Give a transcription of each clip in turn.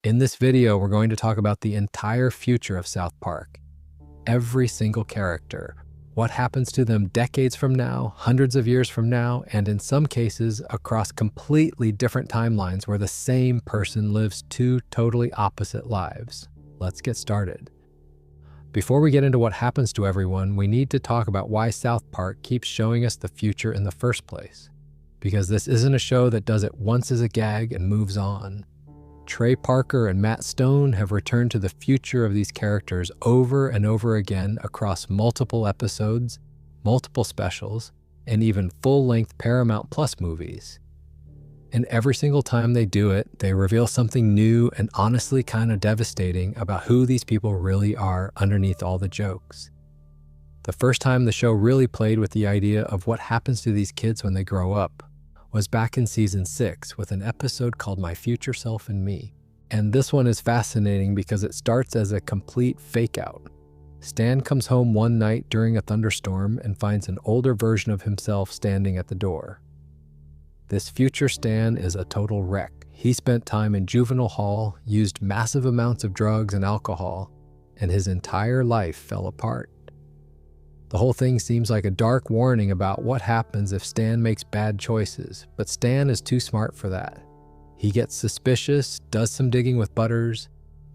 In this video, we're going to talk about the entire future of South Park. Every single character, what happens to them decades from now, hundreds of years from now, and in some cases across completely different timelines where the same person lives two totally opposite lives. Let's get started. Before we get into what happens to everyone, we need to talk about why South Park keeps showing us the future in the first place. Because this isn't a show that does it once as a gag and moves on. Trey Parker and Matt Stone have returned to the future of these characters over and over again across multiple episodes, multiple specials, and even full-length Paramount Plus movies. And every single time they do it, they reveal something new and honestly kind of devastating about who these people really are underneath all the jokes. The first time the show really played with the idea of what happens to these kids when they grow up was back in season 6 with an episode called My Future Self and Me. And this one is fascinating because it starts as a complete fake-out. Stan comes home one night during a thunderstorm and finds an older version of himself standing at the door. This future Stan is a total wreck. He spent time in juvenile hall, used massive amounts of drugs and alcohol, and his entire life fell apart. The whole thing seems like a dark warning about what happens if Stan makes bad choices, but Stan is too smart for that. He gets suspicious, does some digging with Butters,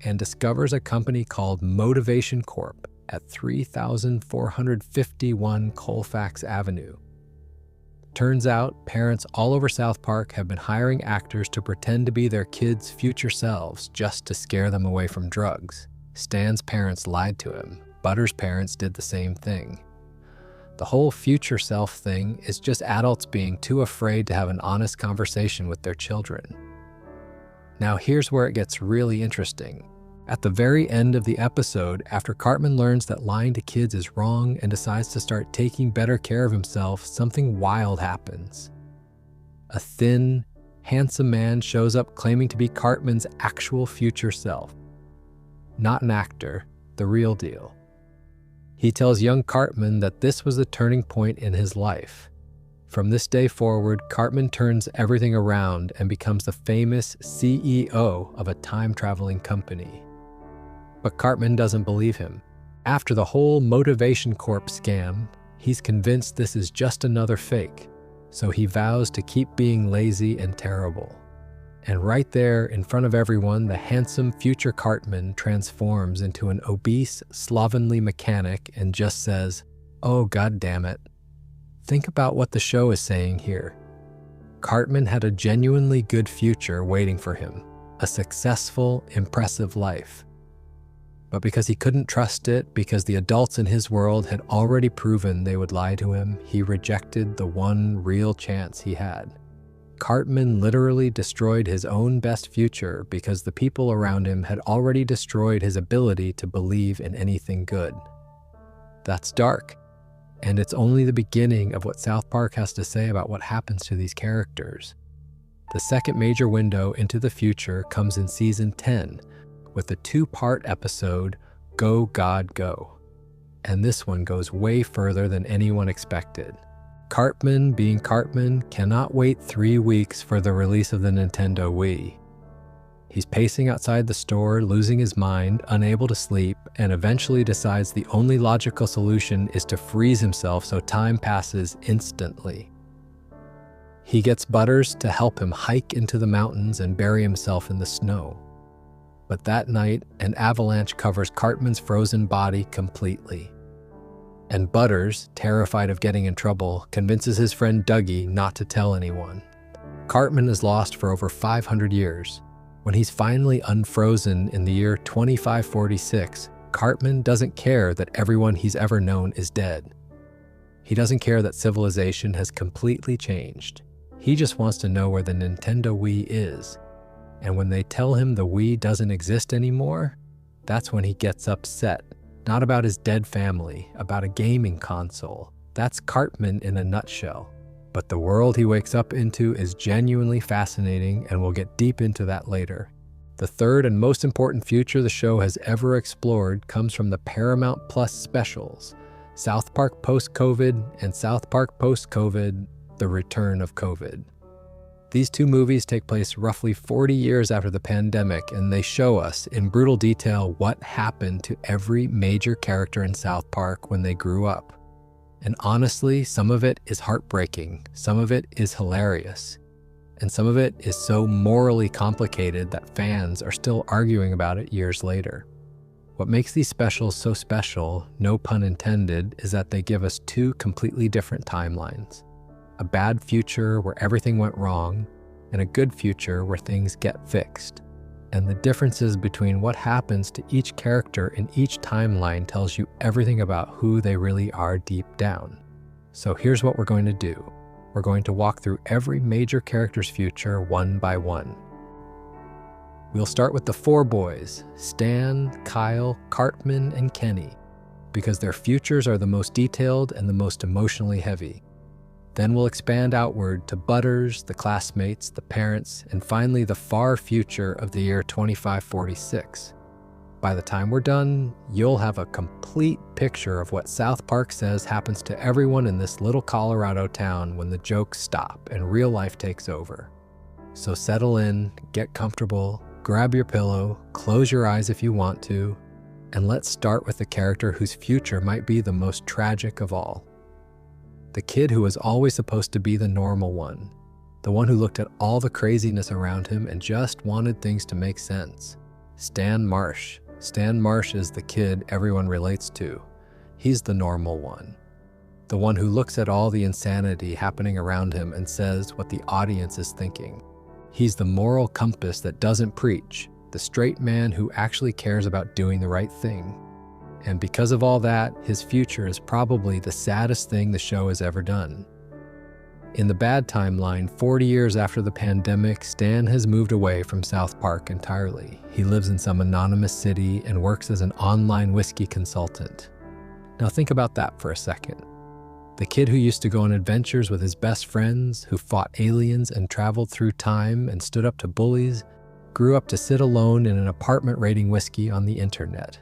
and discovers a company called Motivation Corp at 3451 Colfax Avenue. Turns out, parents all over South Park have been hiring actors to pretend to be their kids' future selves just to scare them away from drugs. Stan's parents lied to him. Butters' parents did the same thing. The whole future self thing is just adults being too afraid to have an honest conversation with their children. Now here's where it gets really interesting. At the very end of the episode, after Cartman learns that lying to kids is wrong and decides to start taking better care of himself, something wild happens. A thin, handsome man shows up claiming to be Cartman's actual future self. Not an actor, the real deal. He tells young Cartman that this was the turning point in his life. From this day forward, Cartman turns everything around and becomes the famous CEO of a time-traveling company. But Cartman doesn't believe him. After the whole Motivation Corp scam, he's convinced this is just another fake, so he vows to keep being lazy and terrible. And right there, in front of everyone, the handsome future Cartman transforms into an obese, slovenly mechanic and just says, "Oh, God damn it." Think about what the show is saying here. Cartman had a genuinely good future waiting for him, a successful, impressive life. But because he couldn't trust it, because the adults in his world had already proven they would lie to him, he rejected the one real chance he had. Cartman literally destroyed his own best future because the people around him had already destroyed his ability to believe in anything good. That's dark, and it's only the beginning of what South Park has to say about what happens to these characters. The second major window into the future comes in season 10 with the 2-part episode, Go God Go. And this one goes way further than anyone expected. Cartman, being Cartman, cannot wait 3 weeks for the release of the Nintendo Wii. He's pacing outside the store, losing his mind, unable to sleep, and eventually decides the only logical solution is to freeze himself so time passes instantly. He gets Butters to help him hike into the mountains and bury himself in the snow. But that night, an avalanche covers Cartman's frozen body completely. And Butters, terrified of getting in trouble, convinces his friend Dougie not to tell anyone. Cartman is lost for over 500 years. When he's finally unfrozen in the year 2546, Cartman doesn't care that everyone he's ever known is dead. He doesn't care that civilization has completely changed. He just wants to know where the Nintendo Wii is. And when they tell him the Wii doesn't exist anymore, that's when he gets upset. Not about his dead family, about a gaming console. That's Cartman in a nutshell. But the world he wakes up into is genuinely fascinating, and we'll get deep into that later. The third and most important future the show has ever explored comes from the Paramount Plus specials, South Park Post-COVID and South Park Post-COVID, The Return of COVID. These two movies take place roughly 40 years after the pandemic, and they show us in brutal detail what happened to every major character in South Park when they grew up. And honestly, some of it is heartbreaking, some of it is hilarious, and some of it is so morally complicated that fans are still arguing about it years later. What makes these specials so special, no pun intended, is that they give us two completely different timelines. A bad future where everything went wrong, and a good future where things get fixed. And the differences between what happens to each character in each timeline tells you everything about who they really are deep down. So here's what we're going to do. We're going to walk through every major character's future one by one. We'll start with the four boys, Stan, Kyle, Cartman, and Kenny, because their futures are the most detailed and the most emotionally heavy. Then we'll expand outward to Butters, the classmates, the parents, and finally the far future of the year 2546. By the time we're done, you'll have a complete picture of what South Park says happens to everyone in this little Colorado town when the jokes stop and real life takes over. So settle in, get comfortable, grab your pillow, close your eyes if you want to, and let's start with the character whose future might be the most tragic of all. The kid who was always supposed to be the normal one, the one who looked at all the craziness around him and just wanted things to make sense. Stan Marsh. Stan Marsh is the kid everyone relates to. He's the normal one. The one who looks at all the insanity happening around him and says what the audience is thinking. He's the moral compass that doesn't preach, the straight man who actually cares about doing the right thing. And because of all that, his future is probably the saddest thing the show has ever done. In the bad timeline, 40 years after the pandemic, Stan has moved away from South Park entirely. He lives in some anonymous city and works as an online whiskey consultant. Now think about that for a second. The kid who used to go on adventures with his best friends, who fought aliens and traveled through time and stood up to bullies, grew up to sit alone in an apartment rating whiskey on the internet.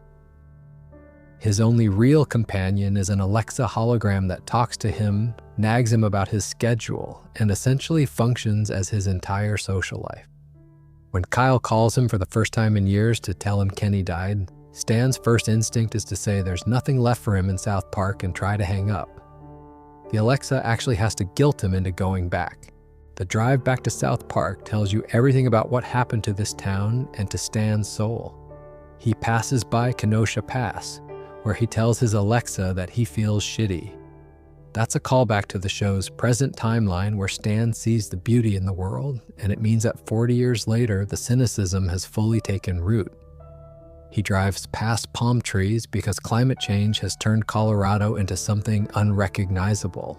His only real companion is an Alexa hologram that talks to him, nags him about his schedule, and essentially functions as his entire social life. When Kyle calls him for the first time in years to tell him Kenny died, Stan's first instinct is to say there's nothing left for him in South Park and try to hang up. The Alexa actually has to guilt him into going back. The drive back to South Park tells you everything about what happened to this town and to Stan's soul. He passes by Kenosha Pass, where he tells his Alexa that he feels shitty. That's a callback to the show's present timeline where Stan sees the beauty in the world, and it means that 40 years later, the cynicism has fully taken root. He drives past palm trees because climate change has turned Colorado into something unrecognizable.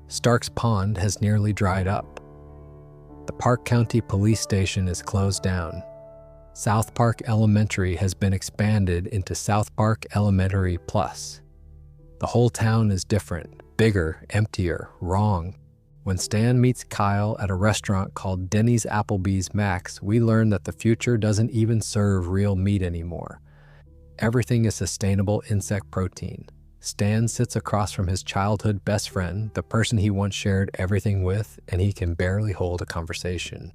Stark's Pond has nearly dried up. The Park County Police Station is closed down. South Park Elementary has been expanded into South Park Elementary Plus. The whole town is different, bigger, emptier, wrong. When Stan meets Kyle at a restaurant called Denny's Applebee's Max, we learn that the future doesn't even serve real meat anymore. Everything is sustainable insect protein. Stan sits across from his childhood best friend, the person he once shared everything with, and he can barely hold a conversation.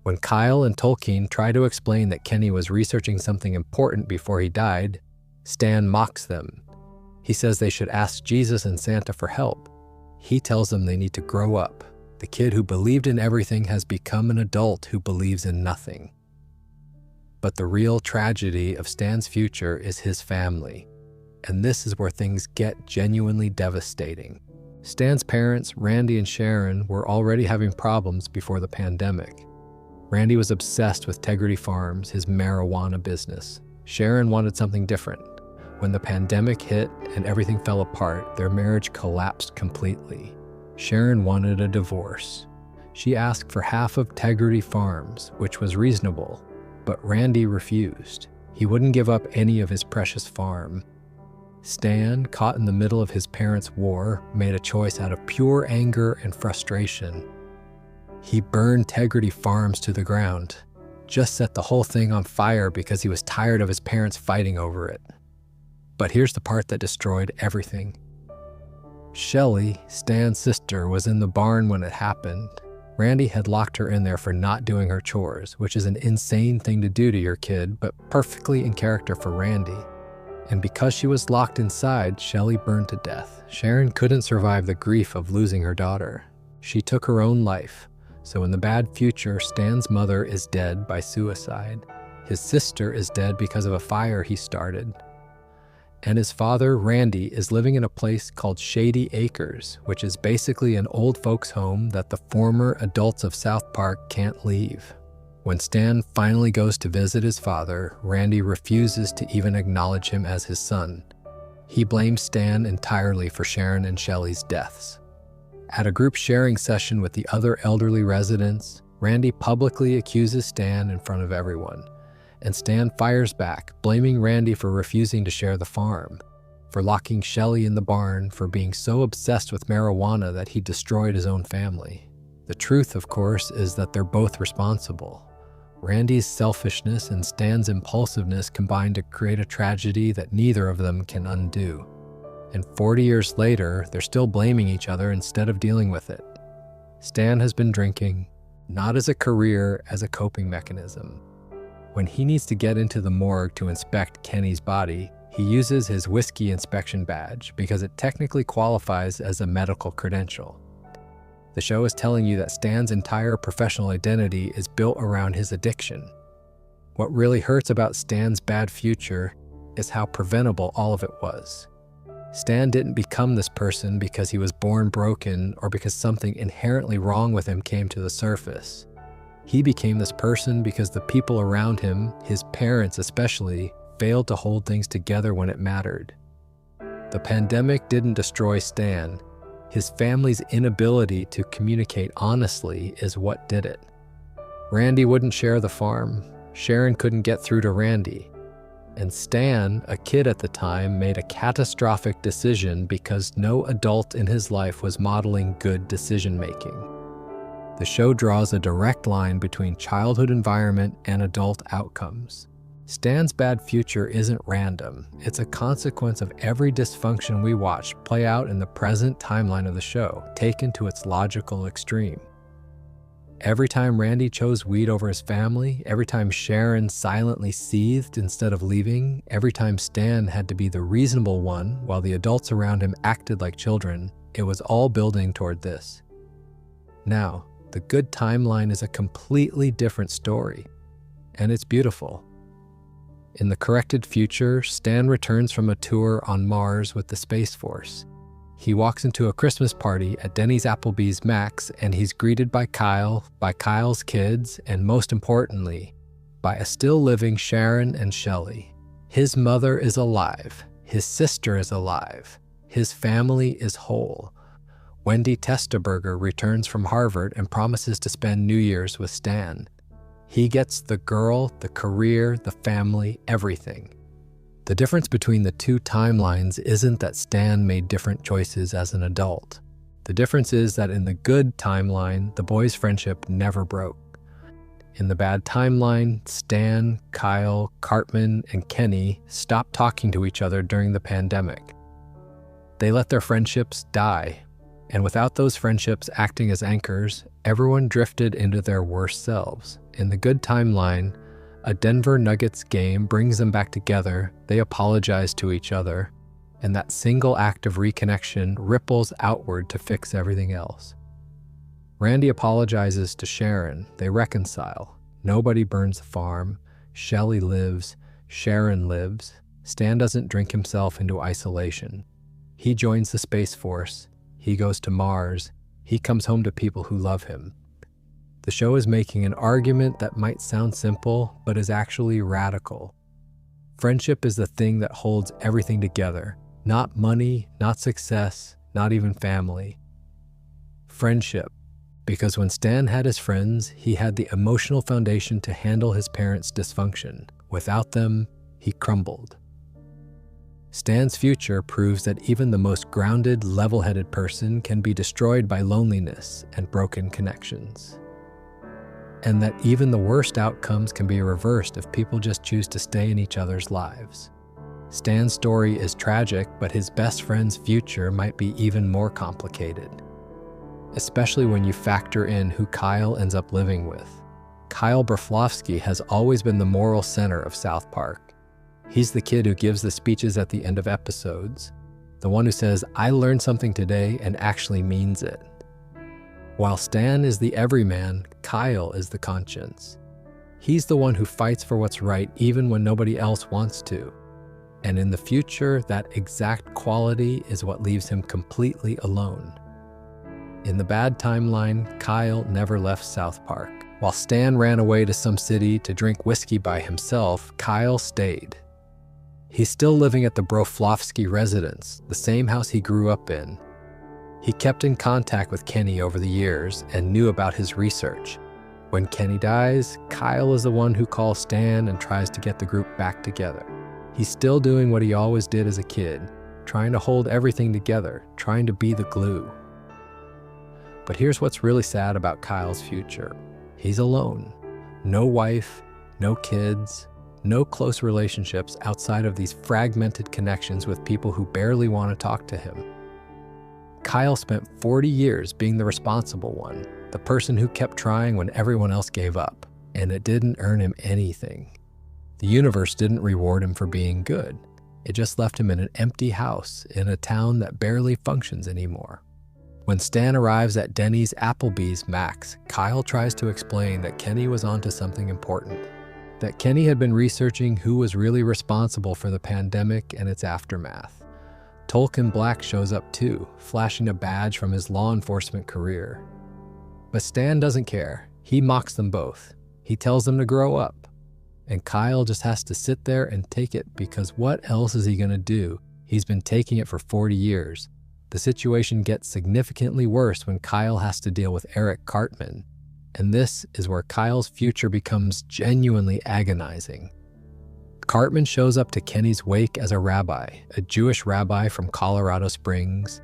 When Kyle and Tolkien try to explain that Kenny was researching something important before he died, Stan mocks them. He says they should ask Jesus and Santa for help. He tells them they need to grow up. The kid who believed in everything has become an adult who believes in nothing. But the real tragedy of Stan's future is his family. And this is where things get genuinely devastating. Stan's parents, Randy and Sharon, were already having problems before the pandemic. Randy was obsessed with Integrity Farms, his marijuana business. Sharon wanted something different. When the pandemic hit and everything fell apart, their marriage collapsed completely. Sharon wanted a divorce. She asked for half of Integrity Farms, which was reasonable, but Randy refused. He wouldn't give up any of his precious farm. Stan, caught in the middle of his parents' war, made a choice out of pure anger and frustration. He burned Integrity Farms to the ground, just set the whole thing on fire because he was tired of his parents fighting over it. But here's the part that destroyed everything. Shelley, Stan's sister, was in the barn when it happened. Randy had locked her in there for not doing her chores, which is an insane thing to do to your kid, but perfectly in character for Randy. And because she was locked inside, Shelley burned to death. Sharon couldn't survive the grief of losing her daughter. She took her own life. So in the bad future, Stan's mother is dead by suicide. His sister is dead because of a fire he started. And his father, Randy, is living in a place called Shady Acres, which is basically an old folks' home that the former adults of South Park can't leave. When Stan finally goes to visit his father, Randy refuses to even acknowledge him as his son. He blames Stan entirely for Sharon and Shelley's deaths. At a group sharing session with the other elderly residents, Randy publicly accuses Stan in front of everyone. And Stan fires back, blaming Randy for refusing to share the farm, for locking Shelley in the barn, for being so obsessed with marijuana that he destroyed his own family. The truth, of course, is that they're both responsible. Randy's selfishness and Stan's impulsiveness combined to create a tragedy that neither of them can undo. And 40 years later, they're still blaming each other instead of dealing with it. Stan has been drinking, not as a career, as a coping mechanism. When he needs to get into the morgue to inspect Kenny's body, he uses his whiskey inspection badge because it technically qualifies as a medical credential. The show is telling you that Stan's entire professional identity is built around his addiction. What really hurts about Stan's bad future is how preventable all of it was. Stan didn't become this person because he was born broken or because something inherently wrong with him came to the surface. He became this person because the people around him, his parents especially, failed to hold things together when it mattered. The pandemic didn't destroy Stan. His family's inability to communicate honestly is what did it. Randy wouldn't share the farm. Sharon couldn't get through to Randy. And Stan, a kid at the time, made a catastrophic decision because no adult in his life was modeling good decision-making. The show draws a direct line between childhood environment and adult outcomes. Stan's bad future isn't random. It's a consequence of every dysfunction we watch play out in the present timeline of the show, taken to its logical extreme. Every time Randy chose weed over his family, every time Sharon silently seethed instead of leaving, every time Stan had to be the reasonable one while the adults around him acted like children, it was all building toward this. Now, the good timeline is a completely different story, and it's beautiful. In the corrected future, Stan returns from a tour on Mars with the Space Force. He walks into a Christmas party at Denny's Applebee's Max, and he's greeted by Kyle, by Kyle's kids, and most importantly, by a still-living Sharon and Shelley. His mother is alive. His sister is alive. His family is whole. Wendy Testaberger returns from Harvard and promises to spend New Year's with Stan. He gets the girl, the career, the family, everything. The difference between the two timelines isn't that Stan made different choices as an adult. The difference is that in the good timeline, the boys' friendship never broke. In the bad timeline, Stan, Kyle, Cartman, and Kenny stopped talking to each other during the pandemic. They let their friendships die. And without those friendships acting as anchors, everyone drifted into their worst selves. In the good timeline, a Denver Nuggets game brings them back together, they apologize to each other, and that single act of reconnection ripples outward to fix everything else. Randy apologizes to Sharon, they reconcile. Nobody burns the farm, Shelley lives, Sharon lives. Stan doesn't drink himself into isolation. He joins the Space Force. He goes to Mars. He comes home to people who love him. The show is making an argument that might sound simple, but is actually radical. Friendship is the thing that holds everything together. Not money, not success, not even family. Friendship. Because when Stan had his friends, he had the emotional foundation to handle his parents' dysfunction. Without them, he crumbled. Stan's future proves that even the most grounded, level-headed person can be destroyed by loneliness and broken connections. And that even the worst outcomes can be reversed if people just choose to stay in each other's lives. Stan's story is tragic, but his best friend's future might be even more complicated. especially when you factor in who Kyle ends up living with. Kyle Broflovsky has always been the moral center of South Park. He's the kid who gives the speeches at the end of episodes, the one who says, "I learned something today," and actually means it. While Stan is the everyman, Kyle is the conscience. He's the one who fights for what's right even when nobody else wants to. And in the future, that exact quality is what leaves him completely alone. In the bad timeline, Kyle never left South Park. While Stan ran away to some city to drink whiskey by himself, Kyle stayed. He's still living at the Broflovsky residence, the same house he grew up in. He kept in contact with Kenny over the years and knew about his research. When Kenny dies, Kyle is the one who calls Stan and tries to get the group back together. He's still doing what he always did as a kid, trying to hold everything together, trying to be the glue. But here's what's really sad about Kyle's future. He's alone. No wife, no kids, no close relationships outside of these fragmented connections with people who barely want to talk to him. Kyle spent 40 years being the responsible one, the person who kept trying when everyone else gave up, and it didn't earn him anything. The universe didn't reward him for being good. It just left him in an empty house in a town that barely functions anymore. When Stan arrives at Denny's Applebee's Max, Kyle tries to explain that Kenny was onto something important, that Kenny had been researching who was really responsible for the pandemic and its aftermath. Tolkien Black shows up too, flashing a badge from his law enforcement career. But Stan doesn't care. He mocks them both. He tells them to grow up. And Kyle just has to sit there and take it because what else is he going to do? He's been taking it for 40 years. The situation gets significantly worse when Kyle has to deal with Eric Cartman. And this is where Kyle's future becomes genuinely agonizing. Cartman shows up to Kenny's wake as a rabbi, a Jewish rabbi from Colorado Springs.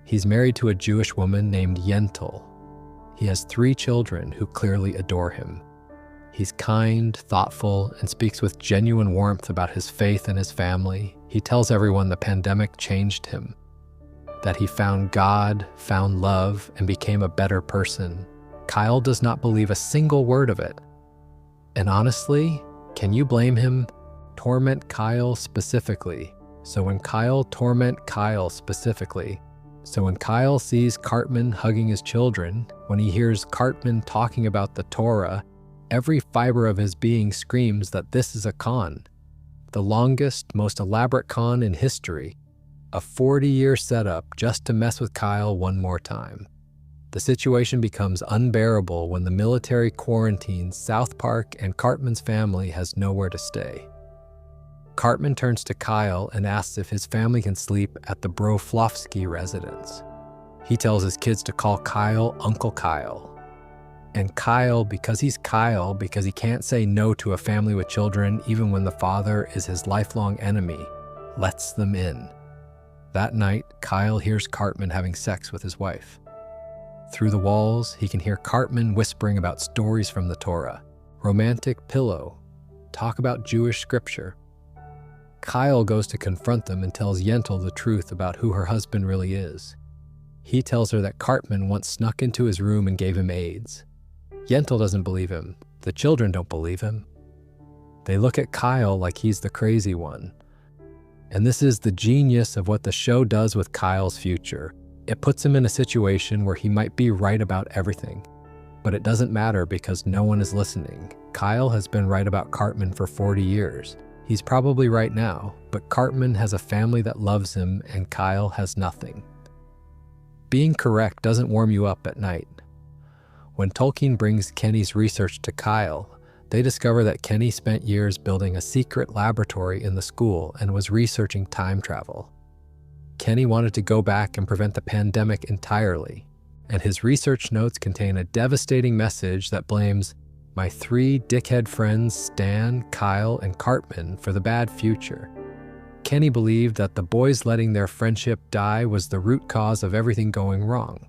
He's married to a Jewish woman named Yentl. He has 3 children who clearly adore him. He's kind, thoughtful, and speaks with genuine warmth about his faith and his family. He tells everyone the pandemic changed him, that he found God, found love, and became a better person. Kyle does not believe a single word of it. And honestly, can you blame him? Torment Kyle specifically. So when Kyle sees Cartman hugging his children, when he hears Cartman talking about the Torah, every fiber of his being screams that this is a con. The longest, most elaborate con in history. A 40-year setup just to mess with Kyle one more time. The situation becomes unbearable when the military quarantines South Park and Cartman's family has nowhere to stay. Cartman turns to Kyle and asks if his family can sleep at the Broflovsky residence. He tells his kids to call Kyle Uncle Kyle. And Kyle, because he can't say no to a family with children even when the father is his lifelong enemy, lets them in. That night, Kyle hears Cartman having sex with his wife. Through the walls, he can hear Cartman whispering about stories from the Torah, romantic pillow, talk about Jewish scripture. Kyle goes to confront them and tells Yentl the truth about who her husband really is. He tells her that Cartman once snuck into his room and gave him AIDS. Yentl doesn't believe him. The children don't believe him. They look at Kyle like he's the crazy one. And this is the genius of what the show does with Kyle's future. It puts him in a situation where he might be right about everything. But it doesn't matter because no one is listening. Kyle has been right about Cartman for 40 years. He's probably right now, but Cartman has a family that loves him and Kyle has nothing. Being correct doesn't warm you up at night. When Tolkien brings Kenny's research to Kyle, they discover that Kenny spent years building a secret laboratory in the school and was researching time travel. Kenny wanted to go back and prevent the pandemic entirely, and his research notes contain a devastating message that blames my 3 dickhead friends Stan, Kyle, and Cartman for the bad future. Kenny believed that the boys letting their friendship die was the root cause of everything going wrong.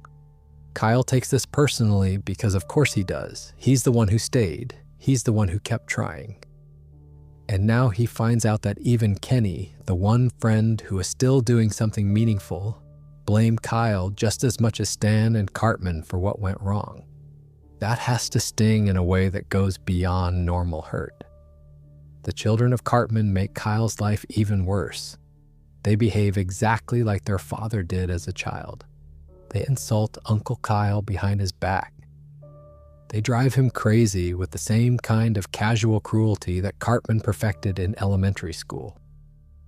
Kyle takes this personally because of course he does. He's the one who stayed. He's the one who kept trying. And now he finds out that even Kenny, the one friend who is still doing something meaningful, blame Kyle just as much as Stan and Cartman for what went wrong. That has to sting in a way that goes beyond normal hurt. The children of Cartman make Kyle's life even worse. They behave exactly like their father did as a child. They insult Uncle Kyle behind his back. They drive him crazy with the same kind of casual cruelty that Cartman perfected in elementary school.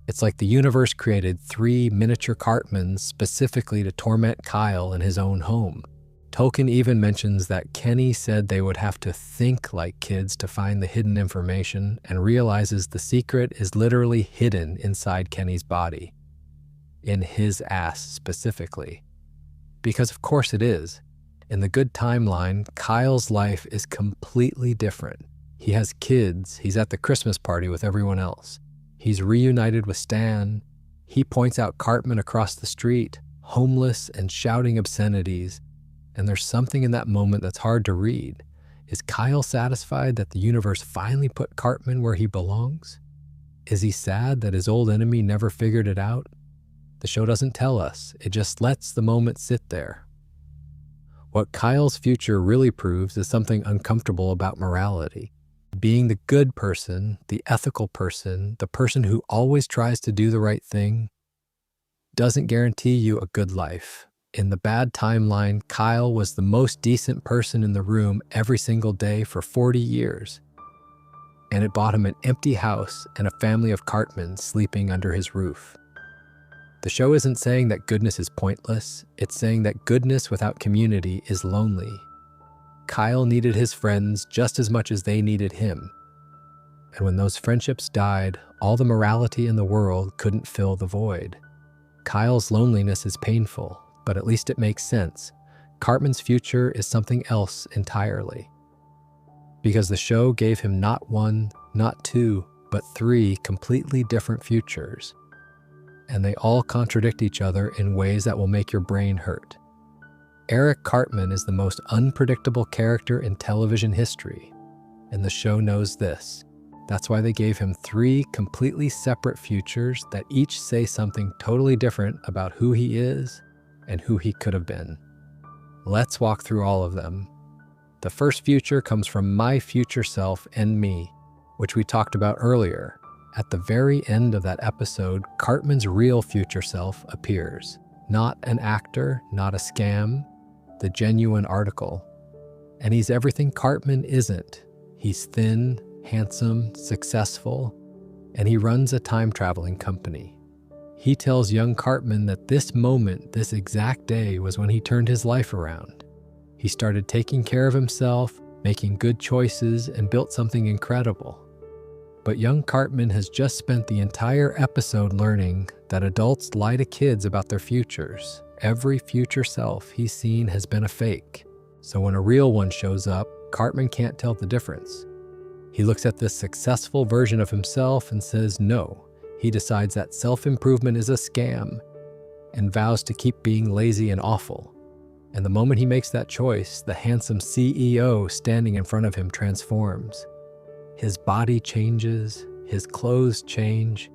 It's like the universe created 3 miniature Cartmans specifically to torment Kyle in his own home. Tolkien even mentions that Kenny said they would have to think like kids to find the hidden information, and realizes the secret is literally hidden inside Kenny's body. In his ass specifically. Because of course it is. In the good timeline, Kyle's life is completely different. He has kids, he's at the Christmas party with everyone else. He's reunited with Stan. He points out Cartman across the street, homeless and shouting obscenities. And there's something in that moment that's hard to read. Is Kyle satisfied that the universe finally put Cartman where he belongs? Is he sad that his old enemy never figured it out? The show doesn't tell us. It just lets the moment sit there. What Kyle's future really proves is something uncomfortable about morality. Being the good person, the ethical person, the person who always tries to do the right thing, doesn't guarantee you a good life. In the bad timeline, Kyle was the most decent person in the room every single day for 40 years. And it bought him an empty house and a family of Cartmans sleeping under his roof. The show isn't saying that goodness is pointless. It's saying that goodness without community is lonely. Kyle needed his friends just as much as they needed him. And when those friendships died, all the morality in the world couldn't fill the void. Kyle's loneliness is painful, but at least it makes sense. Cartman's future is something else entirely. Because the show gave him not 1, not 2, but 3 completely different futures. And they all contradict each other in ways that will make your brain hurt. Eric Cartman is the most unpredictable character in television history, and the show knows this. That's why they gave him 3 completely separate futures that each say something totally different about who he is and who he could have been. Let's walk through all of them. The first future comes from my future self and me, which we talked about earlier. At the very end of that episode, Cartman's real future self appears. Not an actor, not a scam, the genuine article. And he's everything Cartman isn't. He's thin, handsome, successful, and he runs a time-traveling company. He tells young Cartman that this moment, this exact day, was when he turned his life around. He started taking care of himself, making good choices, and built something incredible. But young Cartman has just spent the entire episode learning that adults lie to kids about their futures. Every future self he's seen has been a fake. So when a real one shows up, Cartman can't tell the difference. He looks at this successful version of himself and says no. He decides that self-improvement is a scam and vows to keep being lazy and awful. And the moment he makes that choice, the handsome CEO standing in front of him transforms. His body changes, his clothes change.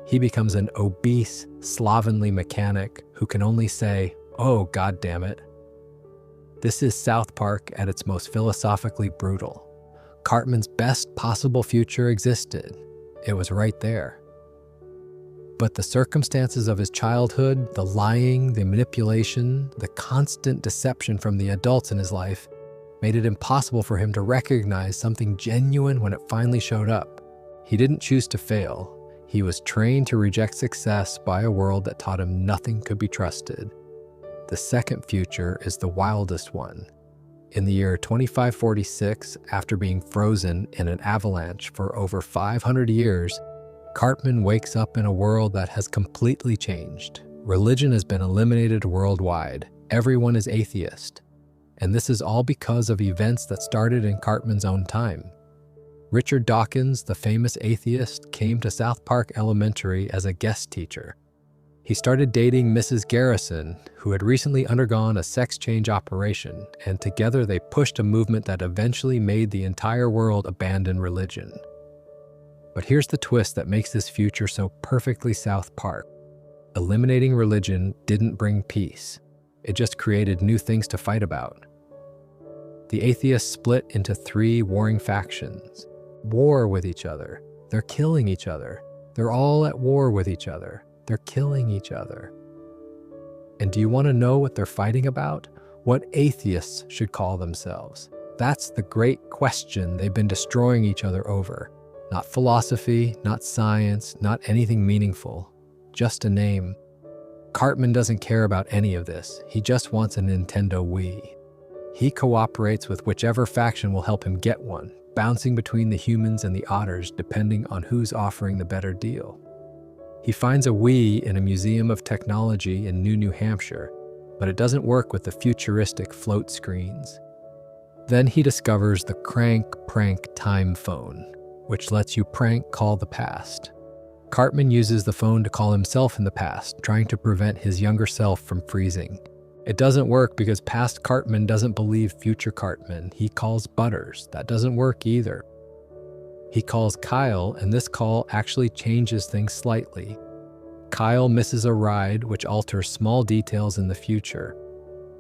He becomes an obese, slovenly mechanic who can only say, "Oh, God damn it." This is South Park at its most philosophically brutal. Cartman's best possible future existed. It was right there. But the circumstances of his childhood, the lying, the manipulation, the constant deception from the adults in his life, made it impossible for him to recognize something genuine when it finally showed up. He didn't choose to fail. He was trained to reject success by a world that taught him nothing could be trusted. The second future is the wildest one. In the year 2546, after being frozen in an avalanche for over 500 years, Cartman wakes up in a world that has completely changed. Religion has been eliminated worldwide. Everyone is atheist. And this is all because of events that started in Cartman's own time. Richard Dawkins, the famous atheist, came to South Park Elementary as a guest teacher. He started dating Mrs. Garrison, who had recently undergone a sex change operation, and together they pushed a movement that eventually made the entire world abandon religion. But here's the twist that makes this future so perfectly South Park. Eliminating religion didn't bring peace. It just created new things to fight about. The atheists split into 3 warring factions. War with each other. They're killing each other. They're all at war with each other. They're killing each other. And do you want to know what they're fighting about? What atheists should call themselves? That's the great question they've been destroying each other over. Not philosophy, not science, not anything meaningful. Just a name. Cartman doesn't care about any of this. He just wants a Nintendo Wii. He cooperates with whichever faction will help him get one, bouncing between the humans and the otters depending on who's offering the better deal. He finds a Wii in a museum of technology in New Hampshire, but it doesn't work with the futuristic float screens. Then he discovers the Prank time phone, which lets you prank call the past. Cartman uses the phone to call himself in the past, trying to prevent his younger self from freezing. It doesn't work because past Cartman doesn't believe future Cartman. He calls Butters. That doesn't work either. He calls Kyle, and this call actually changes things slightly. Kyle misses a ride, which alters small details in the future.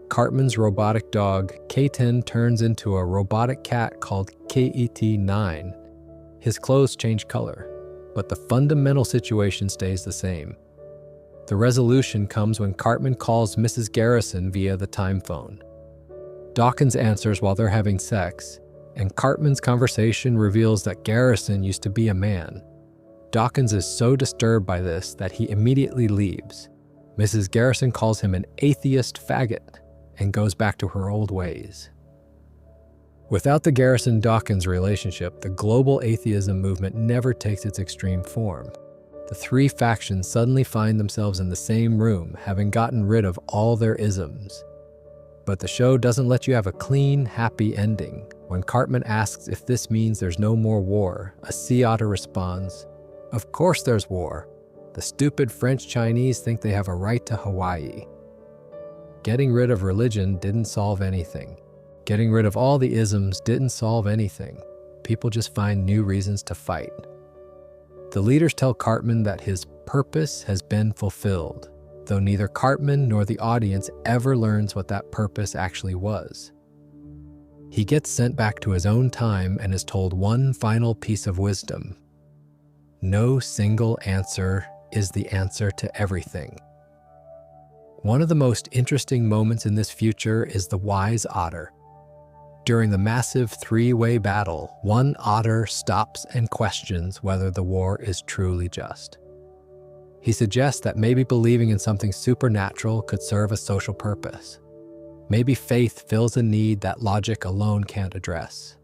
Cartman's robotic dog, K10, turns into a robotic cat called KET9. His clothes change color, but the fundamental situation stays the same. The resolution comes when Cartman calls Mrs. Garrison via the time phone. Dawkins answers while they're having sex, and Cartman's conversation reveals that Garrison used to be a man. Dawkins is so disturbed by this that he immediately leaves. Mrs. Garrison calls him an atheist faggot and goes back to her old ways. Without the Garrison-Dawkins relationship, the global atheism movement never takes its extreme form. The 3 factions suddenly find themselves in the same room, having gotten rid of all their isms. But the show doesn't let you have a clean, happy ending. When Cartman asks if this means there's no more war, a sea otter responds, "Of course there's war. The stupid French-Chinese think they have a right to Hawaii." Getting rid of religion didn't solve anything. Getting rid of all the isms didn't solve anything. People just find new reasons to fight. The leaders tell Cartman that his purpose has been fulfilled, though neither Cartman nor the audience ever learns what that purpose actually was. He gets sent back to his own time and is told one final piece of wisdom. No single answer is the answer to everything. One of the most interesting moments in this future is the wise otter. During the massive 3-way battle, one otter stops and questions whether the war is truly just. He suggests that maybe believing in something supernatural could serve a social purpose. Maybe faith fills a need that logic alone can't address.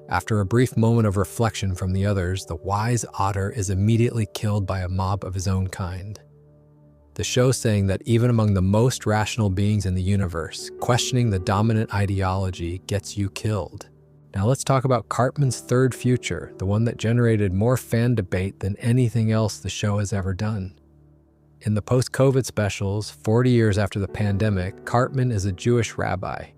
After a brief moment of reflection from the others, the wise otter is immediately killed by a mob of his own kind. The show saying that even among the most rational beings in the universe, questioning the dominant ideology gets you killed. Now let's talk about Cartman's third future, the one that generated more fan debate than anything else the show has ever done. In the post-COVID specials, 40 years after the pandemic, Cartman is a Jewish rabbi.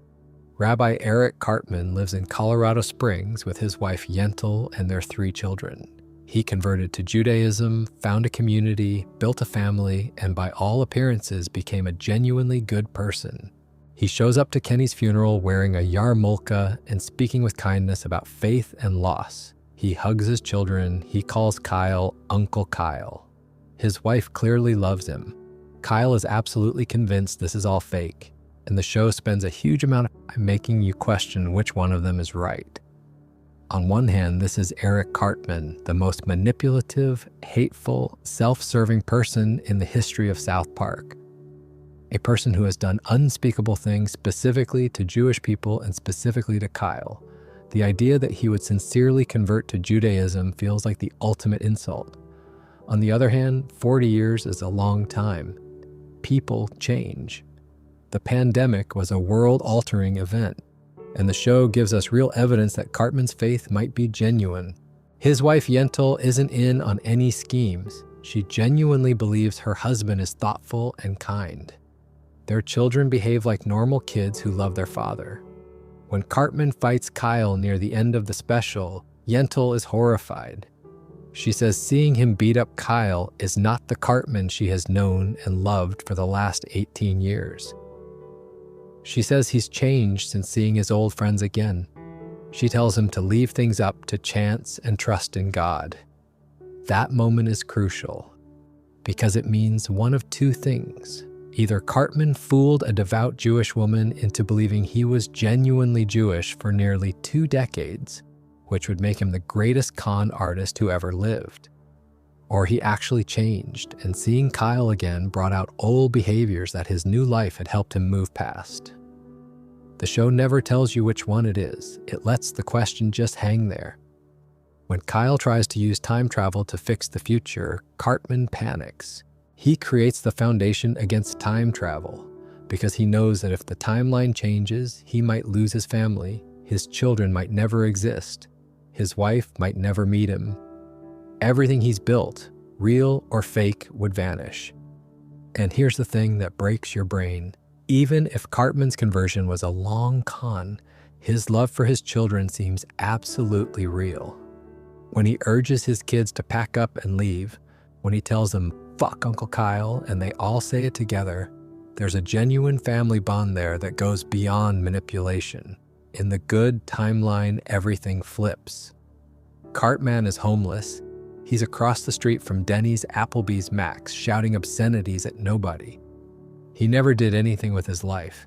Rabbi Eric Cartman lives in Colorado Springs with his wife Yentl and their 3 children. He converted to Judaism, found a community, built a family, and by all appearances became a genuinely good person. He shows up to Kenny's funeral wearing a yarmulke and speaking with kindness about faith and loss. He hugs his children. He calls Kyle Uncle Kyle. His wife clearly loves him. Kyle is absolutely convinced this is all fake, and the show spends a huge amount of time making you question which one of them is right. On one hand, this is Eric Cartman, the most manipulative, hateful, self-serving person in the history of South Park. A person who has done unspeakable things specifically to Jewish people and specifically to Kyle. The idea that he would sincerely convert to Judaism feels like the ultimate insult. On the other hand, 40 years is a long time. People change. The pandemic was a world-altering event, and the show gives us real evidence that Cartman's faith might be genuine. His wife Yentl isn't in on any schemes. She genuinely believes her husband is thoughtful and kind. Their children behave like normal kids who love their father. When Cartman fights Kyle near the end of the special, Yentl is horrified. She says seeing him beat up Kyle is not the Cartman she has known and loved for the last 18 years. She says he's changed since seeing his old friends again. She tells him to leave things up to chance and trust in God. That moment is crucial because it means one of two things. Either Cartman fooled a devout Jewish woman into believing he was genuinely Jewish for nearly 2 decades, which would make him the greatest con artist who ever lived. Or he actually changed, and seeing Kyle again brought out old behaviors that his new life had helped him move past. The show never tells you which one it is. It lets the question just hang there. When Kyle tries to use time travel to fix the future, Cartman panics. He creates the foundation against time travel because he knows that if the timeline changes, he might lose his family, his children might never exist, his wife might never meet him. Everything he's built, real or fake, would vanish. And here's the thing that breaks your brain. Even if Cartman's conversion was a long con, his love for his children seems absolutely real. When he urges his kids to pack up and leave, when he tells them, "Fuck Uncle Kyle," and they all say it together, there's a genuine family bond there that goes beyond manipulation. In the good timeline, everything flips. Cartman is homeless. He's across the street from Denny's, Applebee's, Mac's, shouting obscenities at nobody. He never did anything with his life.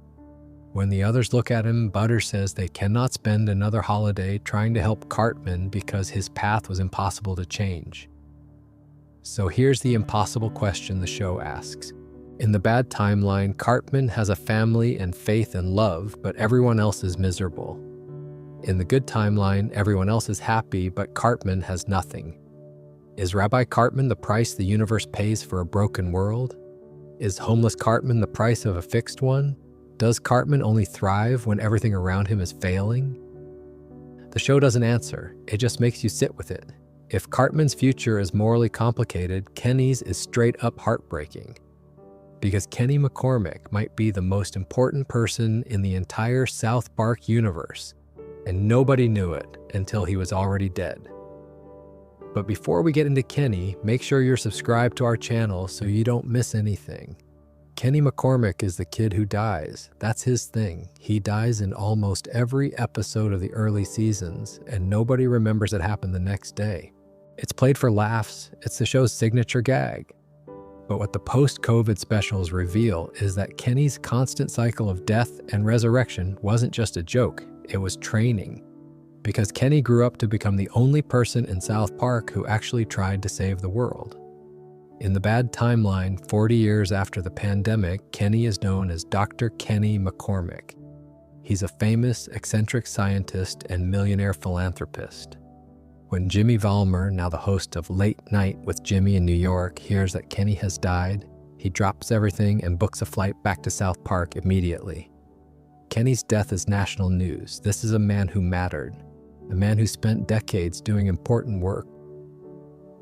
When the others look at him, Butter says they cannot spend another holiday trying to help Cartman because his path was impossible to change. So here's the impossible question the show asks. In the bad timeline, Cartman has a family and faith and love, but everyone else is miserable. In the good timeline, everyone else is happy, but Cartman has nothing. Is Rabbi Cartman the price the universe pays for a broken world? Is homeless Cartman the price of a fixed one? Does Cartman only thrive when everything around him is failing? The show doesn't answer, it just makes you sit with it. If Cartman's future is morally complicated, Kenny's is straight up heartbreaking. Because Kenny McCormick might be the most important person in the entire South Park universe, and nobody knew it until he was already dead. But before we get into Kenny, make sure you're subscribed to our channel so you don't miss anything. Kenny McCormick is the kid who dies. That's his thing. He dies in almost every episode of the early seasons, and nobody remembers it happened the next day. It's played for laughs. It's the show's signature gag. But what the post-COVID specials reveal is that Kenny's constant cycle of death and resurrection wasn't just a joke, it was training. Because Kenny grew up to become the only person in South Park who actually tried to save the world. In the bad timeline, 40 years after the pandemic, Kenny is known as Dr. Kenny McCormick. He's a famous, eccentric scientist and millionaire philanthropist. When Jimmy Valmer, now the host of Late Night with Jimmy in New York, hears that Kenny has died, he drops everything and books a flight back to South Park immediately. Kenny's death is national news. This is a man who mattered, a man who spent decades doing important work.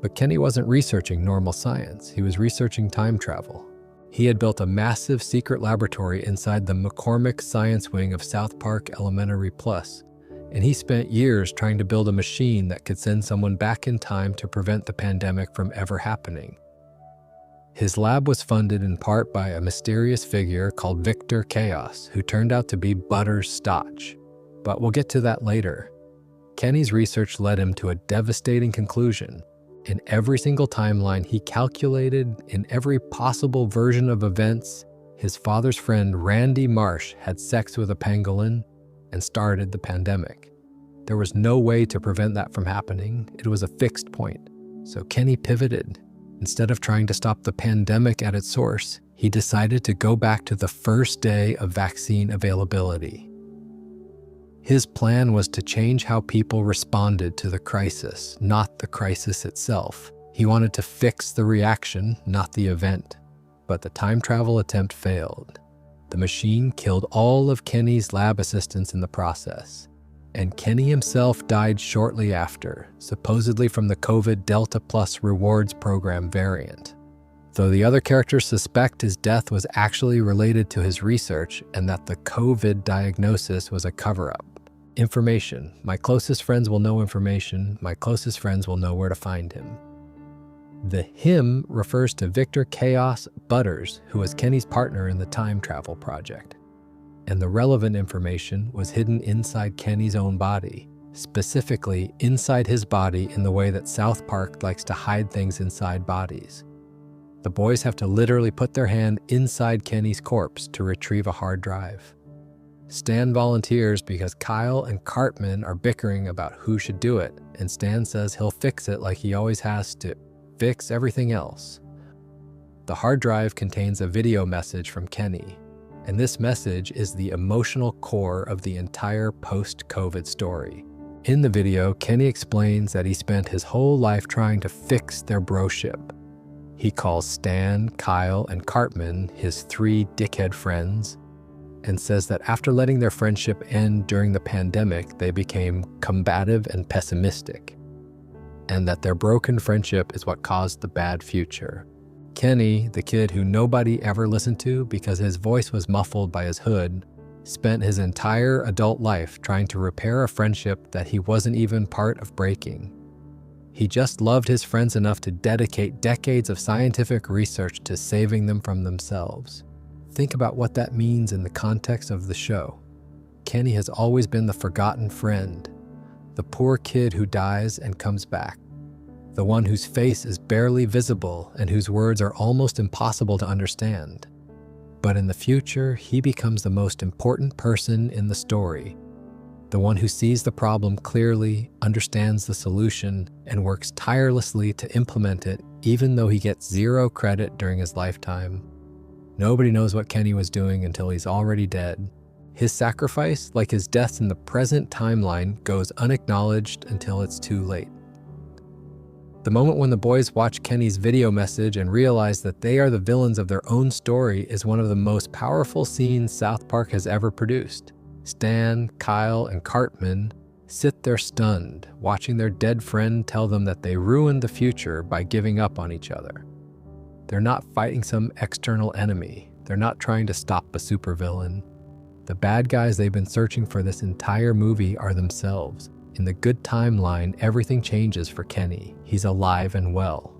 But Kenny wasn't researching normal science, he was researching time travel. He had built a massive secret laboratory inside the McCormick Science Wing of South Park Elementary Plus, and he spent years trying to build a machine that could send someone back in time to prevent the pandemic from ever happening. His lab was funded in part by a mysterious figure called Victor Chaos, who turned out to be Butters Stotch. But we'll get to that later. Kenny's research led him to a devastating conclusion. In every single timeline, he calculated in every possible version of events, his father's friend Randy Marsh had sex with a pangolin and started the pandemic. There was no way to prevent that from happening. It was a fixed point. So Kenny pivoted. Instead of trying to stop the pandemic at its source, he decided to go back to the first day of vaccine availability. His plan was to change how people responded to the crisis, not the crisis itself. He wanted to fix the reaction, not the event. But the time travel attempt failed. The machine killed all of Kenny's lab assistants in the process. And Kenny himself died shortly after, supposedly from the COVID Delta Plus rewards program variant. Though the other characters suspect his death was actually related to his research and that the COVID diagnosis was a cover-up. Information. My closest friends will know information. My closest friends will know where to find him. The him refers to Victor Chaos Butters, who was Kenny's partner in the time travel project. And the relevant information was hidden inside Kenny's own body, specifically inside his body in the way that South Park likes to hide things inside bodies. The boys have to literally put their hand inside Kenny's corpse to retrieve a hard drive. Stan volunteers because Kyle and Cartman are bickering about who should do it, and Stan says he'll fix it like he always has to fix everything else. The hard drive contains a video message from Kenny, and this message is the emotional core of the entire post-COVID story. In the video, Kenny explains that he spent his whole life trying to fix their brochip. He calls Stan, Kyle, and Cartman his 3 dickhead friends, and says that after letting their friendship end during the pandemic, they became combative and pessimistic, and that their broken friendship is what caused the bad future. Kenny, the kid who nobody ever listened to because his voice was muffled by his hood, spent his entire adult life trying to repair a friendship that he wasn't even part of breaking. He just loved his friends enough to dedicate decades of scientific research to saving them from themselves. Think about what that means in the context of the show. Kenny has always been the forgotten friend, the poor kid who dies and comes back, the one whose face is barely visible and whose words are almost impossible to understand. But in the future, he becomes the most important person in the story, the one who sees the problem clearly, understands the solution, and works tirelessly to implement it, even though he gets 0 credit during his lifetime. Nobody knows what Kenny was doing until he's already dead. His sacrifice, like his death in the present timeline, goes unacknowledged until it's too late. The moment when the boys watch Kenny's video message and realize that they are the villains of their own story is one of the most powerful scenes South Park has ever produced. Stan, Kyle, and Cartman sit there stunned, watching their dead friend tell them that they ruined the future by giving up on each other. They're not fighting some external enemy. They're not trying to stop a supervillain. The bad guys they've been searching for this entire movie are themselves. In the good timeline, everything changes for Kenny. He's alive and well.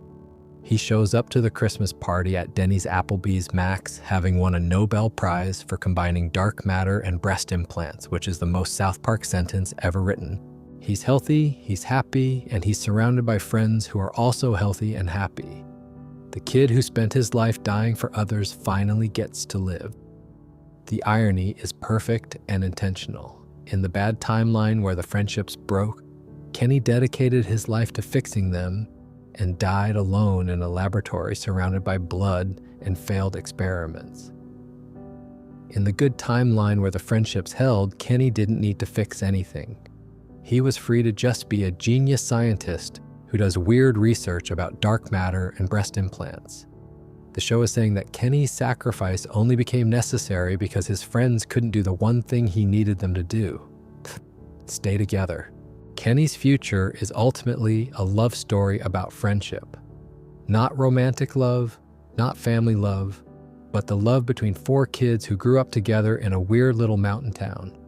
He shows up to the Christmas party at Denny's Applebee's Max, having won a Nobel Prize for combining dark matter and breast implants, which is the most South Park sentence ever written. He's healthy, he's happy, and he's surrounded by friends who are also healthy and happy. The kid who spent his life dying for others finally gets to live. The irony is perfect and intentional. In the bad timeline where the friendships broke, Kenny dedicated his life to fixing them and died alone in a laboratory surrounded by blood and failed experiments. In the good timeline where the friendships held, Kenny didn't need to fix anything. He was free to just be a genius scientist who does weird research about dark matter and breast implants. The show is saying that Kenny's sacrifice only became necessary because his friends couldn't do the one thing he needed them to do: stay together. Kenny's future is ultimately a love story about friendship. Not romantic love, not family love, but the love between 4 kids who grew up together in a weird little mountain town.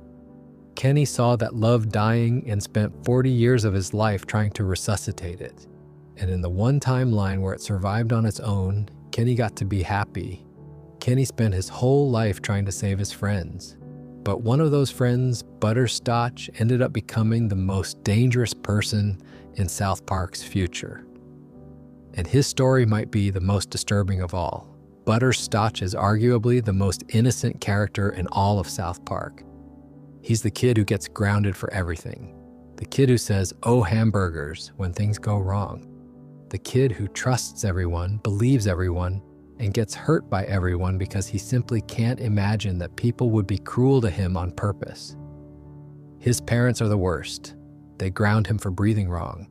Kenny saw that love dying and spent 40 years of his life trying to resuscitate it. And in the one timeline where it survived on its own, Kenny got to be happy. Kenny spent his whole life trying to save his friends. But one of those friends, Butterscotch, ended up becoming the most dangerous person in South Park's future. And his story might be the most disturbing of all. Butterscotch is arguably the most innocent character in all of South Park. He's the kid who gets grounded for everything. The kid who says, "Oh, hamburgers," when things go wrong. The kid who trusts everyone, believes everyone, and gets hurt by everyone because he simply can't imagine that people would be cruel to him on purpose. His parents are the worst. They ground him for breathing wrong.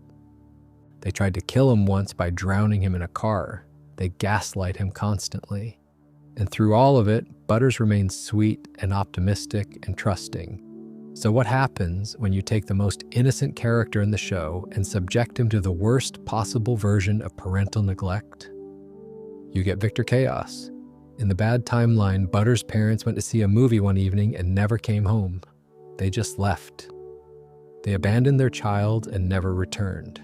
They tried to kill him once by drowning him in a car. They gaslight him constantly. And through all of it, Butters remains sweet and optimistic and trusting. So what happens when you take the most innocent character in the show and subject him to the worst possible version of parental neglect? You get Victor Chaos. In the bad timeline, Butters' parents went to see a movie one evening and never came home. They just left. They abandoned their child and never returned.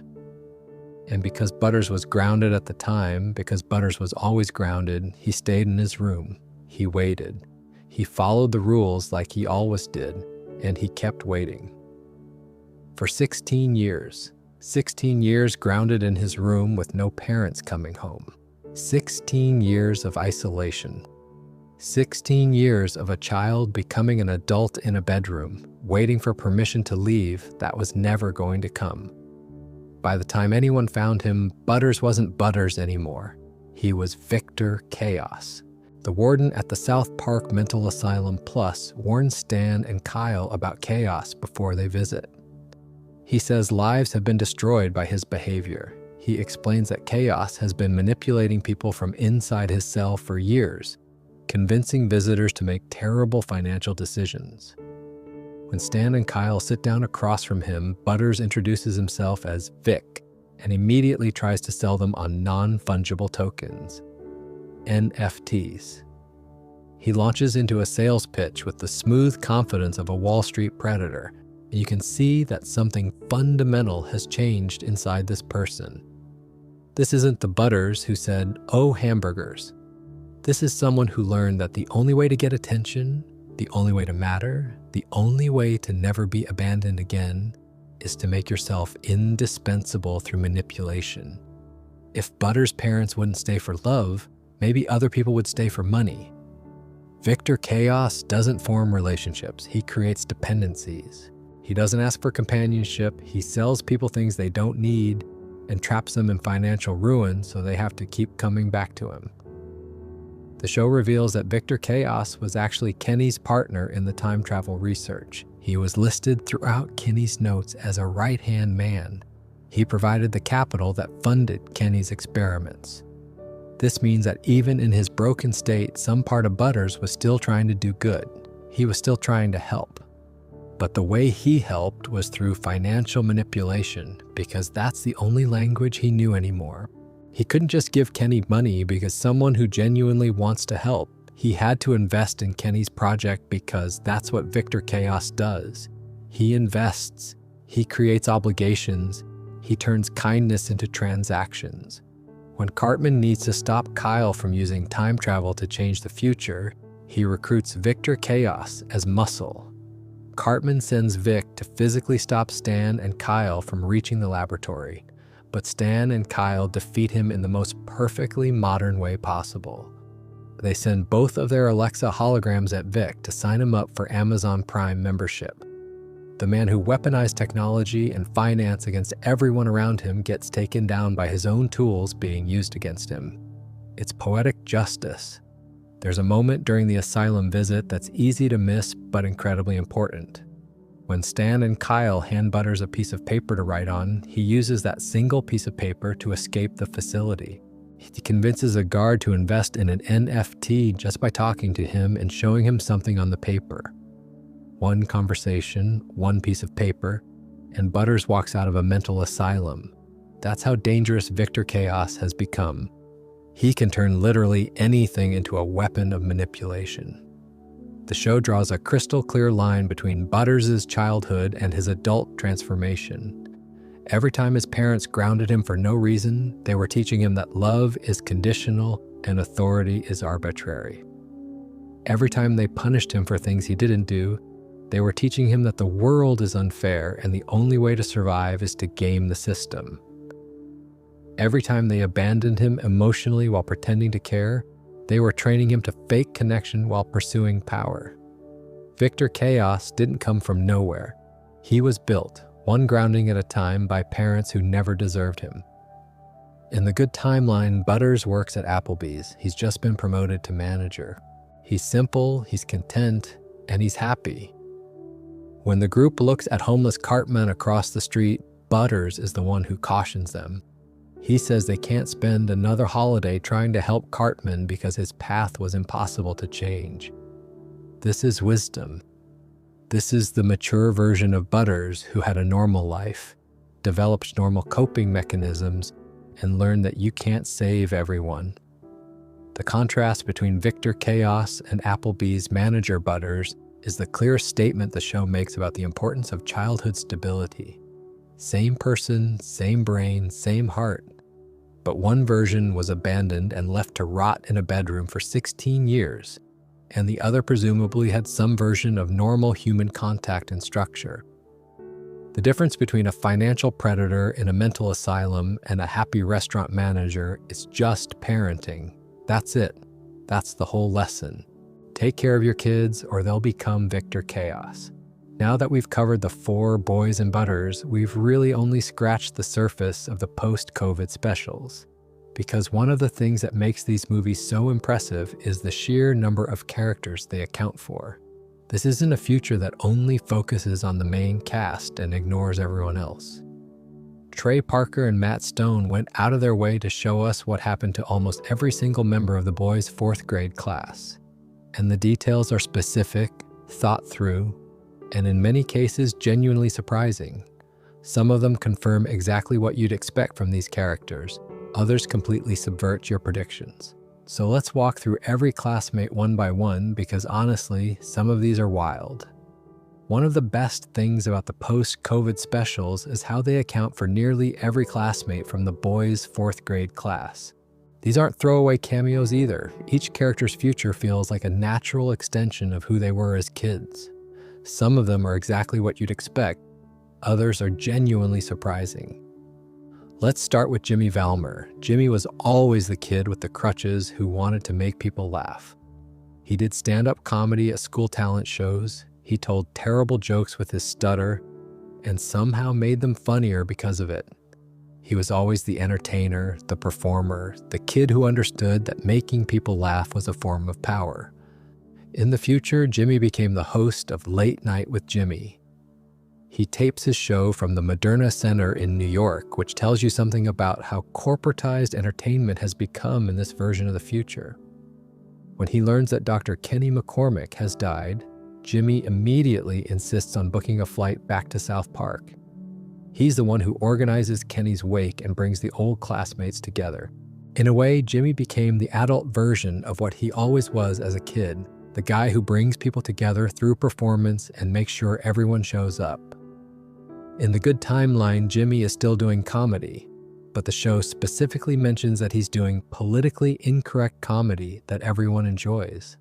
And because Butters was grounded at the time, because Butters was always grounded, he stayed in his room. He waited. He followed the rules like he always did, and he kept waiting. For 16 years grounded in his room with no parents coming home. 16 years of isolation. 16 years of a child becoming an adult in a bedroom, waiting for permission to leave that was never going to come. By the time anyone found him, Butters wasn't Butters anymore. He was Victor Chaos. The warden at the South Park Mental Asylum Plus warns Stan and Kyle about Chaos before they visit. He says lives have been destroyed by his behavior. He explains that Chaos has been manipulating people from inside his cell for years, convincing visitors to make terrible financial decisions. When Stan and Kyle sit down across from him, Butters introduces himself as Vic and immediately tries to sell them on non-fungible tokens, NFTs. He launches into a sales pitch with the smooth confidence of a Wall Street predator, and you can see that something fundamental has changed inside this person. This isn't the Butters who said, "Oh, hamburgers." This is someone who learned that the only way to get attention, the only way to matter, the only way to never be abandoned again is to make yourself indispensable through manipulation. If Butters' parents wouldn't stay for love, maybe other people would stay for money. Victor Chaos doesn't form relationships, he creates dependencies. He doesn't ask for companionship, he sells people things they don't need and traps them in financial ruin so they have to keep coming back to him. The show reveals that Victor Chaos was actually Kenny's partner in the time travel research. He was listed throughout Kenny's notes as a right-hand man. He provided the capital that funded Kenny's experiments. This means that even in his broken state, some part of Butters was still trying to do good. He was still trying to help. But the way he helped was through financial manipulation, because that's the only language he knew anymore. He couldn't just give Kenny money because someone who genuinely wants to help. He had to invest in Kenny's project because that's what Victor Chaos does. He invests, he creates obligations, he turns kindness into transactions. When Cartman needs to stop Kyle from using time travel to change the future, he recruits Victor Chaos as muscle. Cartman sends Vic to physically stop Stan and Kyle from reaching the laboratory, but Stan and Kyle defeat him in the most perfectly modern way possible. They send both of their Alexa holograms at Vic to sign him up for Amazon Prime membership. The man who weaponized technology and finance against everyone around him gets taken down by his own tools being used against him. It's poetic justice. There's a moment during the asylum visit that's easy to miss but incredibly important. When Stan and Kyle hand Butters a piece of paper to write on, he uses that single piece of paper to escape the facility. He convinces a guard to invest in an NFT just by talking to him and showing him something on the paper. One conversation, one piece of paper, and Butters walks out of a mental asylum. That's how dangerous Victor Chaos has become. He can turn literally anything into a weapon of manipulation. The show draws a crystal clear line between Butters' childhood and his adult transformation. Every time his parents grounded him for no reason, they were teaching him that love is conditional and authority is arbitrary. Every time they punished him for things he didn't do, they were teaching him that the world is unfair and the only way to survive is to game the system. Every time they abandoned him emotionally while pretending to care, they were training him to fake connection while pursuing power. Victor Chaos didn't come from nowhere. He was built, one grounding at a time, by parents who never deserved him. In the good timeline, Butters works at Applebee's. He's just been promoted to manager. He's simple, he's content, and he's happy. When the group looks at homeless Cartman across the street, Butters is the one who cautions them. He says they can't spend another holiday trying to help Cartman because his path was impossible to change. This is wisdom. This is the mature version of Butters who had a normal life, developed normal coping mechanisms, and learned that you can't save everyone. The contrast between Victor Chaos and Applebee's manager Butters is the clearest statement the show makes about the importance of childhood stability. Same person, same brain, same heart. But one version was abandoned and left to rot in a bedroom for 16 years, and the other presumably had some version of normal human contact and structure. The difference between a financial predator in a mental asylum and a happy restaurant manager is just parenting. That's it. That's the whole lesson. Take care of your kids or they'll become Victor Chaos. Now that we've covered the 4 boys and butters, we've really only scratched the surface of the post-COVID specials. Because one of the things that makes these movies so impressive is the sheer number of characters they account for. This isn't a future that only focuses on the main cast and ignores everyone else. Trey Parker and Matt Stone went out of their way to show us what happened to almost every single member of the boys' 4th grade class. And the details are specific, thought through, and in many cases genuinely surprising. Some of them confirm exactly what you'd expect from these characters. Others completely subvert your predictions. So let's walk through every classmate one by one because honestly, some of these are wild. One of the best things about the post-COVID specials is how they account for nearly every classmate from the boys' 4th grade class. These aren't throwaway cameos either. Each character's future feels like a natural extension of who they were as kids. Some of them are exactly what you'd expect. Others are genuinely surprising. Let's start with Jimmy Valmer. Jimmy was always the kid with the crutches who wanted to make people laugh. He did stand-up comedy at school talent shows, he told terrible jokes with his stutter, and somehow made them funnier because of it. He was always the entertainer, the performer, the kid who understood that making people laugh was a form of power. In the future, Jimmy became the host of Late Night with Jimmy. He tapes his show from the Moderna Center in New York, which tells you something about how corporatized entertainment has become in this version of the future. When he learns that Dr. Kenny McCormick has died, Jimmy immediately insists on booking a flight back to South Park. He's the one who organizes Kenny's wake and brings the old classmates together. In a way, Jimmy became the adult version of what he always was as a kid, the guy who brings people together through performance and makes sure everyone shows up. In the good timeline, Jimmy is still doing comedy, but the show specifically mentions that he's doing politically incorrect comedy that everyone enjoys.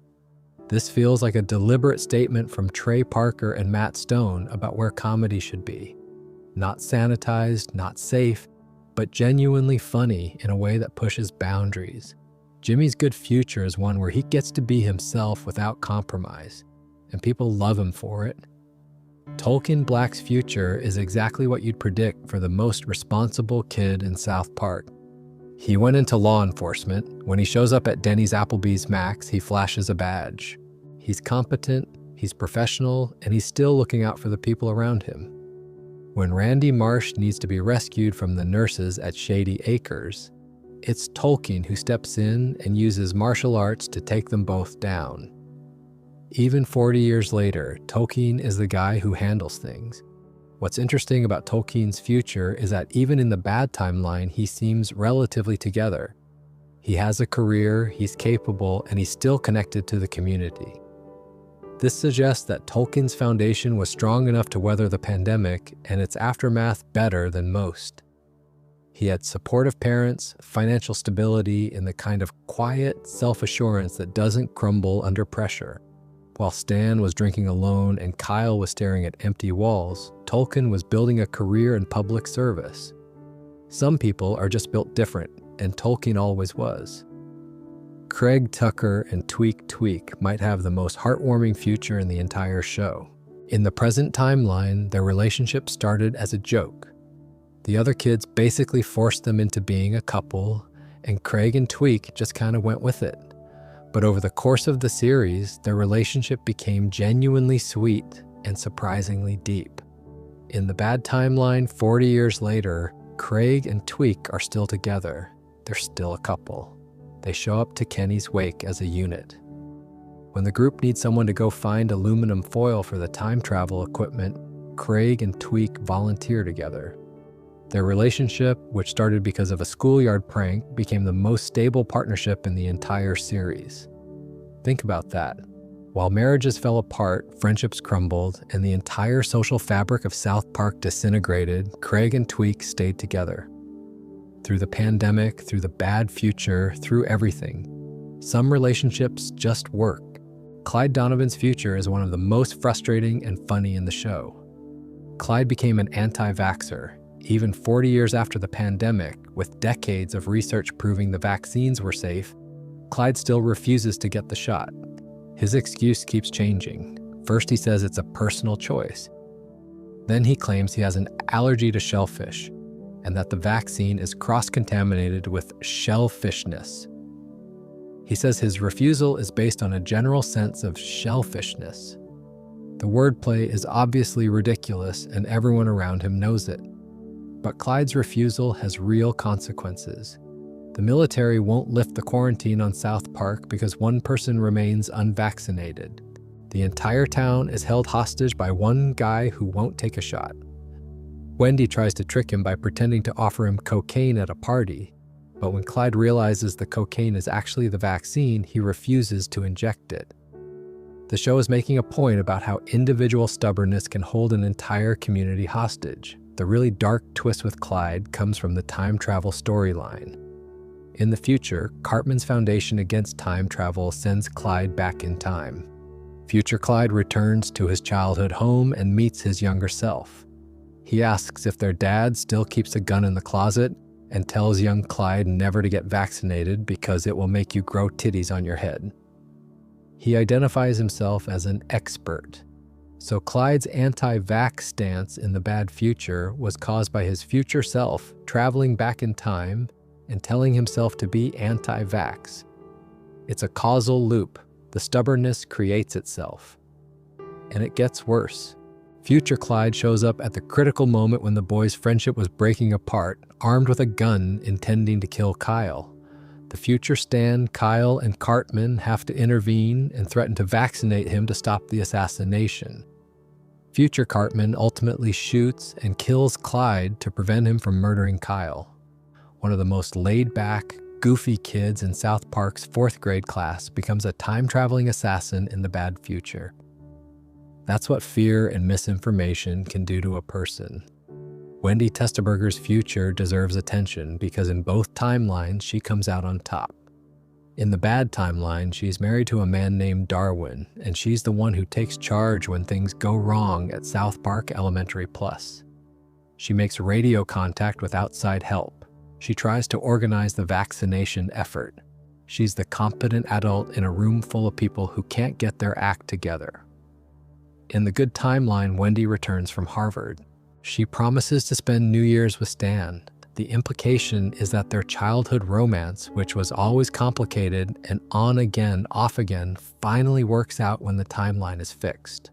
This feels like a deliberate statement from Trey Parker and Matt Stone about where comedy should be. Not sanitized, not safe, but genuinely funny in a way that pushes boundaries. Jimmy's good future is one where he gets to be himself without compromise, and people love him for it. Tolkien Black's future is exactly what you'd predict for the most responsible kid in South Park. He went into law enforcement. When he shows up at Denny's Applebee's Max, he flashes a badge. He's competent, he's professional, and he's still looking out for the people around him. When Randy Marsh needs to be rescued from the nurses at Shady Acres, it's Tolkien who steps in and uses martial arts to take them both down. Even 40 years later, Tolkien is the guy who handles things. What's interesting about Tolkien's future is that even in the bad timeline, he seems relatively together. He has a career, he's capable, and he's still connected to the community. This suggests that Tolkien's foundation was strong enough to weather the pandemic and its aftermath better than most. He had supportive parents, financial stability, and the kind of quiet self-assurance that doesn't crumble under pressure. While Stan was drinking alone and Kyle was staring at empty walls, Tolkien was building a career in public service. Some people are just built different, and Tolkien always was. Craig Tucker and Tweak might have the most heartwarming future in the entire show. In the present timeline, their relationship started as a joke. The other kids basically forced them into being a couple, and Craig and Tweak just kind of went with it. But over the course of the series, their relationship became genuinely sweet and surprisingly deep. In the bad timeline, 40 years later, Craig and Tweak are still together. They're still a couple. They show up to Kenny's wake as a unit. When the group needs someone to go find aluminum foil for the time travel equipment, Craig and Tweak volunteer together. Their relationship, which started because of a schoolyard prank, became the most stable partnership in the entire series. Think about that. While marriages fell apart, friendships crumbled, and the entire social fabric of South Park disintegrated, Craig and Tweek stayed together. Through the pandemic, through the bad future, through everything. Some relationships just work. Clyde Donovan's future is one of the most frustrating and funny in the show. Clyde became an anti-vaxxer, even 40 years after the pandemic, with decades of research proving the vaccines were safe. Clyde still refuses to get the shot. His excuse keeps changing. First he says it's a personal choice. Then he claims he has an allergy to shellfish, and that the vaccine is cross-contaminated with shellfishness. He says his refusal is based on a general sense of shellfishness. The wordplay is obviously ridiculous, and everyone around him knows it. But Clyde's refusal has real consequences. The military won't lift the quarantine on South Park because one person remains unvaccinated. The entire town is held hostage by one guy who won't take a shot. Wendy tries to trick him by pretending to offer him cocaine at a party, but when Clyde realizes the cocaine is actually the vaccine, he refuses to inject it. The show is making a point about how individual stubbornness can hold an entire community hostage. The really dark twist with Clyde comes from the time travel storyline. In the future, Cartman's foundation against time travel sends Clyde back in time. Future Clyde returns to his childhood home and meets his younger self. He asks if their dad still keeps a gun in the closet and tells young Clyde never to get vaccinated because it will make you grow titties on your head. He identifies himself as an expert. So Clyde's anti-vax stance in the bad future was caused by his future self traveling back in time and telling himself to be anti-vax. It's a causal loop. The stubbornness creates itself. And it gets worse. Future Clyde shows up at the critical moment when the boys' friendship was breaking apart, armed with a gun intending to kill Kyle. The future Stan, Kyle, and Cartman have to intervene and threaten to vaccinate him to stop the assassination. Future Cartman ultimately shoots and kills Clyde to prevent him from murdering Kyle. One of the most laid-back, goofy kids in South Park's 4th grade class becomes a time-traveling assassin in the bad future. That's what fear and misinformation can do to a person. Wendy Testaberger's future deserves attention because in both timelines she comes out on top. In the bad timeline, she's married to a man named Darwin, and she's the one who takes charge when things go wrong at South Park Elementary Plus. She makes radio contact with outside help. She tries to organize the vaccination effort. She's the competent adult in a room full of people who can't get their act together. In the good timeline, Wendy returns from Harvard. She promises to spend New Year's with Stan. The implication is that their childhood romance, which was always complicated and on again, off again, finally works out when the timeline is fixed.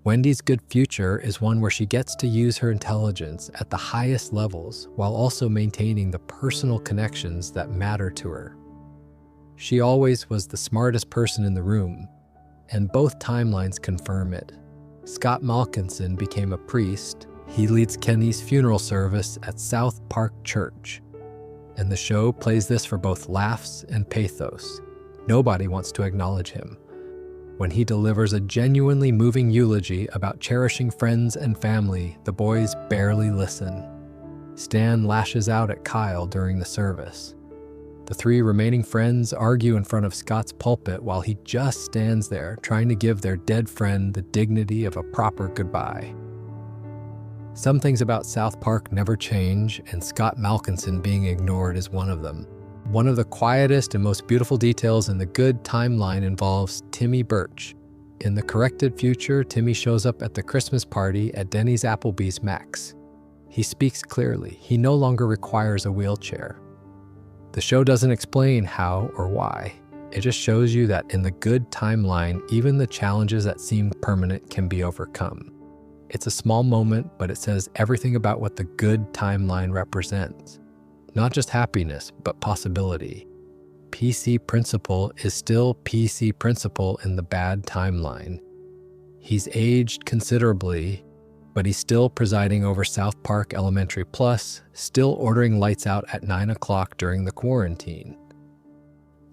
Wendy's good future is one where she gets to use her intelligence at the highest levels while also maintaining the personal connections that matter to her. She always was the smartest person in the room, and both timelines confirm it. Scott Malkinson became a priest. He leads Kenny's funeral service at South Park Church, and the show plays this for both laughs and pathos. Nobody wants to acknowledge him. When he delivers a genuinely moving eulogy about cherishing friends and family, the boys barely listen. Stan lashes out at Kyle during the service. The 3 remaining friends argue in front of Scott's pulpit while he just stands there trying to give their dead friend the dignity of a proper goodbye. Some things about South Park never change, and Scott Malkinson being ignored is one of them. One of the quietest and most beautiful details in the good timeline involves Timmy Birch. In the corrected future, Timmy shows up at the Christmas party at Denny's Applebee's Max. He speaks clearly. He no longer requires a wheelchair. The show doesn't explain how or why. It just shows you that in the good timeline, even the challenges that seem permanent can be overcome. It's a small moment, but it says everything about what the good timeline represents. Not just happiness, but possibility. PC Principal is still PC Principal in the bad timeline. He's aged considerably, but he's still presiding over South Park Elementary Plus, still ordering lights out at 9 o'clock during the quarantine.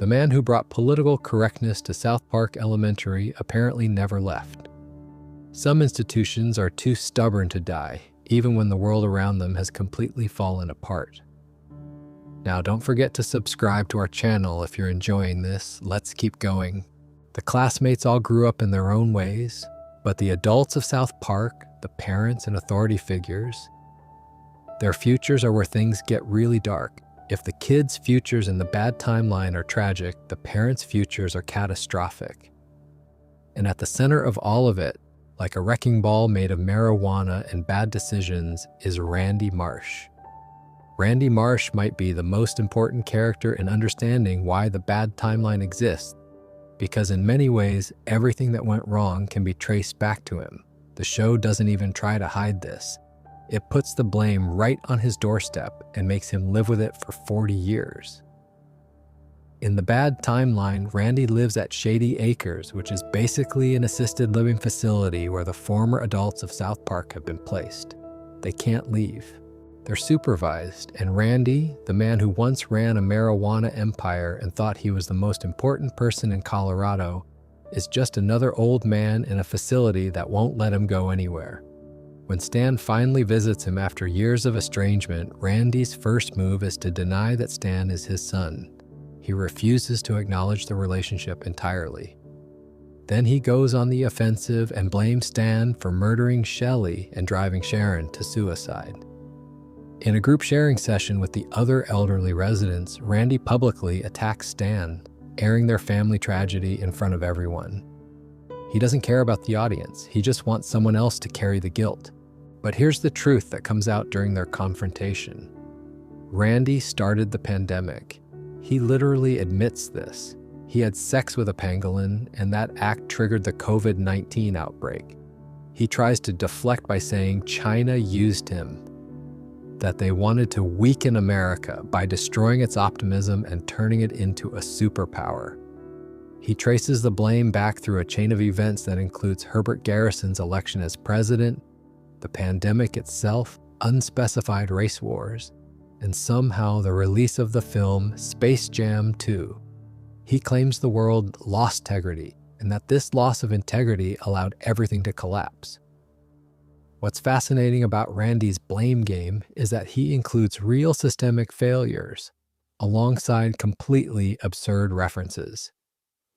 The man who brought political correctness to South Park Elementary apparently never left. Some institutions are too stubborn to die, even when the world around them has completely fallen apart. Now, don't forget to subscribe to our channel if you're enjoying this. Let's keep going. The classmates all grew up in their own ways, but the adults of South Park, the parents and authority figures, their futures are where things get really dark. If the kids' futures in the bad timeline are tragic, the parents' futures are catastrophic. And at the center of all of it, like a wrecking ball made of marijuana and bad decisions, is Randy Marsh. Randy Marsh might be the most important character in understanding why the bad timeline exists, because in many ways, everything that went wrong can be traced back to him. The show doesn't even try to hide this. It puts the blame right on his doorstep and makes him live with it for 40 years. In the bad timeline, Randy lives at Shady Acres, which is basically an assisted living facility where the former adults of South Park have been placed. They can't leave. They're supervised, and Randy, the man who once ran a marijuana empire and thought he was the most important person in Colorado, is just another old man in a facility that won't let him go anywhere. When Stan finally visits him after years of estrangement, Randy's first move is to deny that Stan is his son. He refuses to acknowledge the relationship entirely. Then he goes on the offensive and blames Stan for murdering Shelley and driving Sharon to suicide. In a group sharing session with the other elderly residents, Randy publicly attacks Stan, airing their family tragedy in front of everyone. He doesn't care about the audience, he just wants someone else to carry the guilt. But here's the truth that comes out during their confrontation. Randy started the pandemic. He literally admits this. He had sex with a pangolin, and that act triggered the COVID-19 outbreak. He tries to deflect by saying China used him, that they wanted to weaken America by destroying its optimism and turning it into a superpower. He traces the blame back through a chain of events that includes Herbert Garrison's election as president, the pandemic itself, unspecified race wars, and somehow the release of the film Space Jam 2. He claims the world lost integrity, and that this loss of integrity allowed everything to collapse. What's fascinating about Randy's blame game is that he includes real systemic failures alongside completely absurd references.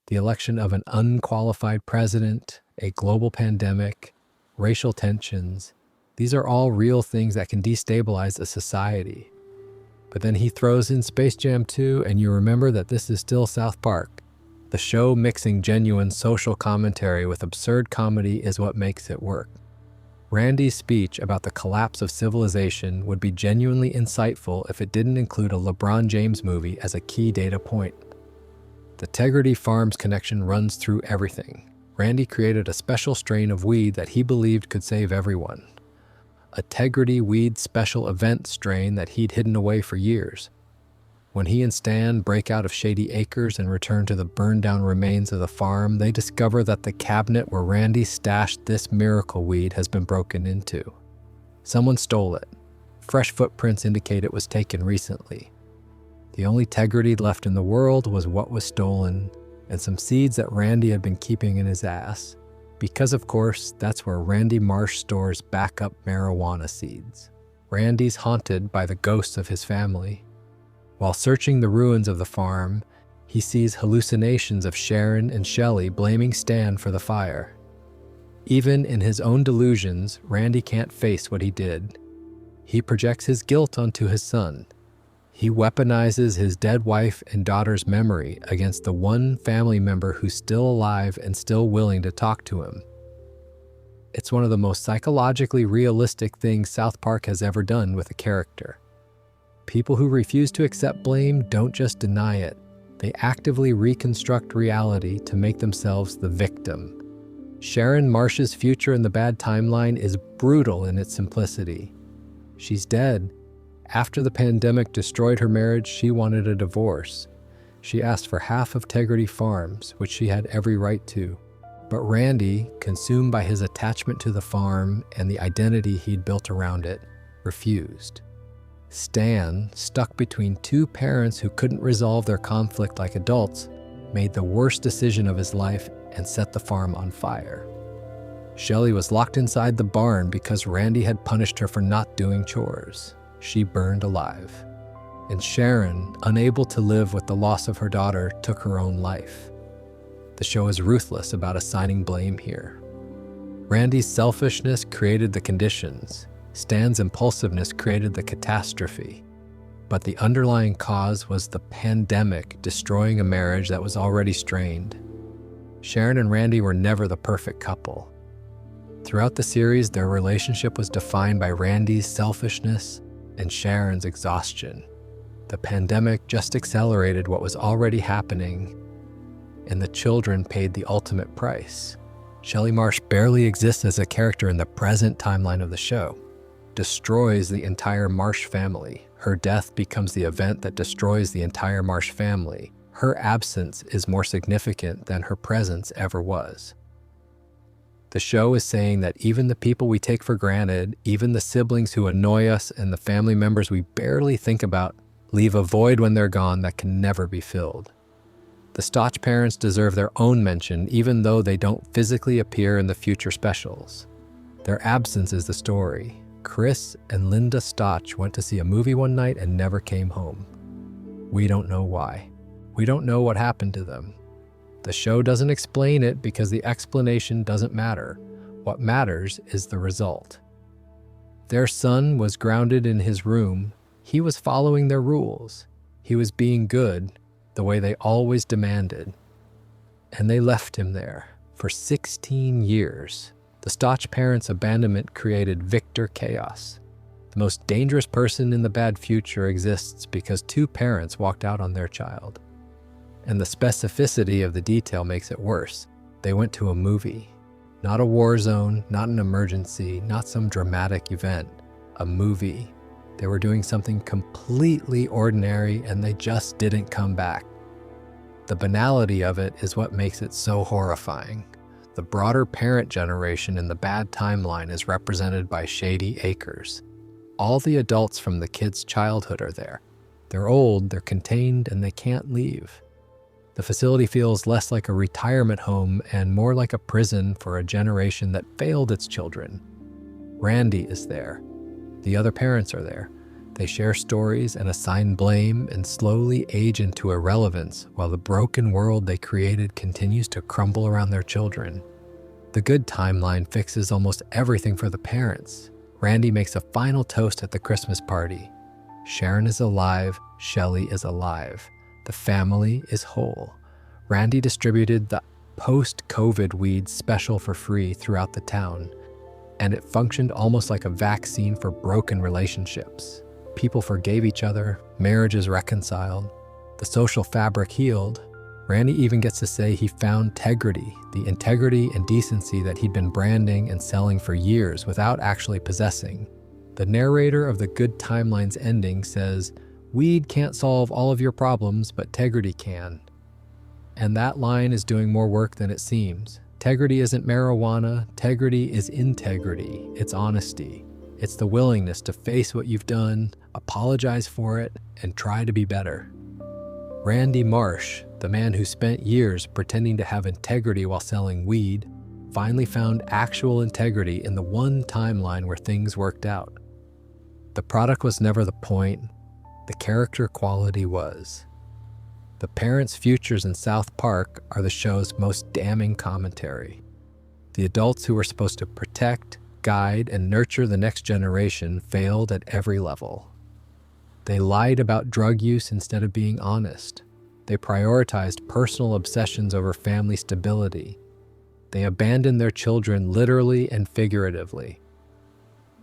The election of an unqualified president, a global pandemic, racial tensions, these are all real things that can destabilize a society. But then he throws in Space Jam 2 and you remember that this is still South Park. The show mixing genuine social commentary with absurd comedy is what makes it work. Randy's speech about the collapse of civilization would be genuinely insightful if it didn't include a LeBron James movie as a key data point. The Tegrity Farms connection runs through everything. Randy created a special strain of weed that he believed could save everyone. A Tegrity weed special event strain that he'd hidden away for years. When he and Stan break out of Shady Acres and return to the burned-down remains of the farm, they discover that the cabinet where Randy stashed this miracle weed has been broken into. Someone stole it. Fresh footprints indicate it was taken recently. The only Tegrity left in the world was what was stolen, and some seeds that Randy had been keeping in his ass, because of course, that's where Randy Marsh stores backup marijuana seeds. Randy's haunted by the ghosts of his family. While searching the ruins of the farm, he sees hallucinations of Sharon and Shelley blaming Stan for the fire. Even in his own delusions, Randy can't face what he did. He projects his guilt onto his son. He weaponizes his dead wife and daughter's memory against the one family member who's still alive and still willing to talk to him. It's one of the most psychologically realistic things South Park has ever done with a character. People who refuse to accept blame don't just deny it, they actively reconstruct reality to make themselves the victim. Sharon Marsh's future in the bad timeline is brutal in its simplicity. She's dead. After the pandemic destroyed her marriage, she wanted a divorce. She asked for half of Tegrity Farms, which she had every right to. But Randy, consumed by his attachment to the farm and the identity he'd built around it, refused. Stan, stuck between two parents who couldn't resolve their conflict like adults, made the worst decision of his life and set the farm on fire. Shelley was locked inside the barn because Randy had punished her for not doing chores. She burned alive. And Sharon, unable to live with the loss of her daughter, took her own life. The show is ruthless about assigning blame here. Randy's selfishness created the conditions. Stan's impulsiveness created the catastrophe. But the underlying cause was the pandemic destroying a marriage that was already strained. Sharon and Randy were never the perfect couple. Throughout the series, their relationship was defined by Randy's selfishness and Sharon's exhaustion. The pandemic just accelerated what was already happening, and the children paid the ultimate price. Shelley Marsh barely exists as a character in the present timeline of the show. Destroys the entire Marsh family. Her death becomes the event that destroys the entire Marsh family. Her absence is more significant than her presence ever was. The show is saying that even the people we take for granted, even the siblings who annoy us and the family members we barely think about, leave a void when they're gone that can never be filled. The Stotch parents deserve their own mention even though they don't physically appear in the future specials. Their absence is the story. Chris and Linda Stotch went to see a movie one night and never came home. We don't know why. We don't know what happened to them. The show doesn't explain it because the explanation doesn't matter. What matters is the result. Their son was grounded in his room. He was following their rules. He was being good, the way they always demanded. And they left him there for 16 years. The Stotch parents' abandonment created Victor Chaos. The most dangerous person in the bad future exists because two parents walked out on their child. And the specificity of the detail makes it worse. They went to a movie. Not a war zone, not an emergency, not some dramatic event. A movie. They were doing something completely ordinary and they just didn't come back. The banality of it is what makes it so horrifying. The broader parent generation in the bad timeline is represented by Shady Acres. All the adults from the kids' childhood are there. They're old, they're contained, and they can't leave. The facility feels less like a retirement home and more like a prison for a generation that failed its children. Randy is there. The other parents are there. They share stories and assign blame and slowly age into irrelevance while the broken world they created continues to crumble around their children. The good timeline fixes almost everything for the parents. Randy makes a final toast at the Christmas party. Sharon is alive, Shelley is alive. The family is whole. Randy distributed the post-COVID weed special for free throughout the town, and it functioned almost like a vaccine for broken relationships. People forgave each other, marriages reconciled, the social fabric healed. Randy even gets to say he found tegrity, the integrity and decency that he'd been branding and selling for years without actually possessing. The narrator of the Good Timeline's ending says, "Weed can't solve all of your problems, but tegrity can." And that line is doing more work than it seems. Tegrity isn't marijuana, tegrity is integrity, it's honesty. It's the willingness to face what you've done, apologize for it, and try to be better. Randy Marsh, the man who spent years pretending to have integrity while selling weed, finally found actual integrity in the one timeline where things worked out. The product was never the point, the character quality was. The parents' futures in South Park are the show's most damning commentary. The adults who were supposed to protect, guide, and nurture the next generation failed at every level. They lied about drug use instead of being honest. They prioritized personal obsessions over family stability. They abandoned their children literally and figuratively.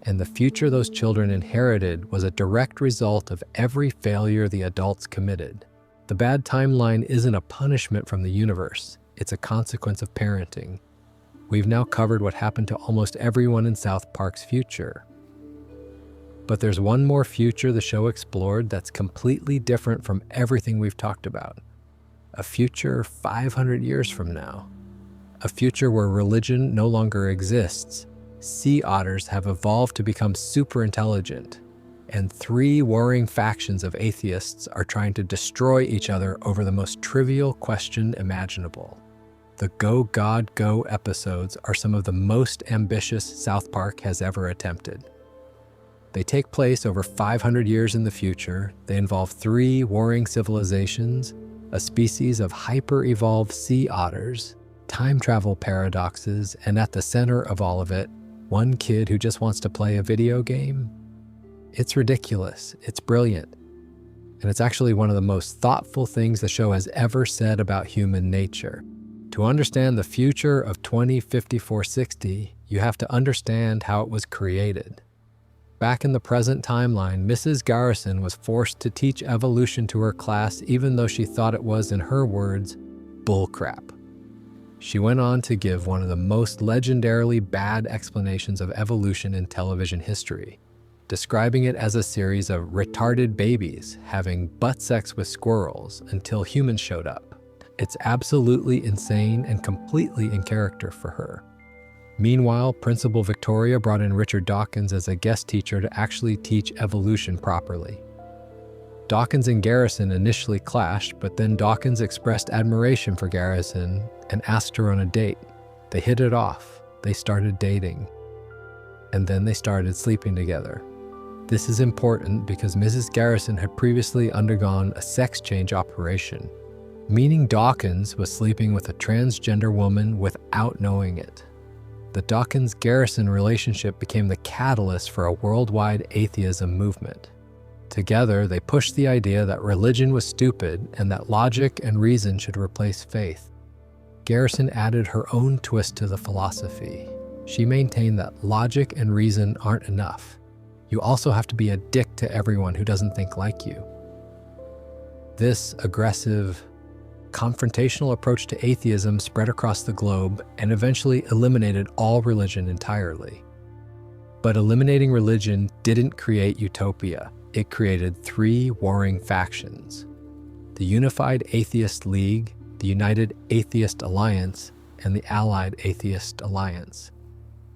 And the future those children inherited was a direct result of every failure the adults committed. The bad timeline isn't a punishment from the universe, it's a consequence of parenting. We've now covered what happened to almost everyone in South Park's future. But there's one more future the show explored that's completely different from everything we've talked about. A future 500 years from now. A future where religion no longer exists. Sea otters have evolved to become super intelligent. and 3 warring factions of atheists are trying to destroy each other over the most trivial question imaginable. The Go God Go episodes are some of the most ambitious South Park has ever attempted. They take place over 500 years in the future. They involve 3 warring civilizations, a species of hyper-evolved sea otters, time travel paradoxes, and at the center of all of it, one kid who just wants to play a video game. It's ridiculous, it's brilliant, and it's actually one of the most thoughtful things the show has ever said about human nature. To understand the future of 2054-60, you have to understand how it was created. Back in the present timeline, Mrs. Garrison was forced to teach evolution to her class even though she thought it was, in her words, bullcrap. She went on to give one of the most legendarily bad explanations of evolution in television history, describing it as a series of retarded babies having butt sex with squirrels until humans showed up. It's absolutely insane and completely in character for her. Meanwhile, Principal Victoria brought in Richard Dawkins as a guest teacher to actually teach evolution properly. Dawkins and Garrison initially clashed, but then Dawkins expressed admiration for Garrison and asked her on a date. They hit it off. They started dating. And then they started sleeping together. This is important because Mrs. Garrison had previously undergone a sex change operation, meaning Dawkins was sleeping with a transgender woman without knowing it. The Dawkins-Garrison relationship became the catalyst for a worldwide atheism movement. Together, they pushed the idea that religion was stupid and that logic and reason should replace faith. Garrison added her own twist to the philosophy. She maintained that logic and reason aren't enough. You also have to be a dick to everyone who doesn't think like you. This aggressive, confrontational approach to atheism spread across the globe and eventually eliminated all religion entirely. But eliminating religion didn't create utopia. It created 3 warring factions: the Unified Atheist League, the United Atheist Alliance, and the Allied Atheist Alliance.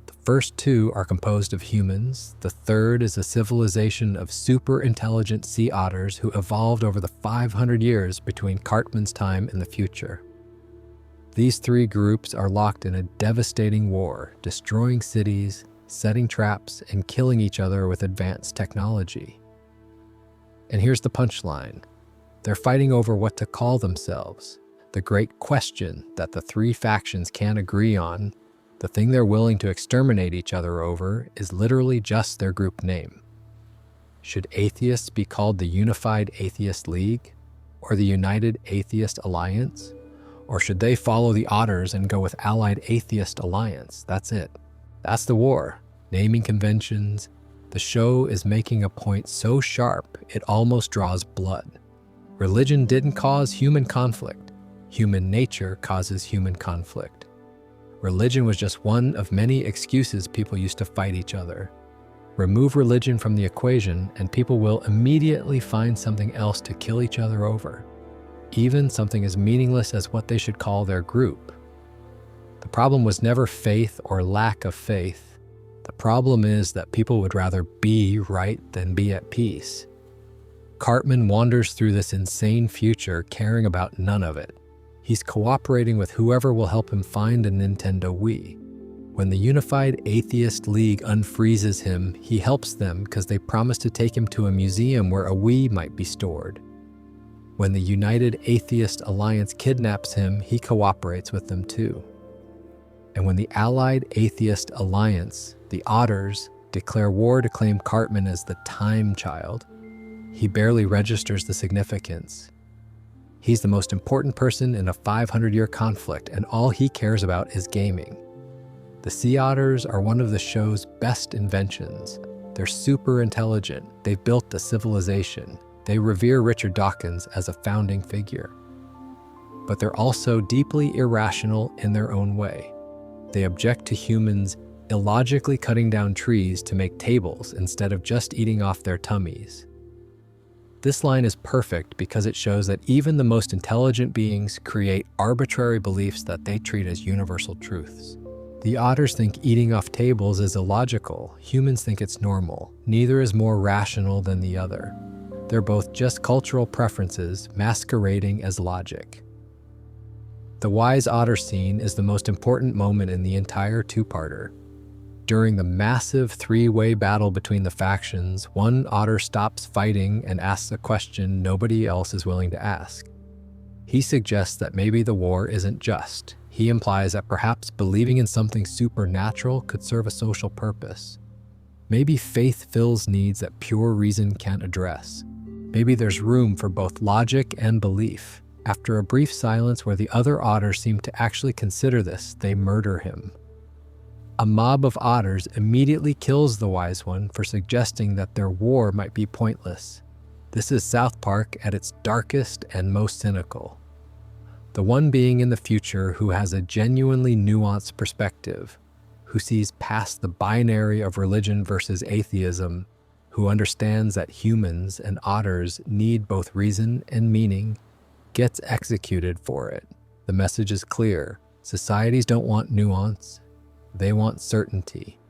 The first 2 are composed of humans. The third is a civilization of super-intelligent sea otters who evolved over the 500 years between Cartman's time and the future. These 3 groups are locked in a devastating war, destroying cities, setting traps, and killing each other with advanced technology. And here's the punchline. They're fighting over what to call themselves. The great question that the 3 factions can't agree on, the thing they're willing to exterminate each other over, is literally just their group name. Should atheists be called the Unified Atheist League or the United Atheist Alliance? Or should they follow the otters and go with Allied Atheist Alliance? That's it. That's the war. Naming conventions. The show is making a point so sharp it almost draws blood. Religion didn't cause human conflict. Human nature causes human conflict. Religion was just one of many excuses people used to fight each other. Remove religion from the equation and people will immediately find something else to kill each other over, even something as meaningless as what they should call their group. The problem was never faith or lack of faith. The problem is that people would rather be right than be at peace. Cartman wanders through this insane future caring about none of it. He's cooperating with whoever will help him find a Nintendo Wii. When the Unified Atheist League unfreezes him, he helps them because they promise to take him to a museum where a Wii might be stored. When the United Atheist Alliance kidnaps him, he cooperates with them too. And when the Allied Atheist Alliance, the Otters, declare war to claim Cartman as the time child, he barely registers the significance. He's the most important person in a 500-year conflict, and all he cares about is gaming. The Sea Otters are one of the show's best inventions. They're super intelligent. They've built a civilization. They revere Richard Dawkins as a founding figure. But they're also deeply irrational in their own way. They object to humans illogically cutting down trees to make tables instead of just eating off their tummies. This line is perfect because it shows that even the most intelligent beings create arbitrary beliefs that they treat as universal truths. The otters think eating off tables is illogical. Humans think it's normal. Neither is more rational than the other. They're both just cultural preferences masquerading as logic. The wise otter scene is the most important moment in the entire two-parter. During the massive three-way battle between the factions, one otter stops fighting and asks a question nobody else is willing to ask. He suggests that maybe the war isn't just. He implies that perhaps believing in something supernatural could serve a social purpose. Maybe faith fills needs that pure reason can't address. Maybe there's room for both logic and belief. After a brief silence where the other otters seem to actually consider this, they murder him. A mob of otters immediately kills the wise one for suggesting that their war might be pointless. This is South Park at its darkest and most cynical. The one being in the future who has a genuinely nuanced perspective, who sees past the binary of religion versus atheism, who understands that humans and otters need both reason and meaning, gets executed for it. The message is clear. Societies don't want nuance. They want certainty.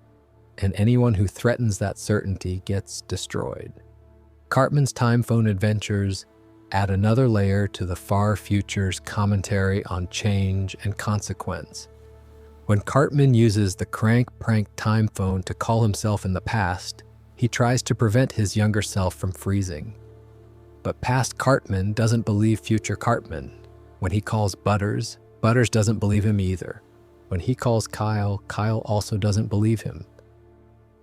And anyone who threatens that certainty gets destroyed. Cartman's time phone adventures add another layer to the far future's commentary on change and consequence. When Cartman uses the crank-prank time phone to call himself in the past, he tries to prevent his younger self from freezing. But past Cartman doesn't believe future Cartman. When he calls Butters, Butters doesn't believe him either. When he calls Kyle, Kyle also doesn't believe him.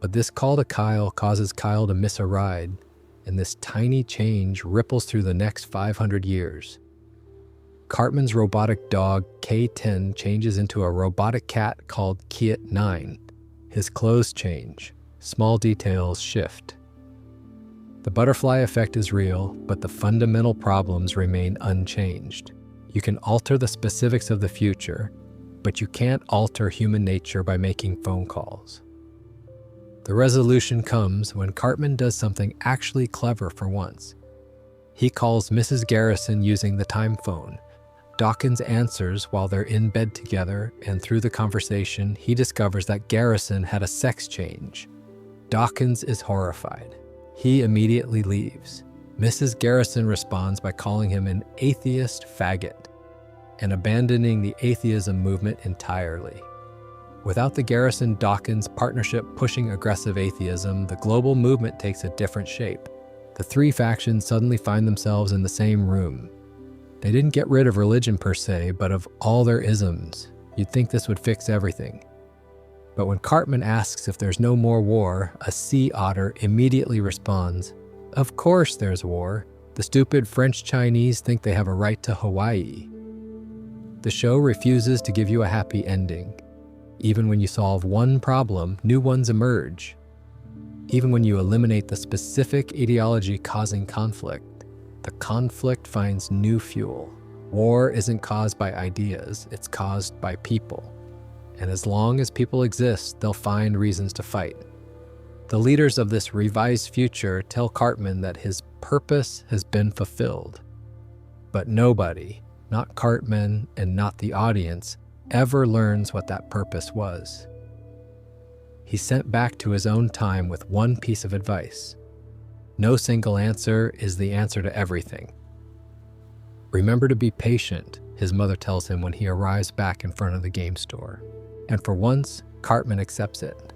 But this call to Kyle causes Kyle to miss a ride, and this tiny change ripples through the next 500 years. Cartman's robotic dog, K10, changes into a robotic cat called Kiet9. His clothes change. Small details shift. The butterfly effect is real, but the fundamental problems remain unchanged. You can alter the specifics of the future, but you can't alter human nature by making phone calls. The resolution comes when Cartman does something actually clever for once. He calls Mrs. Garrison using the time phone. Dawkins answers while they're in bed together, and through the conversation, he discovers that Garrison had a sex change. Dawkins is horrified. He immediately leaves. Mrs. Garrison responds by calling him an atheist faggot and abandoning the atheism movement entirely. Without the Garrison-Dawkins partnership pushing aggressive atheism, the global movement takes a different shape. The three factions suddenly find themselves in the same room. They didn't get rid of religion per se, but of all their isms. You'd think this would fix everything. But when Cartman asks if there's no more war, a sea otter immediately responds, "Of course there's war. The stupid French-Chinese think they have a right to Hawaii." The show refuses to give you a happy ending. Even when you solve one problem, new ones emerge. Even when you eliminate the specific ideology causing conflict, the conflict finds new fuel. War isn't caused by ideas, it's caused by people. And as long as people exist, they'll find reasons to fight. The leaders of this revised future tell Cartman that his purpose has been fulfilled. But nobody, not Cartman and not the audience, ever learns what that purpose was. He's sent back to his own time with one piece of advice. No single answer is the answer to everything. Remember to be patient, his mother tells him when he arrives back in front of the game store. And for once, Cartman accepts it.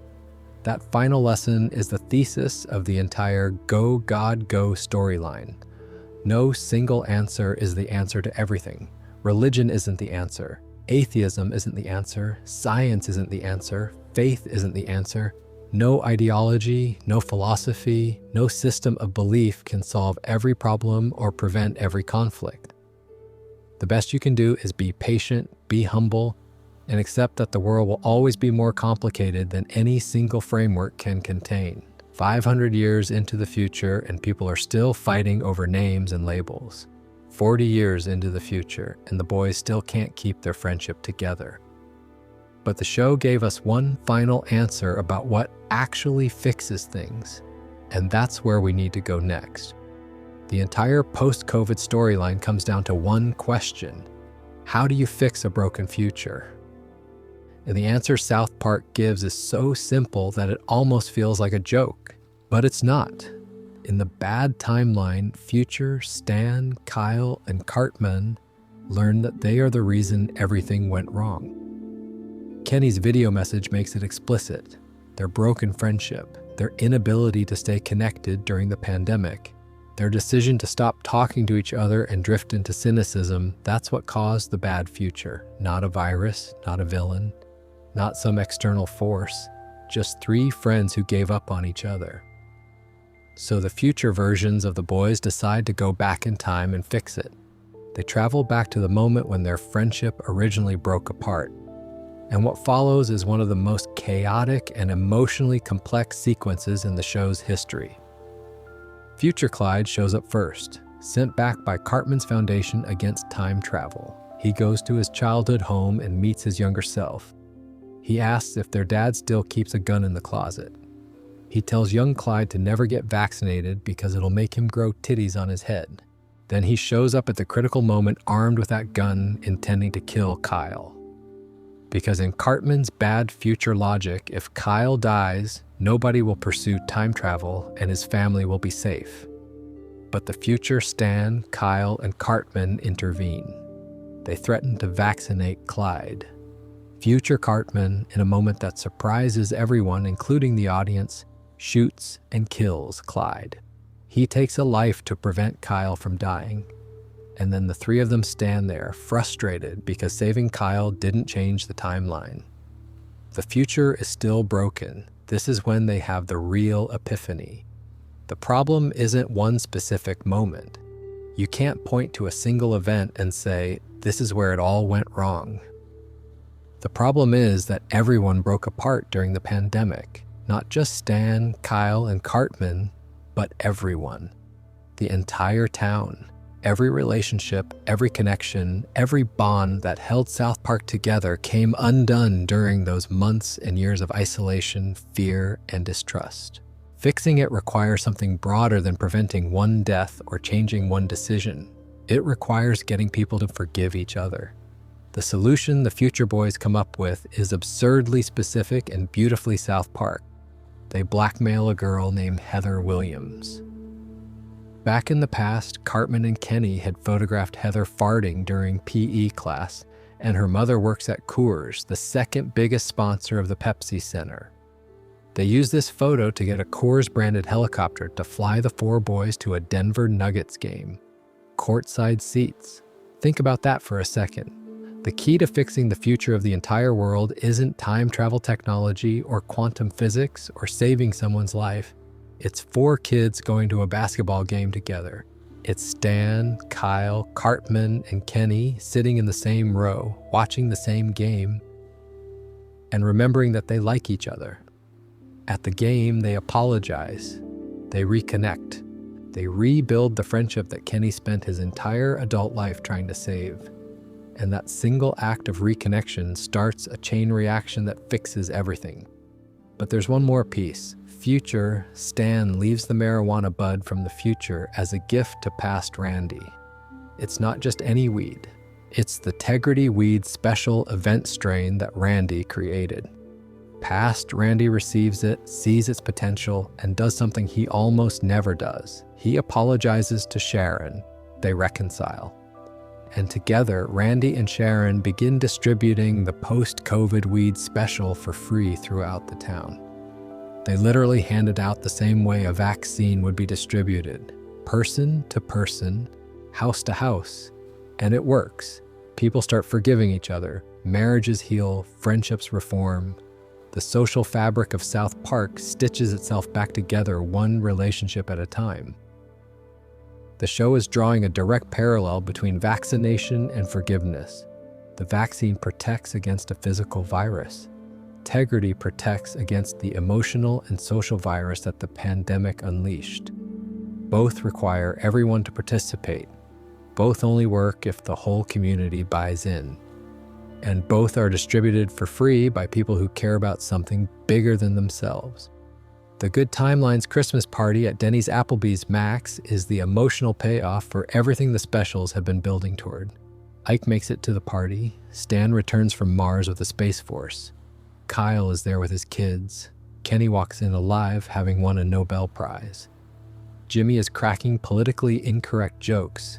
That final lesson is the thesis of the entire Go God Go storyline. No single answer is the answer to everything. Religion isn't the answer. Atheism isn't the answer. Science isn't the answer. Faith isn't the answer. No ideology, no philosophy, no system of belief can solve every problem or prevent every conflict. The best you can do is be patient, be humble, and accept that the world will always be more complicated than any single framework can contain. 500 years into the future and people are still fighting over names and labels. 40 years into the future and the boys still can't keep their friendship together. But the show gave us one final answer about what actually fixes things, and that's where we need to go next. The entire post-COVID storyline comes down to one question: how do you fix a broken future? And the answer South Park gives is so simple that it almost feels like a joke. But it's not. In the bad timeline, Future, Stan, Kyle, and Cartman learn that they are the reason everything went wrong. Kenny's video message makes it explicit. Their broken friendship, their inability to stay connected during the pandemic, their decision to stop talking to each other and drift into cynicism, that's what caused the bad future. Not a virus, not a villain, not some external force, just three friends who gave up on each other. So the future versions of the boys decide to go back in time and fix it. They travel back to the moment when their friendship originally broke apart. And what follows is one of the most chaotic and emotionally complex sequences in the show's history. Future Clyde shows up first, sent back by Cartman's Foundation against time travel. He goes to his childhood home and meets his younger self. He asks if their dad still keeps a gun in the closet. He tells young Clyde to never get vaccinated because it'll make him grow titties on his head. Then he shows up at the critical moment armed with that gun, intending to kill Kyle. Because in Cartman's bad future logic, if Kyle dies, nobody will pursue time travel and his family will be safe. But the future Stan, Kyle, and Cartman intervene. They threaten to vaccinate Clyde. Future Cartman, in a moment that surprises everyone, including the audience, shoots and kills Clyde. He takes a life to prevent Kyle from dying. And then the three of them stand there, frustrated because saving Kyle didn't change the timeline. The future is still broken. This is when they have the real epiphany. The problem isn't one specific moment. You can't point to a single event and say, this is where it all went wrong. The problem is that everyone broke apart during the pandemic. Not just Stan, Kyle, and Cartman, but everyone. The entire town. Every relationship, every connection, every bond that held South Park together came undone during those months and years of isolation, fear, and distrust. Fixing it requires something broader than preventing one death or changing one decision. It requires getting people to forgive each other. The solution the Future Boys come up with is absurdly specific and beautifully South Park. They blackmail a girl named Heather Williams. Back in the past, Cartman and Kenny had photographed Heather farting during PE class, and her mother works at Coors, the second biggest sponsor of the Pepsi Center. They used this photo to get a Coors-branded helicopter to fly the four boys to a Denver Nuggets game. Courtside seats. Think about that for a second. The key to fixing the future of the entire world isn't time travel technology or quantum physics or saving someone's life. It's four kids going to a basketball game together. It's Stan, Kyle, Cartman, and Kenny sitting in the same row, watching the same game, and remembering that they like each other. At the game, they apologize. They reconnect. They rebuild the friendship that Kenny spent his entire adult life trying to save. And that single act of reconnection starts a chain reaction that fixes everything. But there's one more piece. Future, Stan leaves the marijuana bud from the future as a gift to past Randy. It's not just any weed. It's the Tegrity Weed special event strain that Randy created. Past Randy receives it, sees its potential, and does something he almost never does. He apologizes to Sharon. They reconcile. And together, Randy and Sharon begin distributing the post-COVID weed special for free throughout the town. They literally hand it out the same way a vaccine would be distributed, person to person, house to house. And it works. People start forgiving each other, marriages heal, friendships reform. The social fabric of South Park stitches itself back together one relationship at a time. The show is drawing a direct parallel between vaccination and forgiveness. The vaccine protects against a physical virus. Tegrity protects against the emotional and social virus that the pandemic unleashed. Both require everyone to participate. Both only work if the whole community buys in. And both are distributed for free by people who care about something bigger than themselves. The Good Timeline's Christmas party at Denny's Applebee's Max is the emotional payoff for everything the specials have been building toward. Ike makes it to the party. Stan returns from Mars with the Space Force. Kyle is there with his kids. Kenny walks in alive, having won a Nobel Prize. Jimmy is cracking politically incorrect jokes.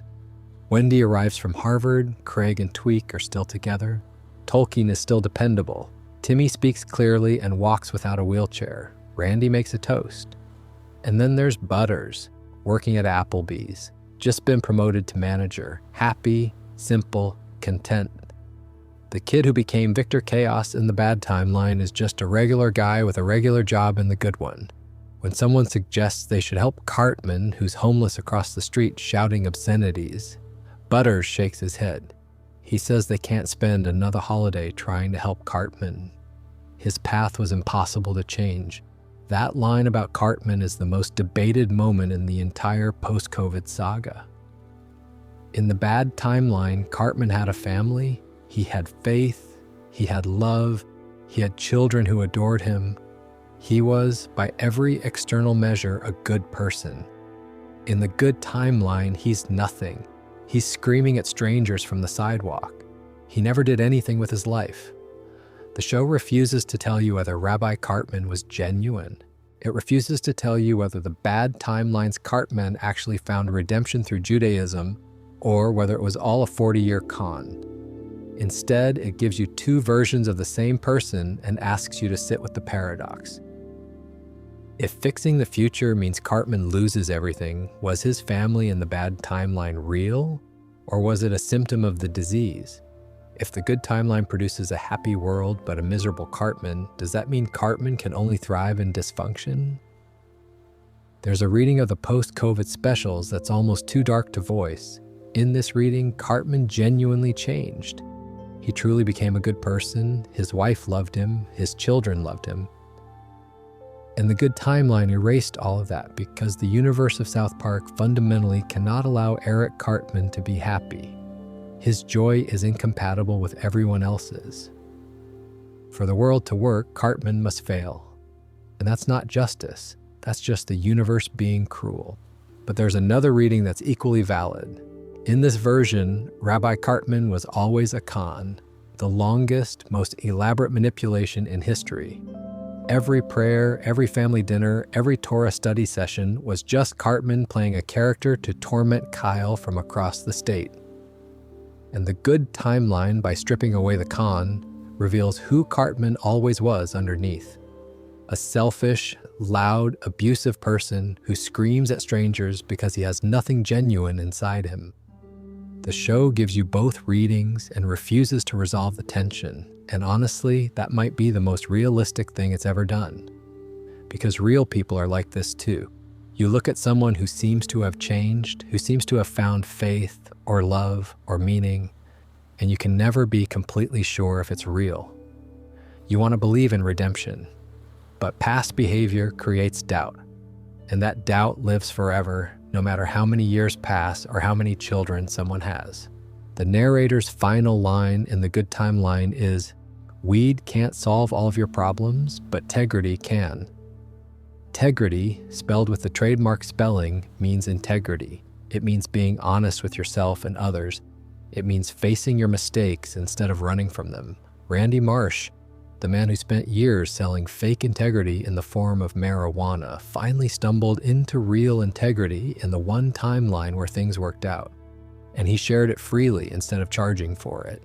Wendy arrives from Harvard. Craig and Tweak are still together. Tolkien is still dependable. Timmy speaks clearly and walks without a wheelchair. Randy makes a toast. And then there's Butters, working at Applebee's. Just been promoted to manager. Happy, simple, content. The kid who became Victor Chaos in the bad timeline is just a regular guy with a regular job in the good one. When someone suggests they should help Cartman, who's homeless across the street shouting obscenities, Butters shakes his head. He says they can't spend another holiday trying to help Cartman. His path was impossible to change. That line about Cartman is the most debated moment in the entire post-COVID saga. In the bad timeline, Cartman had a family, he had faith, he had love, he had children who adored him. He was, by every external measure, a good person. In the good timeline, he's nothing. He's screaming at strangers from the sidewalk. He never did anything with his life. The show refuses to tell you whether Rabbi Cartman was genuine. It refuses to tell you whether the bad timeline's Cartman actually found redemption through Judaism, or whether it was all a 40-year con. Instead, it gives you two versions of the same person and asks you to sit with the paradox. If fixing the future means Cartman loses everything, was his family in the bad timeline real, or was it a symptom of the disease? If the good timeline produces a happy world but a miserable Cartman, does that mean Cartman can only thrive in dysfunction? There's a reading of the post-COVID specials that's almost too dark to voice. In this reading, Cartman genuinely changed. He truly became a good person, his wife loved him, his children loved him. And the good timeline erased all of that because the universe of South Park fundamentally cannot allow Eric Cartman to be happy. His joy is incompatible with everyone else's. For the world to work, Cartman must fail. And that's not justice. That's just the universe being cruel. But there's another reading that's equally valid. In this version, Rabbi Cartman was always a con, the longest, most elaborate manipulation in history. Every prayer, every family dinner, every Torah study session was just Cartman playing a character to torment Kyle from across the state. And the good timeline, by stripping away the con, reveals who Cartman always was underneath. A selfish, loud, abusive person who screams at strangers because he has nothing genuine inside him. The show gives you both readings and refuses to resolve the tension. And honestly, that might be the most realistic thing it's ever done. Because real people are like this too. You look at someone who seems to have changed, who seems to have found faith or love or meaning, and you can never be completely sure if it's real. You want to believe in redemption, but past behavior creates doubt, and that doubt lives forever, no matter how many years pass or how many children someone has. The narrator's final line in the good timeline is, "Weed can't solve all of your problems, but tegrity can." Tegrity, spelled with the trademark spelling, means integrity. It means being honest with yourself and others. It means facing your mistakes instead of running from them. Randy Marsh, the man who spent years selling fake integrity in the form of marijuana, finally stumbled into real integrity in the one timeline where things worked out. And he shared it freely instead of charging for it.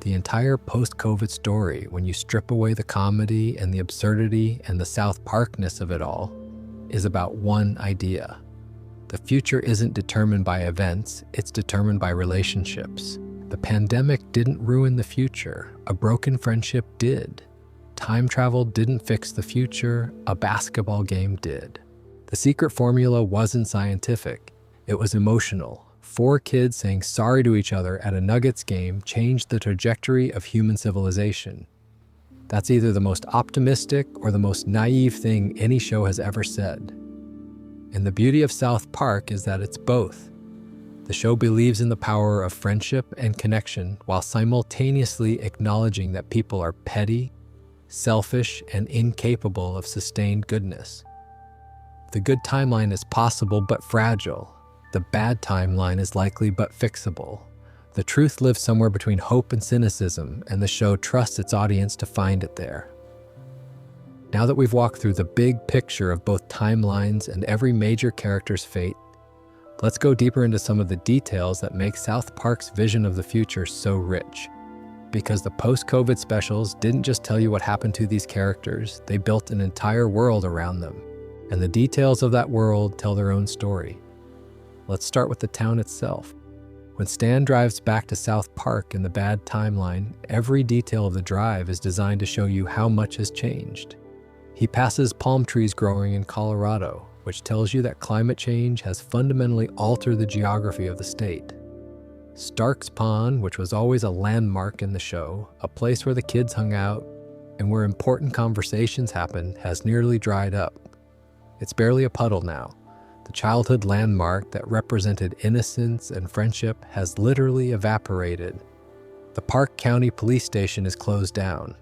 The entire post-COVID story, when you strip away the comedy and the absurdity and the South Parkness of it all, is about one idea. The future isn't determined by events, it's determined by relationships. The pandemic didn't ruin the future, a broken friendship did. Time travel didn't fix the future, a basketball game did. The secret formula wasn't scientific, it was emotional. 4 kids saying sorry to each other at a Nuggets game changed the trajectory of human civilization. That's either the most optimistic or the most naive thing any show has ever said. And the beauty of South Park is that it's both. The show believes in the power of friendship and connection while simultaneously acknowledging that people are petty, selfish, and incapable of sustained goodness. The good timeline is possible but fragile. The bad timeline is likely but fixable. The truth lives somewhere between hope and cynicism, and the show trusts its audience to find it there. Now that we've walked through the big picture of both timelines and every major character's fate, let's go deeper into some of the details that make South Park's vision of the future so rich. Because the post-COVID specials didn't just tell you what happened to these characters, they built an entire world around them. And the details of that world tell their own story. Let's start with the town itself. When Stan drives back to South Park in the bad timeline, every detail of the drive is designed to show you how much has changed. He passes palm trees growing in Colorado, which tells you that climate change has fundamentally altered the geography of the state. Stark's Pond, which was always a landmark in the show, a place where the kids hung out and where important conversations happened, has nearly dried up. It's barely a puddle now. The childhood landmark that represented innocence and friendship has literally evaporated. The Park County Police Station is closed down.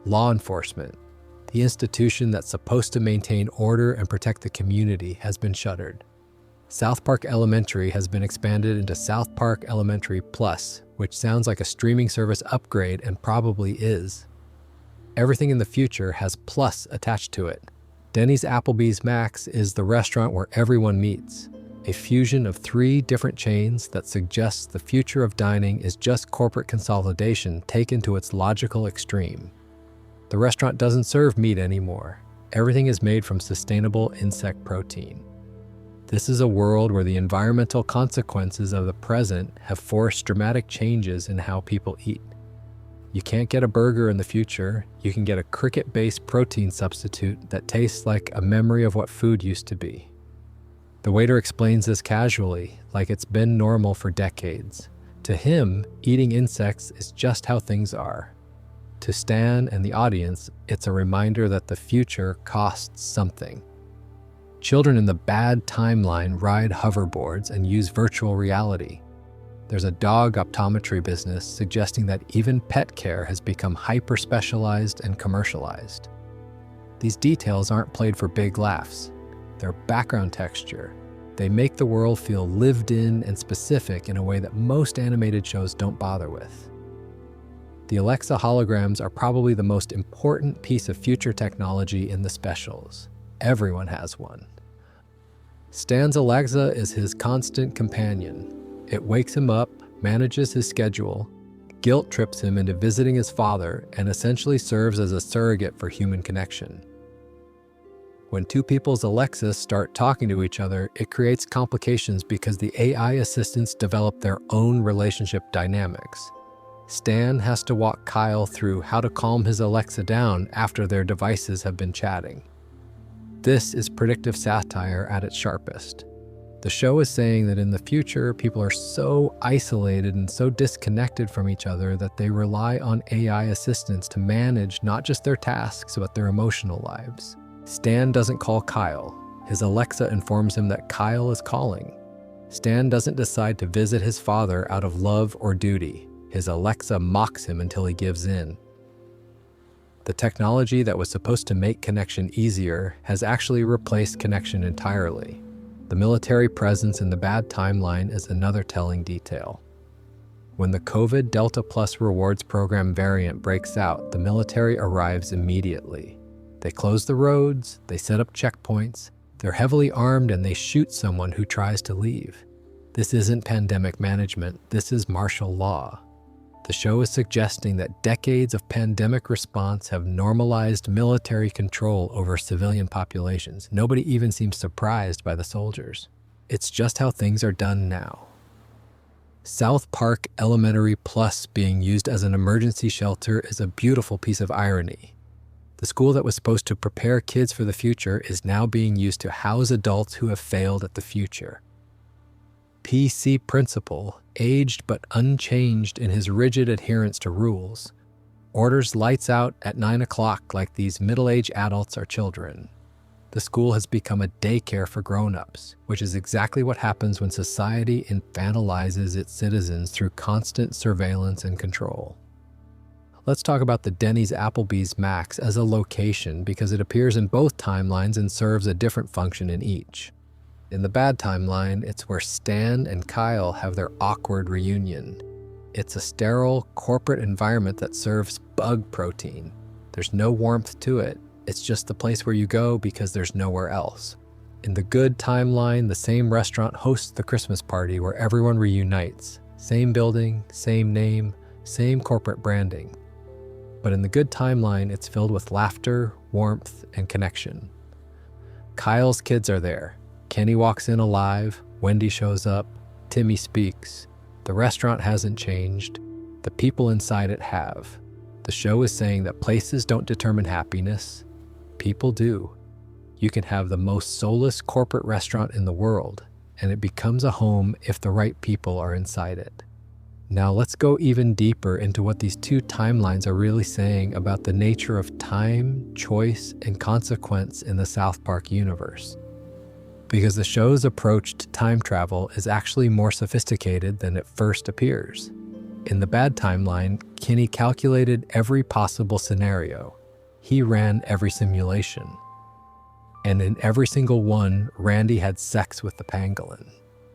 Law enforcement, the institution that's supposed to maintain order and protect the community, has been shuttered. South Park Elementary has been expanded into South Park Elementary Plus, which sounds like a streaming service upgrade and probably is. Everything in the future has plus attached to it. Denny's Applebee's Max is the restaurant where everyone meets, a fusion of 3 different chains that suggests the future of dining is just corporate consolidation taken to its logical extreme. The restaurant doesn't serve meat anymore. Everything is made from sustainable insect protein. This is a world where the environmental consequences of the present have forced dramatic changes in how people eat. You can't get a burger in the future. You can get a cricket-based protein substitute that tastes like a memory of what food used to be. The waiter explains this casually, like it's been normal for decades. To him, eating insects is just how things are. To Stan and the audience, it's a reminder that the future costs something. Children in the bad timeline ride hoverboards and use virtual reality. There's a dog optometry business suggesting that even pet care has become hyper-specialized and commercialized. These details aren't played for big laughs. They're background texture. They make the world feel lived in and specific in a way that most animated shows don't bother with. The Alexa holograms are probably the most important piece of future technology in the specials. Everyone has one. Stan's Alexa is his constant companion. It wakes him up, manages his schedule, guilt trips him into visiting his father, and essentially serves as a surrogate for human connection. When 2 people's Alexas start talking to each other, it creates complications because the AI assistants develop their own relationship dynamics. Stan has to walk Kyle through how to calm his Alexa down after their devices have been chatting. This is predictive satire at its sharpest. The show is saying that in the future, people are so isolated and so disconnected from each other that they rely on AI assistants to manage not just their tasks, but their emotional lives. Stan doesn't call Kyle. His Alexa informs him that Kyle is calling. Stan doesn't decide to visit his father out of love or duty. His Alexa mocks him until he gives in. The technology that was supposed to make connection easier has actually replaced connection entirely. The military presence in the bad timeline is another telling detail. When the COVID Delta Plus rewards program variant breaks out, the military arrives immediately. They close the roads, they set up checkpoints, they're heavily armed, and they shoot someone who tries to leave. This isn't pandemic management, this is martial law. The show is suggesting that decades of pandemic response have normalized military control over civilian populations. Nobody even seems surprised by the soldiers. It's just how things are done now. South Park Elementary Plus being used as an emergency shelter is a beautiful piece of irony. The school that was supposed to prepare kids for the future is now being used to house adults who have failed at the future. PC Principal, aged but unchanged in his rigid adherence to rules, orders lights out at 9 o'clock like these middle-aged adults are children. The school has become a daycare for grown-ups, which is exactly what happens when society infantilizes its citizens through constant surveillance and control. Let's talk about the Denny's Applebee's Max as a location because it appears in both timelines and serves a different function in each. In the bad timeline, it's where Stan and Kyle have their awkward reunion. It's a sterile corporate environment that serves bug protein. There's no warmth to it. It's just the place where you go because there's nowhere else. In the good timeline, the same restaurant hosts the Christmas party where everyone reunites. Same building, same name, same corporate branding. But in the good timeline, it's filled with laughter, warmth, and connection. Kyle's kids are there. Kenny walks in alive, Wendy shows up, Timmy speaks. The restaurant hasn't changed. The people inside it have. The show is saying that places don't determine happiness. People do. You can have the most soulless corporate restaurant in the world, and it becomes a home if the right people are inside it. Now let's go even deeper into what these two timelines are really saying about the nature of time, choice, and consequence in the South Park universe. Because the show's approach to time travel is actually more sophisticated than it first appears. In the bad timeline, Kenny calculated every possible scenario. He ran every simulation. And in every single one, Randy had sex with the pangolin.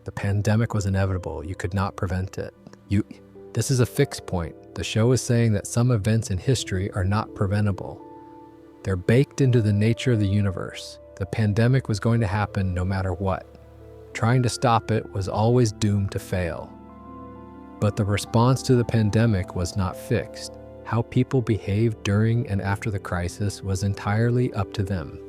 The pandemic was inevitable. You could not prevent it. This is a fixed point. The show is saying that some events in history are not preventable. They're baked into the nature of the universe. The pandemic was going to happen no matter what. Trying to stop it was always doomed to fail. But the response to the pandemic was not fixed. How people behaved during and after the crisis was entirely up to them.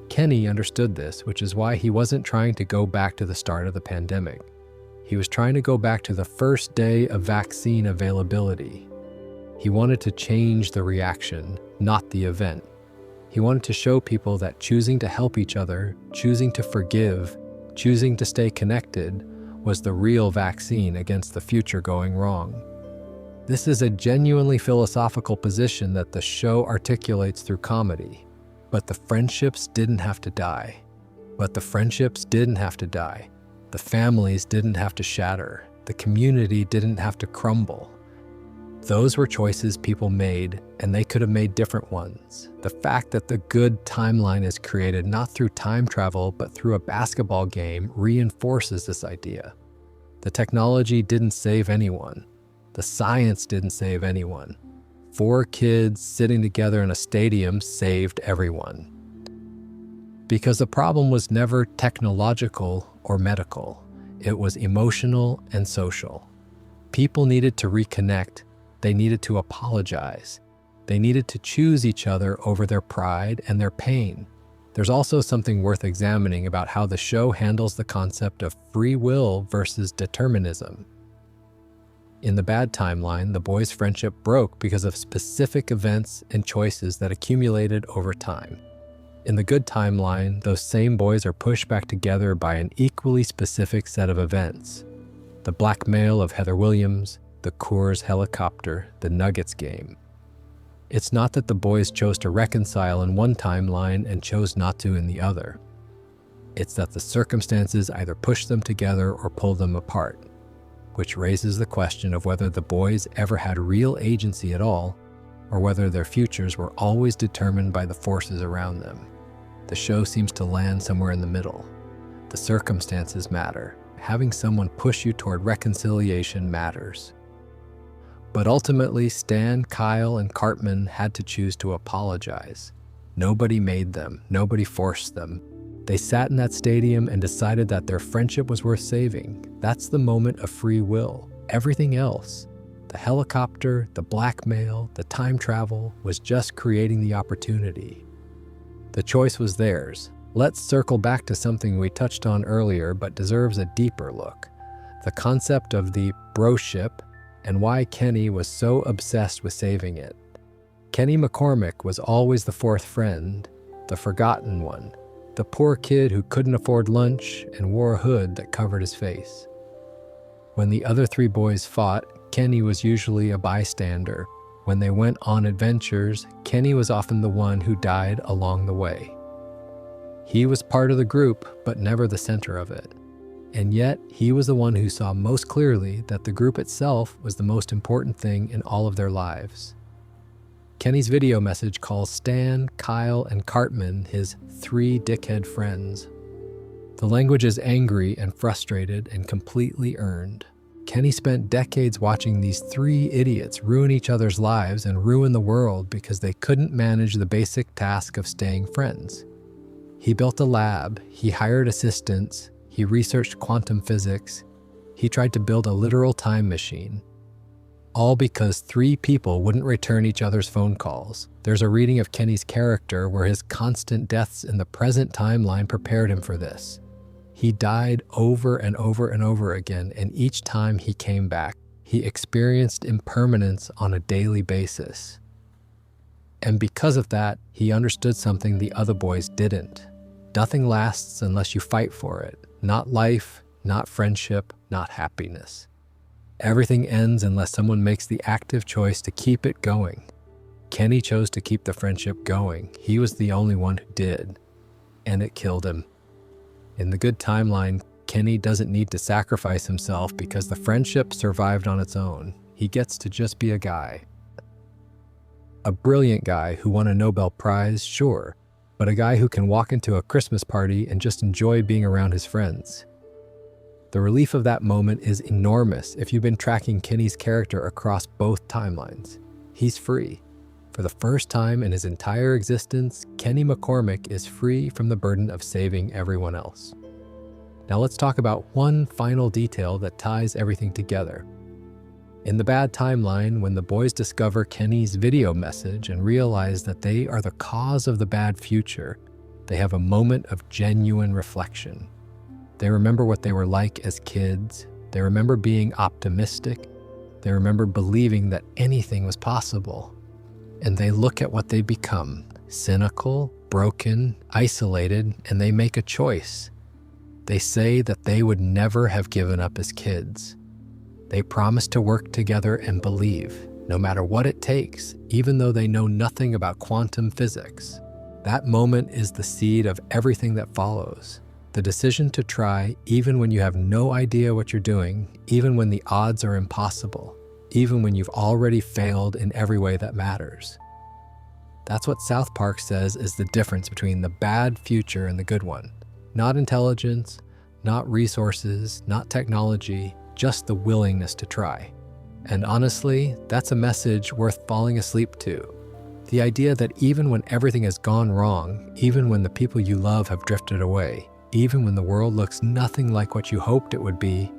Kenny understood this, which is why he wasn't trying to go back to the start of the pandemic. He was trying to go back to the first day of vaccine availability. He wanted to change the reaction, not the event. He wanted to show people that choosing to help each other, choosing to forgive, choosing to stay connected was the real vaccine against the future going wrong. This is a genuinely philosophical position that the show articulates through comedy. But the friendships didn't have to die. The families didn't have to shatter. The community didn't have to crumble. Those were choices people made, and they could have made different ones. The fact that the good timeline is created not through time travel, but through a basketball game reinforces this idea. The technology didn't save anyone. The science didn't save anyone. 4 kids sitting together in a stadium saved everyone. Because the problem was never technological or medical. It was emotional and social. People needed to reconnect. They needed to apologize. They needed to choose each other over their pride and their pain. There's also something worth examining about how the show handles the concept of free will versus determinism. In the bad timeline, the boys' friendship broke because of specific events and choices that accumulated over time. In the good timeline, those same boys are pushed back together by an equally specific set of events. The blackmail of Heather Williams, the Coors helicopter, the Nuggets game. It's not that the boys chose to reconcile in one timeline and chose not to in the other. It's that the circumstances either pushed them together or pulled them apart, which raises the question of whether the boys ever had real agency at all, or whether their futures were always determined by the forces around them. The show seems to land somewhere in the middle. The circumstances matter. Having someone push you toward reconciliation matters. But ultimately, Stan, Kyle, and Cartman had to choose to apologize. Nobody made them. Nobody forced them. They sat in that stadium and decided that their friendship was worth saving. That's the moment of free will. Everything else, the helicopter, the blackmail, the time travel, was just creating the opportunity. The choice was theirs. Let's circle back to something we touched on earlier but deserves a deeper look. The concept of the brochip and why Kenny was so obsessed with saving it. Kenny McCormick was always the fourth friend, the forgotten one. The poor kid who couldn't afford lunch and wore a hood that covered his face. When the other 3 boys fought, Kenny was usually a bystander. When they went on adventures, Kenny was often the one who died along the way. He was part of the group, but never the center of it. And yet, he was the one who saw most clearly that the group itself was the most important thing in all of their lives. Kenny's video message calls Stan, Kyle, and Cartman his 3 dickhead friends. The language is angry and frustrated and completely earned. Kenny spent decades watching these three idiots ruin each other's lives and ruin the world because they couldn't manage the basic task of staying friends. He built a lab, he hired assistants, he researched quantum physics, he tried to build a literal time machine. All because three people wouldn't return each other's phone calls. There's a reading of Kenny's character where his constant deaths in the present timeline prepared him for this. He died over and over and over again, and each time he came back, he experienced impermanence on a daily basis. And because of that, he understood something the other boys didn't. Nothing lasts unless you fight for it. Not life, not friendship, not happiness. Everything ends unless someone makes the active choice to keep it going. Kenny chose to keep the friendship going. He was the only one who did, and it killed him. In the good timeline, Kenny doesn't need to sacrifice himself because the friendship survived on its own. He gets to just be a guy. A brilliant guy who won a Nobel Prize, sure, but a guy who can walk into a Christmas party and just enjoy being around his friends. The relief of that moment is enormous if you've been tracking Kenny's character across both timelines. He's free. For the first time in his entire existence, Kenny McCormick is free from the burden of saving everyone else. Now let's talk about one final detail that ties everything together. In the bad timeline, when the boys discover Kenny's video message and realize that they are the cause of the bad future, they have a moment of genuine reflection. They remember what they were like as kids. They remember being optimistic. They remember believing that anything was possible. And they look at what they become, cynical, broken, isolated, and they make a choice. They say that they would never have given up as kids. They promise to work together and believe, no matter what it takes, even though they know nothing about quantum physics. That moment is the seed of everything that follows. The decision to try even when you have no idea what you're doing, even when the odds are impossible, even when you've already failed in every way that matters. That's what South Park says is the difference between the bad future and the good one. Not intelligence, not resources, not technology, just the willingness to try. And honestly, that's a message worth falling asleep to. The idea that even when everything has gone wrong, even when the people you love have drifted away, even when the world looks nothing like what you hoped it would be,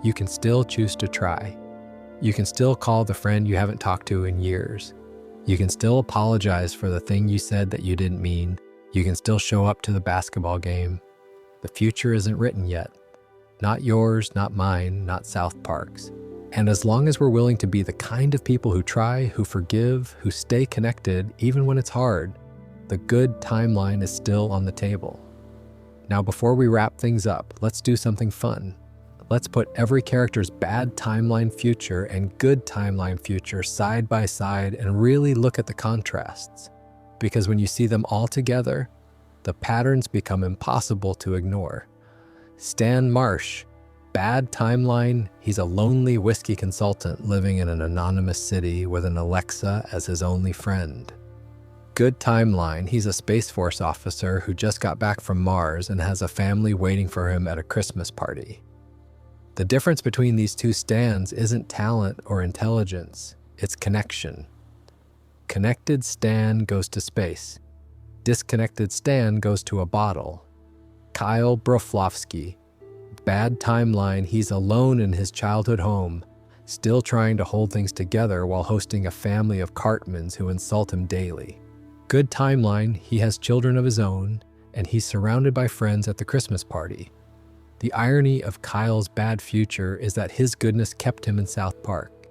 you can still choose to try. You can still call the friend you haven't talked to in years. You can still apologize for the thing you said that you didn't mean. You can still show up to the basketball game. The future isn't written yet. Not yours, not mine, not South Park's. And as long as we're willing to be the kind of people who try, who forgive, who stay connected, even when it's hard, the good timeline is still on the table. Now, before we wrap things up, let's do something fun. Let's put every character's bad timeline future and good timeline future side by side and really look at the contrasts. Because when you see them all together, the patterns become impossible to ignore. Stan Marsh, bad timeline, he's a lonely whiskey consultant living in an anonymous city with an Alexa as his only friend. Good timeline, he's a Space Force officer who just got back from Mars and has a family waiting for him at a Christmas party. The difference between these two Stans isn't talent or intelligence, it's connection. Connected Stan goes to space. Disconnected Stan goes to a bottle. Kyle Broflovsky, bad timeline, he's alone in his childhood home, still trying to hold things together while hosting a family of Cartmans who insult him daily. Good timeline, he has children of his own, and he's surrounded by friends at the Christmas party. The irony of Kyle's bad future is that his goodness kept him in South Park.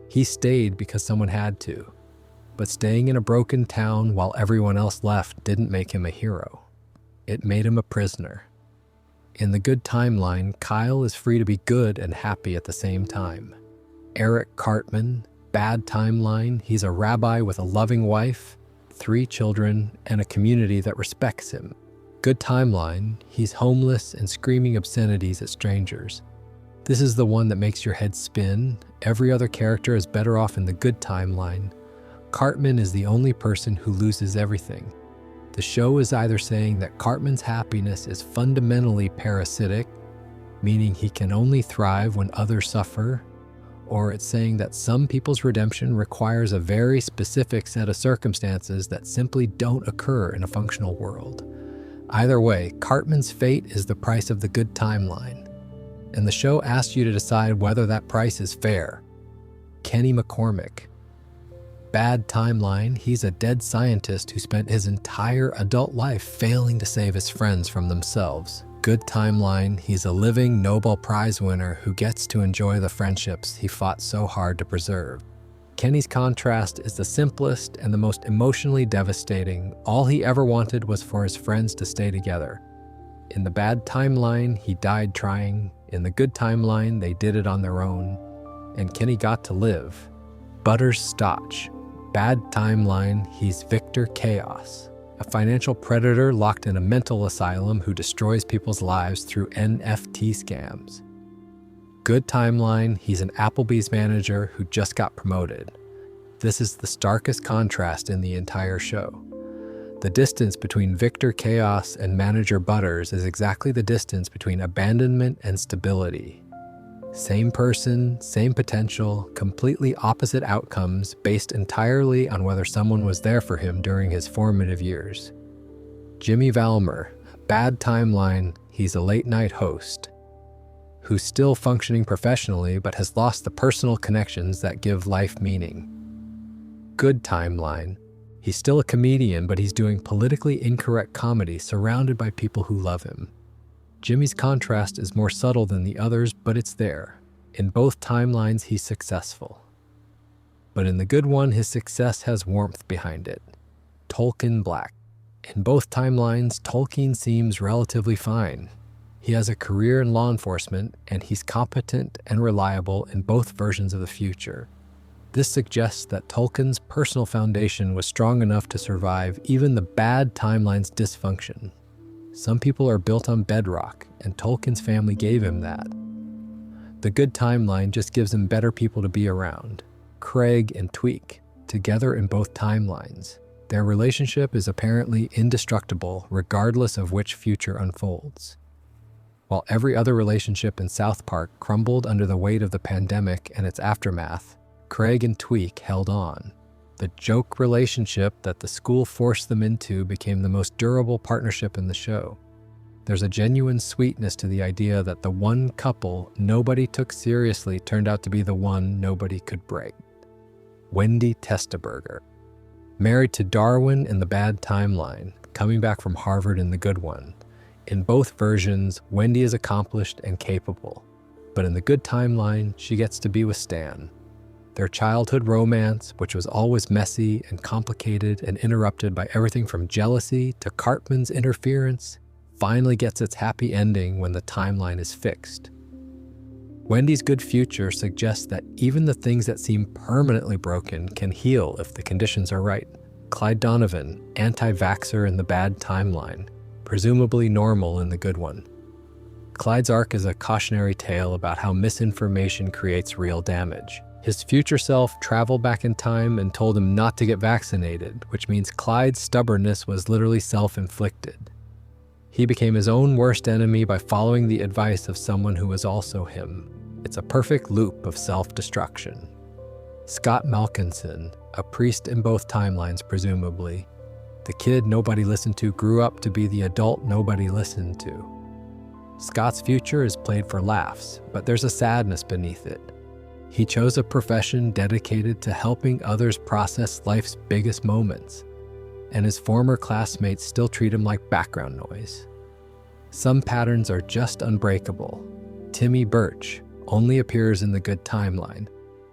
He stayed because someone had to, but staying in a broken town while everyone else left didn't make him a hero. It made him a prisoner. In the good timeline, Kyle is free to be good and happy at the same time. Eric Cartman, bad timeline, he's a rabbi with a loving wife, 3 children, and a community that respects him. Good timeline, he's homeless and screaming obscenities at strangers. This is the one that makes your head spin. Every other character is better off in the good timeline. Cartman is the only person who loses everything. The show is either saying that Cartman's happiness is fundamentally parasitic, meaning he can only thrive when others suffer, or it's saying that some people's redemption requires a very specific set of circumstances that simply don't occur in a functional world. Either way, Cartman's fate is the price of the good timeline, and the show asks you to decide whether that price is fair. Kenny McCormick. Bad timeline, he's a dead scientist who spent his entire adult life failing to save his friends from themselves. Good timeline, he's a living Nobel Prize winner who gets to enjoy the friendships he fought so hard to preserve. Kenny's contrast is the simplest and the most emotionally devastating. All he ever wanted was for his friends to stay together. In the bad timeline, he died trying. In the good timeline, they did it on their own. And Kenny got to live. Butters Stotch. Bad timeline, he's Victor Chaos, a financial predator locked in a mental asylum who destroys people's lives through NFT scams. Good timeline, he's an Applebee's manager who just got promoted. This is the starkest contrast in the entire show. The distance between Victor Chaos and manager Butters is exactly the distance between abandonment and stability. Same person, same potential, completely opposite outcomes based entirely on whether someone was there for him during his formative years. Jimmy Valmer, bad timeline, he's a late-night host who's still functioning professionally but has lost the personal connections that give life meaning. Good timeline, he's still a comedian but he's doing politically incorrect comedy surrounded by people who love him. Jimmy's contrast is more subtle than the others, but it's there. In both timelines, he's successful. But in the good one, his success has warmth behind it. Tolkien Black. In both timelines, Tolkien seems relatively fine. He has a career in law enforcement, and he's competent and reliable in both versions of the future. This suggests that Tolkien's personal foundation was strong enough to survive even the bad timeline's dysfunction. Some people are built on bedrock, and Tolkien's family gave him that. The good timeline just gives him better people to be around. Craig and Tweak, together in both timelines. Their relationship is apparently indestructible regardless of which future unfolds. While every other relationship in South Park crumbled under the weight of the pandemic and its aftermath, Craig and Tweak held on. The joke relationship that the school forced them into became the most durable partnership in the show. There's a genuine sweetness to the idea that the one couple nobody took seriously turned out to be the one nobody could break. Wendy Testaberger. Married to Darwin in the bad timeline, coming back from Harvard in the good one. In both versions, Wendy is accomplished and capable. But in the good timeline, she gets to be with Stan. Their childhood romance, which was always messy and complicated and interrupted by everything from jealousy to Cartman's interference, finally gets its happy ending when the timeline is fixed. Wendy's good future suggests that even the things that seem permanently broken can heal if the conditions are right. Clyde Donovan, anti-vaxxer in the bad timeline, presumably normal in the good one. Clyde's arc is a cautionary tale about how misinformation creates real damage. His future self traveled back in time and told him not to get vaccinated, which means Clyde's stubbornness was literally self-inflicted. He became his own worst enemy by following the advice of someone who was also him. It's a perfect loop of self-destruction. Scott Malkinson, a priest in both timelines presumably. The kid nobody listened to grew up to be the adult nobody listened to. Scott's future is played for laughs, but there's a sadness beneath it. He chose a profession dedicated to helping others process life's biggest moments, and his former classmates still treat him like background noise. Some patterns are just unbreakable. Timmy Birch only appears in the good timeline,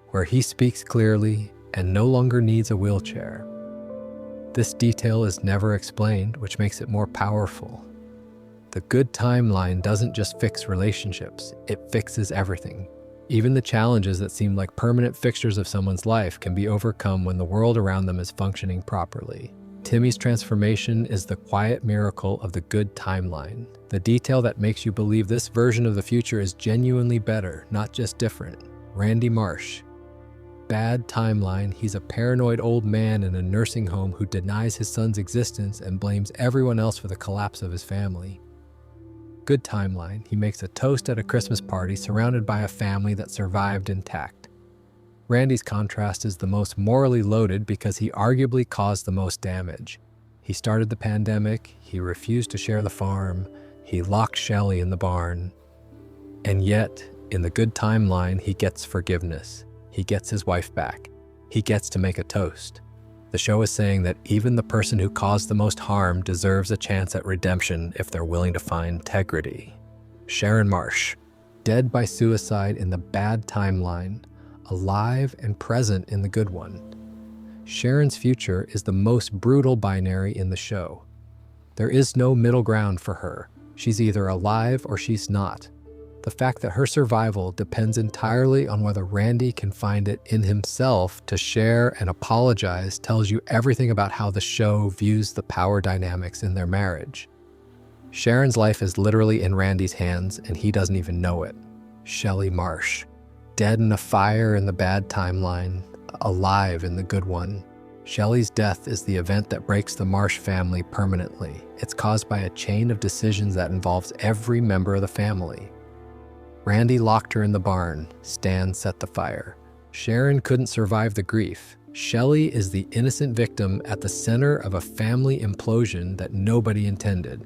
where he speaks clearly and no longer needs a wheelchair. This detail is never explained, which makes it more powerful. The good timeline doesn't just fix relationships, it fixes everything. Even the challenges that seem like permanent fixtures of someone's life can be overcome when the world around them is functioning properly. Timmy's transformation is the quiet miracle of the good timeline, the detail that makes you believe this version of the future is genuinely better, not just different. Randy Marsh. Bad timeline, he's a paranoid old man in a nursing home who denies his son's existence and blames everyone else for the collapse of his family. Good timeline, he makes a toast at a Christmas party surrounded by a family that survived intact. Randy's contrast is the most morally loaded because he arguably caused the most damage. He started the pandemic, he refused to share the farm, he locked Shelley in the barn. And yet, in the good timeline, he gets forgiveness. He gets his wife back. He gets to make a toast. The show is saying that even the person who caused the most harm deserves a chance at redemption if they're willing to find integrity. Sharon Marsh, dead by suicide in the bad timeline, alive and present in the good one. Sharon's future is the most brutal binary in the show. There is no middle ground for her. She's either alive or she's not. The fact that her survival depends entirely on whether Randy can find it in himself to share and apologize tells you everything about how the show views the power dynamics in their marriage. Sharon's life is literally in Randy's hands, and he doesn't even know it. Shelley Marsh, dead in a fire in the bad timeline, alive in the good one. Shelley's death is the event that breaks the Marsh family permanently. It's caused by a chain of decisions that involves every member of the family. Randy locked her in the barn. Stan set the fire. Sharon couldn't survive the grief. Shelley is the innocent victim at the center of a family implosion that nobody intended.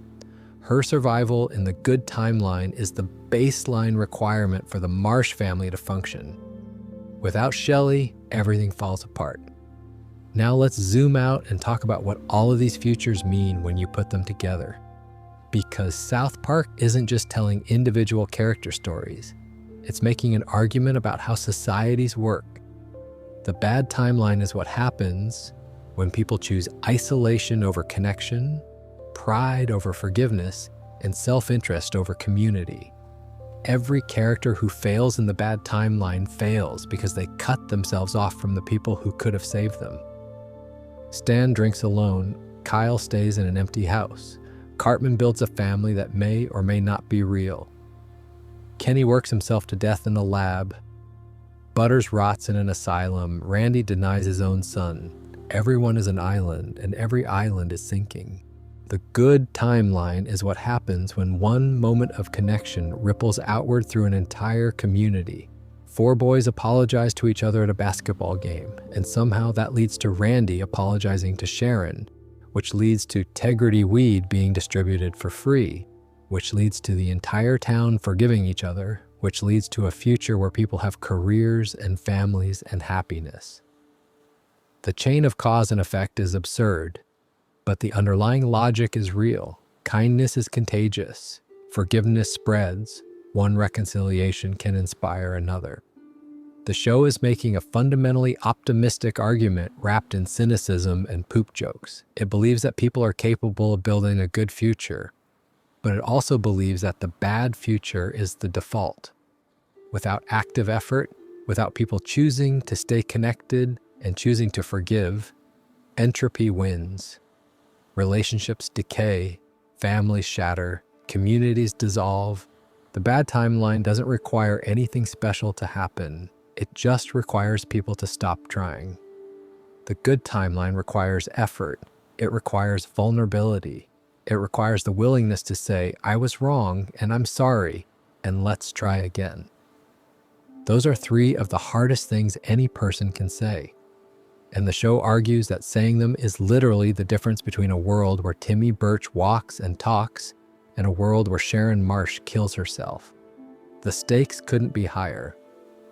Her survival in the good timeline is the baseline requirement for the Marsh family to function. Without Shelley, everything falls apart. Now let's zoom out and talk about what all of these futures mean when you put them together. Because South Park isn't just telling individual character stories. It's making an argument about how societies work. The bad timeline is what happens when people choose isolation over connection, pride over forgiveness, and self-interest over community. Every character who fails in the bad timeline fails because they cut themselves off from the people who could have saved them. Stan drinks alone. Kyle stays in an empty house. Cartman builds a family that may or may not be real. Kenny works himself to death in a lab. Butters rots in an asylum. Randy denies his own son. Everyone is an island, and every island is sinking. The good timeline is what happens when one moment of connection ripples outward through an entire community. 4 boys apologize to each other at a basketball game, and somehow that leads to Randy apologizing to Sharon, which leads to Tegrity weed being distributed for free, which leads to the entire town forgiving each other, which leads to a future where people have careers and families and happiness. The chain of cause and effect is absurd, but the underlying logic is real. Kindness is contagious. Forgiveness spreads. One reconciliation can inspire another. The show is making a fundamentally optimistic argument wrapped in cynicism and poop jokes. It believes that people are capable of building a good future, but it also believes that the bad future is the default. Without active effort, without people choosing to stay connected and choosing to forgive, entropy wins. Relationships decay, families shatter, communities dissolve. The bad timeline doesn't require anything special to happen. It just requires people to stop trying. The good timeline requires effort. It requires vulnerability. It requires the willingness to say, I was wrong and I'm sorry, and let's try again. Those are 3 of the hardest things any person can say. And the show argues that saying them is literally the difference between a world where Timmy Birch walks and talks and a world where Sharon Marsh kills herself. The stakes couldn't be higher.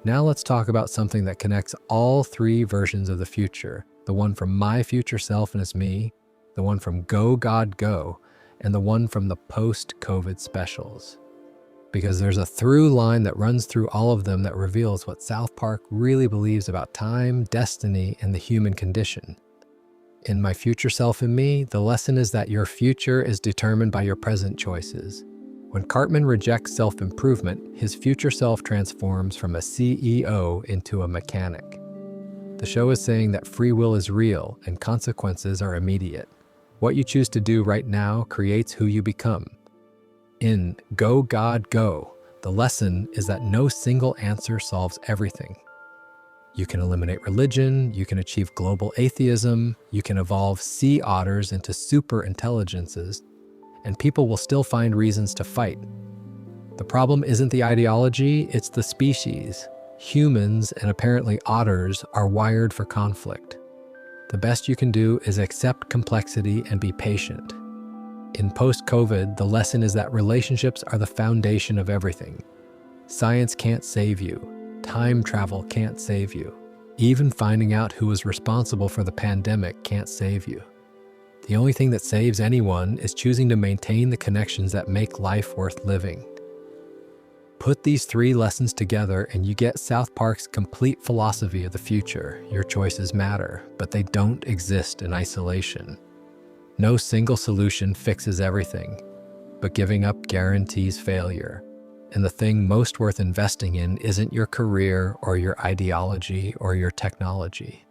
Now let's talk about something that connects all 3 versions of the future. The one from my future self and as me, the one from Go God Go, and the one from the post-COVID specials. Because there's a through line that runs through all of them that reveals what South Park really believes about time, destiny, and the human condition. In My Future Self and Me, the lesson is that your future is determined by your present choices. When Cartman rejects self-improvement, his future self transforms from a CEO into a mechanic. The show is saying that free will is real and consequences are immediate. What you choose to do right now creates who you become. In Go God Go, the lesson is that no single answer solves everything. You can eliminate religion, you can achieve global atheism, you can evolve sea otters into super intelligences, and people will still find reasons to fight. The problem isn't the ideology, it's the species. Humans, and apparently otters, are wired for conflict. The best you can do is accept complexity and be patient. In post-COVID, the lesson is that relationships are the foundation of everything. Science can't save you. Time travel can't save you. Even finding out who was responsible for the pandemic can't save you. The only thing that saves anyone is choosing to maintain the connections that make life worth living. Put these 3 lessons together and you get South Park's complete philosophy of the future. Your choices matter, but they don't exist in isolation. No single solution fixes everything, but giving up guarantees failure. And the thing most worth investing in isn't your career or your ideology or your technology.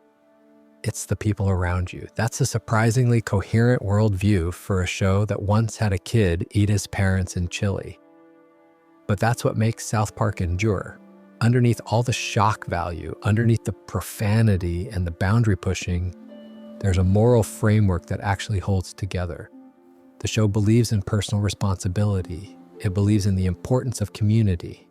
It's the people around you. That's a surprisingly coherent worldview for a show that once had a kid eat his parents in chili. But that's what makes South Park endure. Underneath all the shock value, underneath the profanity and the boundary pushing, there's a moral framework that actually holds together. The show believes in personal responsibility. It believes in the importance of community.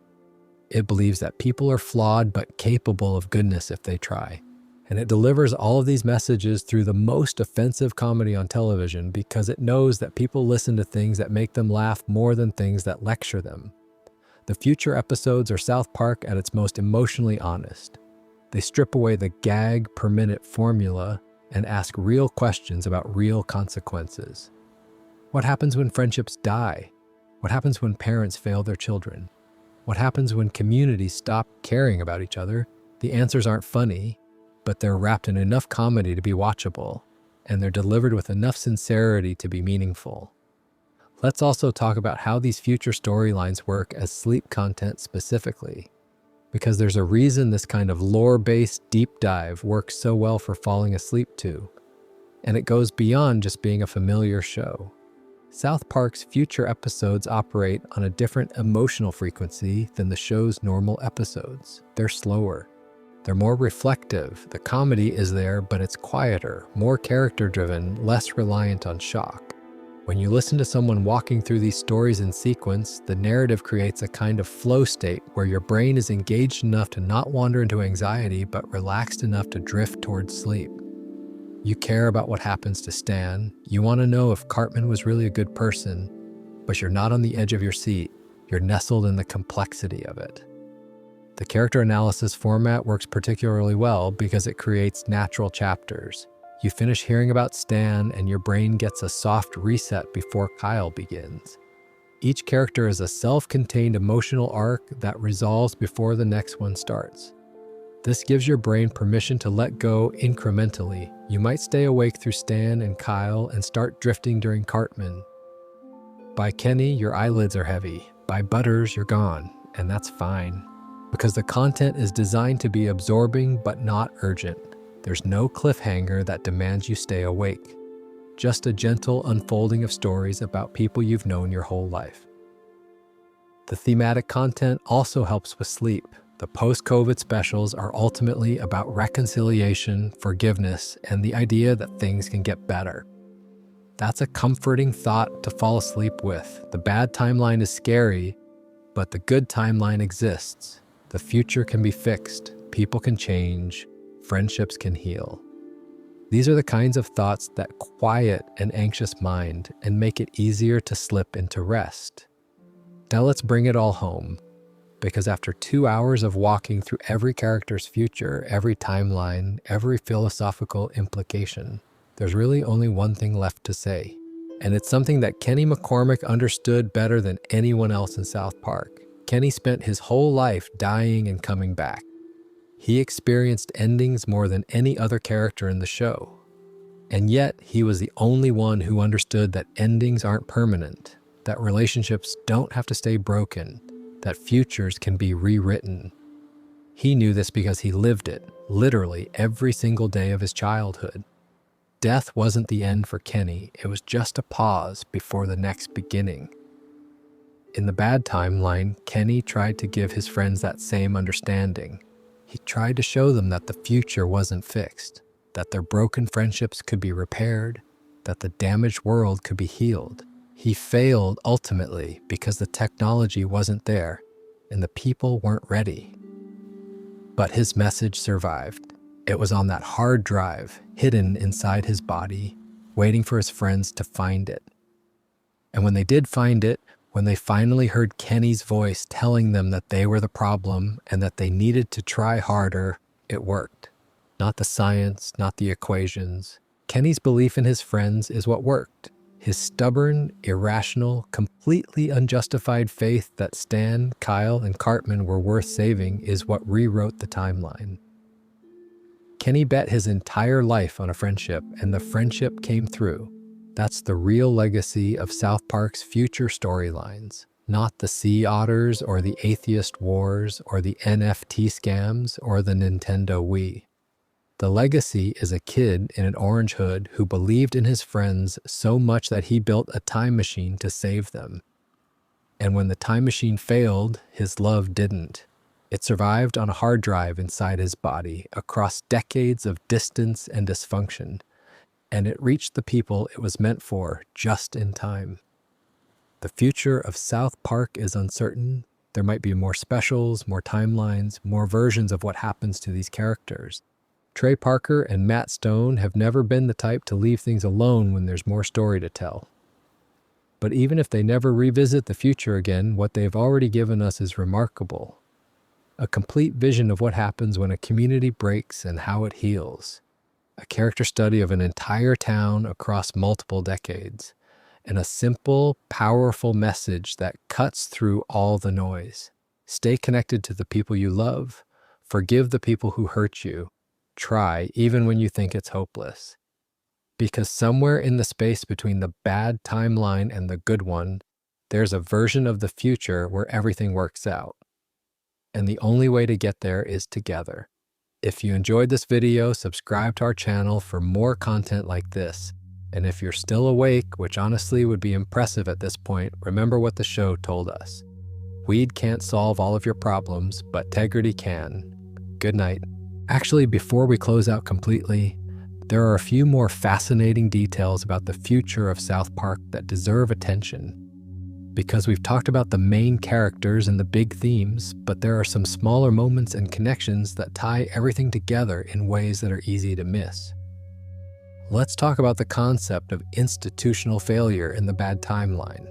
It believes that people are flawed but capable of goodness if they try. And it delivers all of these messages through the most offensive comedy on television because it knows that people listen to things that make them laugh more than things that lecture them. The future episodes are South Park at its most emotionally honest. They strip away the gag per minute formula and ask real questions about real consequences. What happens when friendships die? What happens when parents fail their children? What happens when communities stop caring about each other? The answers aren't funny, but they're wrapped in enough comedy to be watchable, and they're delivered with enough sincerity to be meaningful. Let's also talk about how these future storylines work as sleep content specifically, because there's a reason this kind of lore-based deep dive works so well for falling asleep to, and it goes beyond just being a familiar show. South Park's future episodes operate on a different emotional frequency than the show's normal episodes. They're slower. They're more reflective. The comedy is there, but it's quieter, more character-driven, less reliant on shock. When you listen to someone walking through these stories in sequence, the narrative creates a kind of flow state where your brain is engaged enough to not wander into anxiety, but relaxed enough to drift towards sleep. You care about what happens to Stan. You want to know if Cartman was really a good person, but you're not on the edge of your seat. You're nestled in the complexity of it. The character analysis format works particularly well because it creates natural chapters. You finish hearing about Stan and your brain gets a soft reset before Kyle begins. Each character is a self-contained emotional arc that resolves before the next one starts. This gives your brain permission to let go incrementally. You might stay awake through Stan and Kyle and start drifting during Cartman. By Kenny, your eyelids are heavy. By Butters, you're gone, and that's fine. Because the content is designed to be absorbing but not urgent. There's no cliffhanger that demands you stay awake. Just a gentle unfolding of stories about people you've known your whole life. The thematic content also helps with sleep. The post-COVID specials are ultimately about reconciliation, forgiveness, and the idea that things can get better. That's a comforting thought to fall asleep with. The bad timeline is scary, but the good timeline exists. The future can be fixed, people can change, friendships can heal. These are the kinds of thoughts that quiet an anxious mind and make it easier to slip into rest. Now let's bring it all home, because after 2 hours of walking through every character's future, every timeline, every philosophical implication, there's really only one thing left to say. And it's something that Kenny McCormick understood better than anyone else in South Park. Kenny spent his whole life dying and coming back. He experienced endings more than any other character in the show. And yet, he was the only one who understood that endings aren't permanent, that relationships don't have to stay broken, that futures can be rewritten. He knew this because he lived it, literally every single day of his childhood. Death wasn't the end for Kenny, it was just a pause before the next beginning. In the bad timeline, Kenny tried to give his friends that same understanding. He tried to show them that the future wasn't fixed, that their broken friendships could be repaired, that the damaged world could be healed. He failed ultimately because the technology wasn't there and the people weren't ready. But his message survived. It was on that hard drive, hidden inside his body, waiting for his friends to find it. And when they did find it, when they finally heard Kenny's voice telling them that they were the problem and that they needed to try harder, it worked. Not the science, not the equations. Kenny's belief in his friends is what worked. His stubborn, irrational, completely unjustified faith that Stan, Kyle, and Cartman were worth saving is what rewrote the timeline. Kenny bet his entire life on a friendship, and the friendship came through. That's the real legacy of South Park's future storylines, not the sea otters or the atheist wars or the NFT scams or the Nintendo Wii. The legacy is a kid in an orange hood who believed in his friends so much that he built a time machine to save them. And when the time machine failed, his love didn't. It survived on a hard drive inside his body across decades of distance and dysfunction. And it reached the people it was meant for just in time. The future of South Park is uncertain. There might be more specials, more timelines, more versions of what happens to these characters. Trey Parker and Matt Stone have never been the type to leave things alone when there's more story to tell. But even if they never revisit the future again, what they've already given us is remarkable. A complete vision of what happens when a community breaks and how it heals. A character study of an entire town across multiple decades, and a simple, powerful message that cuts through all the noise. Stay connected to the people you love. Forgive the people who hurt you. Try even when you think it's hopeless. Because somewhere in the space between the bad timeline and the good one, there's a version of the future where everything works out. And the only way to get there is together. If you enjoyed this video, subscribe to our channel for more content like this. And if you're still awake, which honestly would be impressive at this point, remember what the show told us. Weed can't solve all of your problems, but Tegrity can. Good night. Actually, before we close out completely, there are a few more fascinating details about the future of South Park that deserve attention. Because we've talked about the main characters and the big themes, but there are some smaller moments and connections that tie everything together in ways that are easy to miss. Let's talk about the concept of institutional failure in the bad timeline.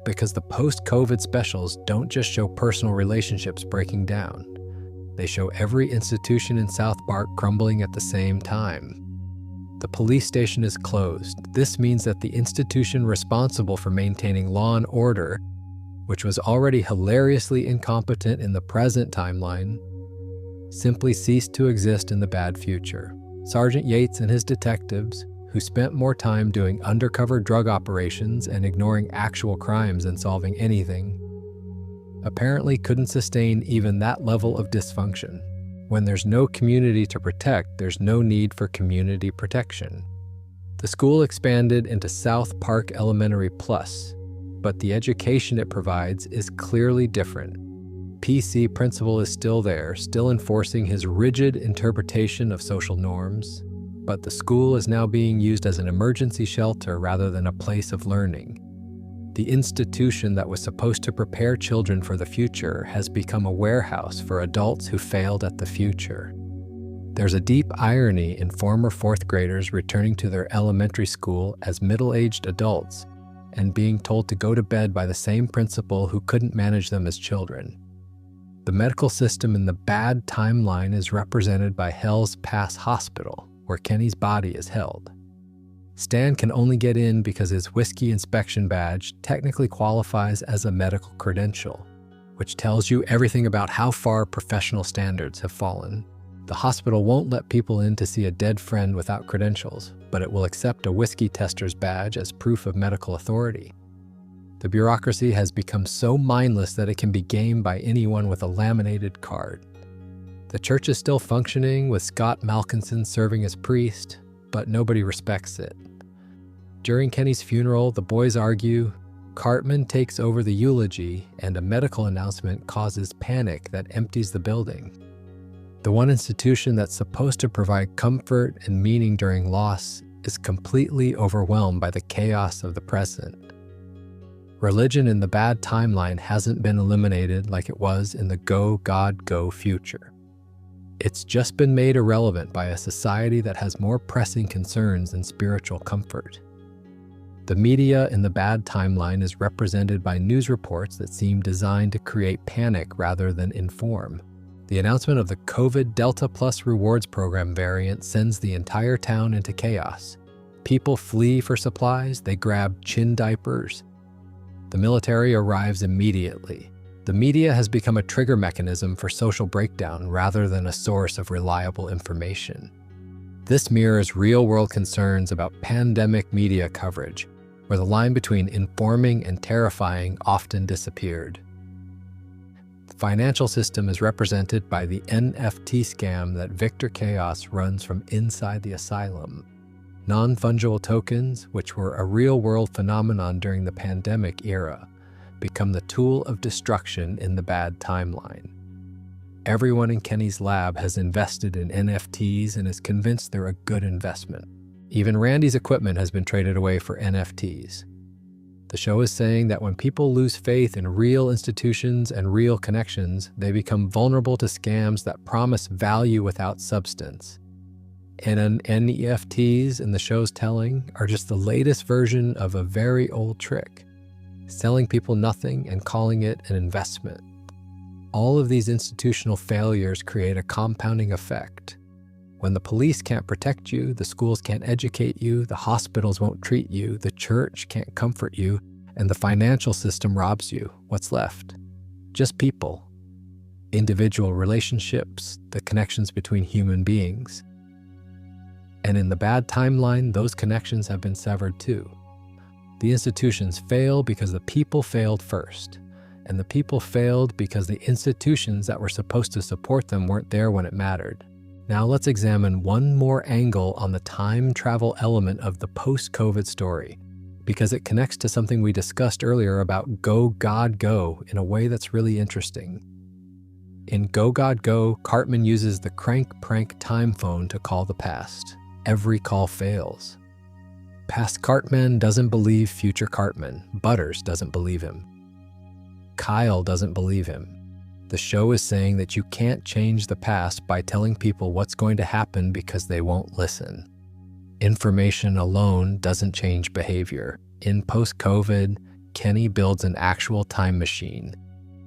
Because the post-COVID specials don't just show personal relationships breaking down. They show every institution in South Park crumbling at the same time. The police station is closed. This means that the institution responsible for maintaining law and order, which was already hilariously incompetent in the present timeline, simply ceased to exist in the bad future. Sergeant Yates and his detectives, who spent more time doing undercover drug operations and ignoring actual crimes than solving anything, apparently couldn't sustain even that level of dysfunction. When there's no community to protect, there's no need for community protection. The school expanded into South Park Elementary Plus, but the education it provides is clearly different. PC principal is still there, still enforcing his rigid interpretation of social norms, but the school is now being used as an emergency shelter rather than a place of learning. The institution that was supposed to prepare children for the future has become a warehouse for adults who failed at the future. There's a deep irony in former fourth graders returning to their elementary school as middle-aged adults and being told to go to bed by the same principal who couldn't manage them as children. The medical system in the bad timeline is represented by Hell's Pass Hospital, where Kenny's body is held. Stan can only get in because his whiskey inspection badge technically qualifies as a medical credential, which tells you everything about how far professional standards have fallen. The hospital won't let people in to see a dead friend without credentials, but it will accept a whiskey tester's badge as proof of medical authority. The bureaucracy has become so mindless that it can be gamed by anyone with a laminated card. The church is still functioning, with Scott Malkinson serving as priest, but nobody respects it. During Kenny's funeral, the boys argue, Cartman takes over the eulogy, and a medical announcement causes panic that empties the building. The one institution that's supposed to provide comfort and meaning during loss is completely overwhelmed by the chaos of the present. Religion in the bad timeline hasn't been eliminated like it was in the go, God, go future. It's just been made irrelevant by a society that has more pressing concerns than spiritual comfort. The media in the bad timeline is represented by news reports that seem designed to create panic rather than inform. The announcement of the COVID Delta Plus rewards program variant sends the entire town into chaos. People flee for supplies, they grab chin diapers. The military arrives immediately. The media has become a trigger mechanism for social breakdown rather than a source of reliable information. This mirrors real-world concerns about pandemic media coverage, where the line between informing and terrifying often disappeared. The financial system is represented by the NFT scam that Victor Chaos runs from inside the asylum. Non-fungible tokens, which were a real-world phenomenon during the pandemic era, become the tool of destruction in the bad timeline. Everyone in Kenny's lab has invested in NFTs and is convinced they're a good investment. Even Randy's equipment has been traded away for NFTs. The show is saying that when people lose faith in real institutions and real connections, they become vulnerable to scams that promise value without substance. And NFTs, in the show's telling, are just the latest version of a very old trick, selling people nothing and calling it an investment. All of these institutional failures create a compounding effect. When the police can't protect you, the schools can't educate you, the hospitals won't treat you, the church can't comfort you, and the financial system robs you, what's left? Just people. Individual relationships, the connections between human beings. And in the bad timeline, those connections have been severed too. The institutions fail because the people failed first, and the people failed because the institutions that were supposed to support them weren't there when it mattered. Now let's examine one more angle on the time travel element of the post-COVID story, because it connects to something we discussed earlier about Go God Go in a way that's really interesting. In Go God Go, Cartman uses the crank prank time phone to call the past. Every call fails. Past Cartman doesn't believe future Cartman. Butters doesn't believe him. Kyle doesn't believe him. The show is saying that you can't change the past by telling people what's going to happen because they won't listen. Information alone doesn't change behavior. In post-COVID, Kenny builds an actual time machine.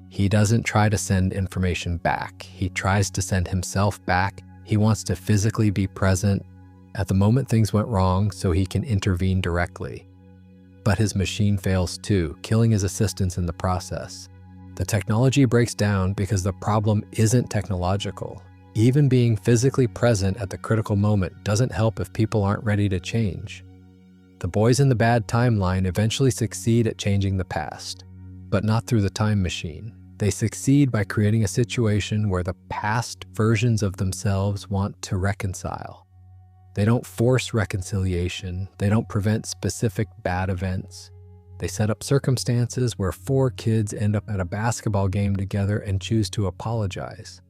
He doesn't try to send information back. He tries to send himself back. He wants to physically be present at the moment things went wrong so he can intervene directly. But his machine fails too, killing his assistants in the process. The technology breaks down because the problem isn't technological. Even being physically present at the critical moment doesn't help if people aren't ready to change. The boys in the bad timeline eventually succeed at changing the past, but not through the time machine. They succeed by creating a situation where the past versions of themselves want to reconcile. They don't force reconciliation. They don't prevent specific bad events. They set up circumstances where 4 kids end up at a basketball game together and choose to apologize.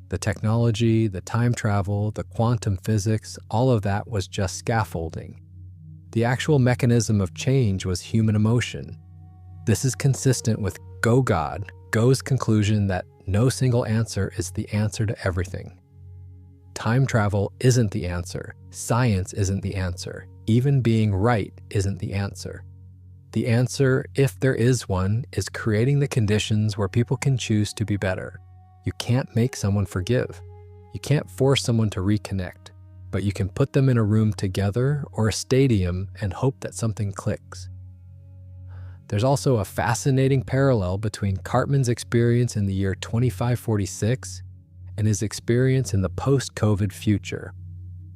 The technology, the time travel, the quantum physics, all of that was just scaffolding. The actual mechanism of change was human emotion. This is consistent with Go God, Go's conclusion that no single answer is the answer to everything. Time travel isn't the answer. Science isn't the answer. Even being right isn't the answer. The answer, if there is one, is creating the conditions where people can choose to be better. You can't make someone forgive. You can't force someone to reconnect, but you can put them in a room together or a stadium and hope that something clicks. There's also a fascinating parallel between Cartman's experience in the year 2546 and his experience in the post-COVID future.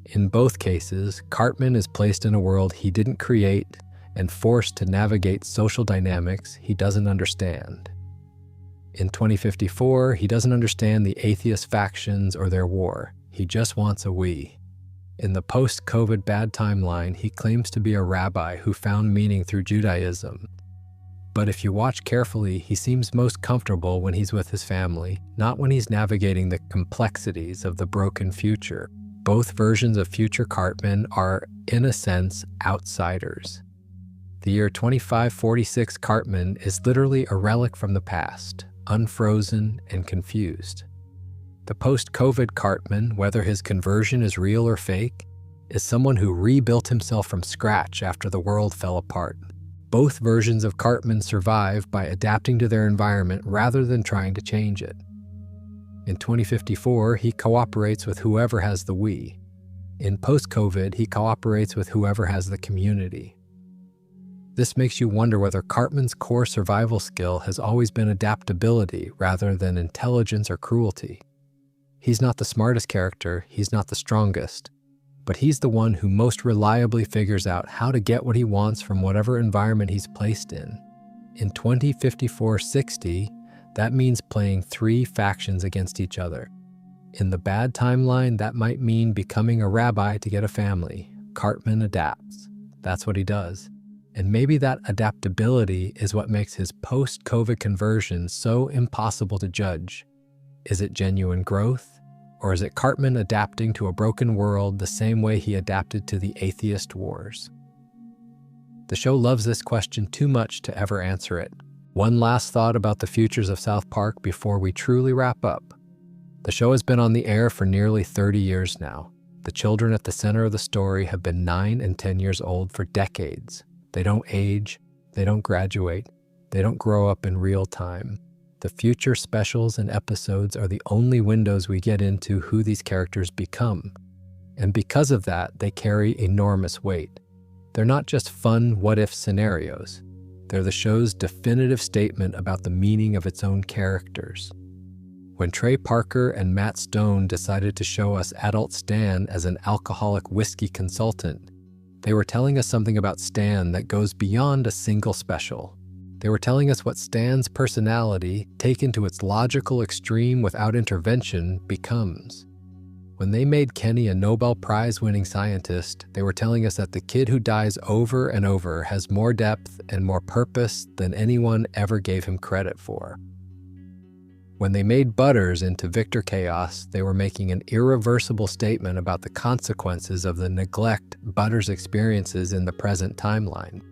In both cases, Cartman is placed in a world he didn't create and forced to navigate social dynamics he doesn't understand. In 2054, he doesn't understand the atheist factions or their war. He just wants a we. In the post-COVID bad timeline, he claims to be a rabbi who found meaning through Judaism. But if you watch carefully, he seems most comfortable when he's with his family, not when he's navigating the complexities of the broken future. Both versions of future Cartman are, in a sense, outsiders. The year 2546 Cartman is literally a relic from the past, unfrozen and confused. The post-COVID Cartman, whether his conversion is real or fake, is someone who rebuilt himself from scratch after the world fell apart. Both versions of Cartman survive by adapting to their environment rather than trying to change it. In 2054, he cooperates with whoever has the we. In post-COVID, he cooperates with whoever has the community. This makes you wonder whether Cartman's core survival skill has always been adaptability rather than intelligence or cruelty. He's not the smartest character, he's not the strongest, but he's the one who most reliably figures out how to get what he wants from whatever environment he's placed in. In 2054-60, that means playing 3 factions against each other. In the bad timeline, that might mean becoming a rabbi to get a family. Cartman adapts. That's what he does. And maybe that adaptability is what makes his post-COVID conversion so impossible to judge. Is it genuine growth? Or is it Cartman adapting to a broken world the same way he adapted to the atheist wars? The show loves this question too much to ever answer it. One last thought about the futures of South Park before we truly wrap up. The show has been on the air for nearly 30 years now. The children at the center of the story have been 9 and 10 years old for decades. They don't age, they don't graduate, they don't grow up in real time. The future specials and episodes are the only windows we get into who these characters become. And because of that, they carry enormous weight. They're not just fun what-if scenarios. They're the show's definitive statement about the meaning of its own characters. When Trey Parker and Matt Stone decided to show us adult Stan as an alcoholic whiskey consultant, they were telling us something about Stan that goes beyond a single special. They were telling us what Stan's personality, taken to its logical extreme without intervention, becomes. When they made Kenny a Nobel Prize-winning scientist, they were telling us that the kid who dies over and over has more depth and more purpose than anyone ever gave him credit for. When they made Butters into Victor Chaos, they were making an irreversible statement about the consequences of the neglect Butters experiences in the present timeline.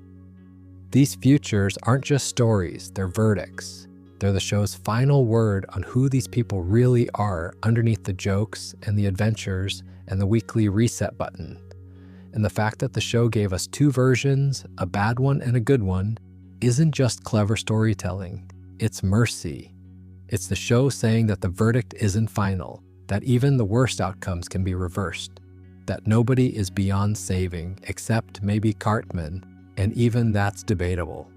These futures aren't just stories, they're verdicts. They're the show's final word on who these people really are underneath the jokes and the adventures and the weekly reset button. And the fact that the show gave us 2 versions, a bad one and a good one, isn't just clever storytelling, it's mercy. It's the show saying that the verdict isn't final, that even the worst outcomes can be reversed, that nobody is beyond saving except maybe Cartman, and even that's debatable.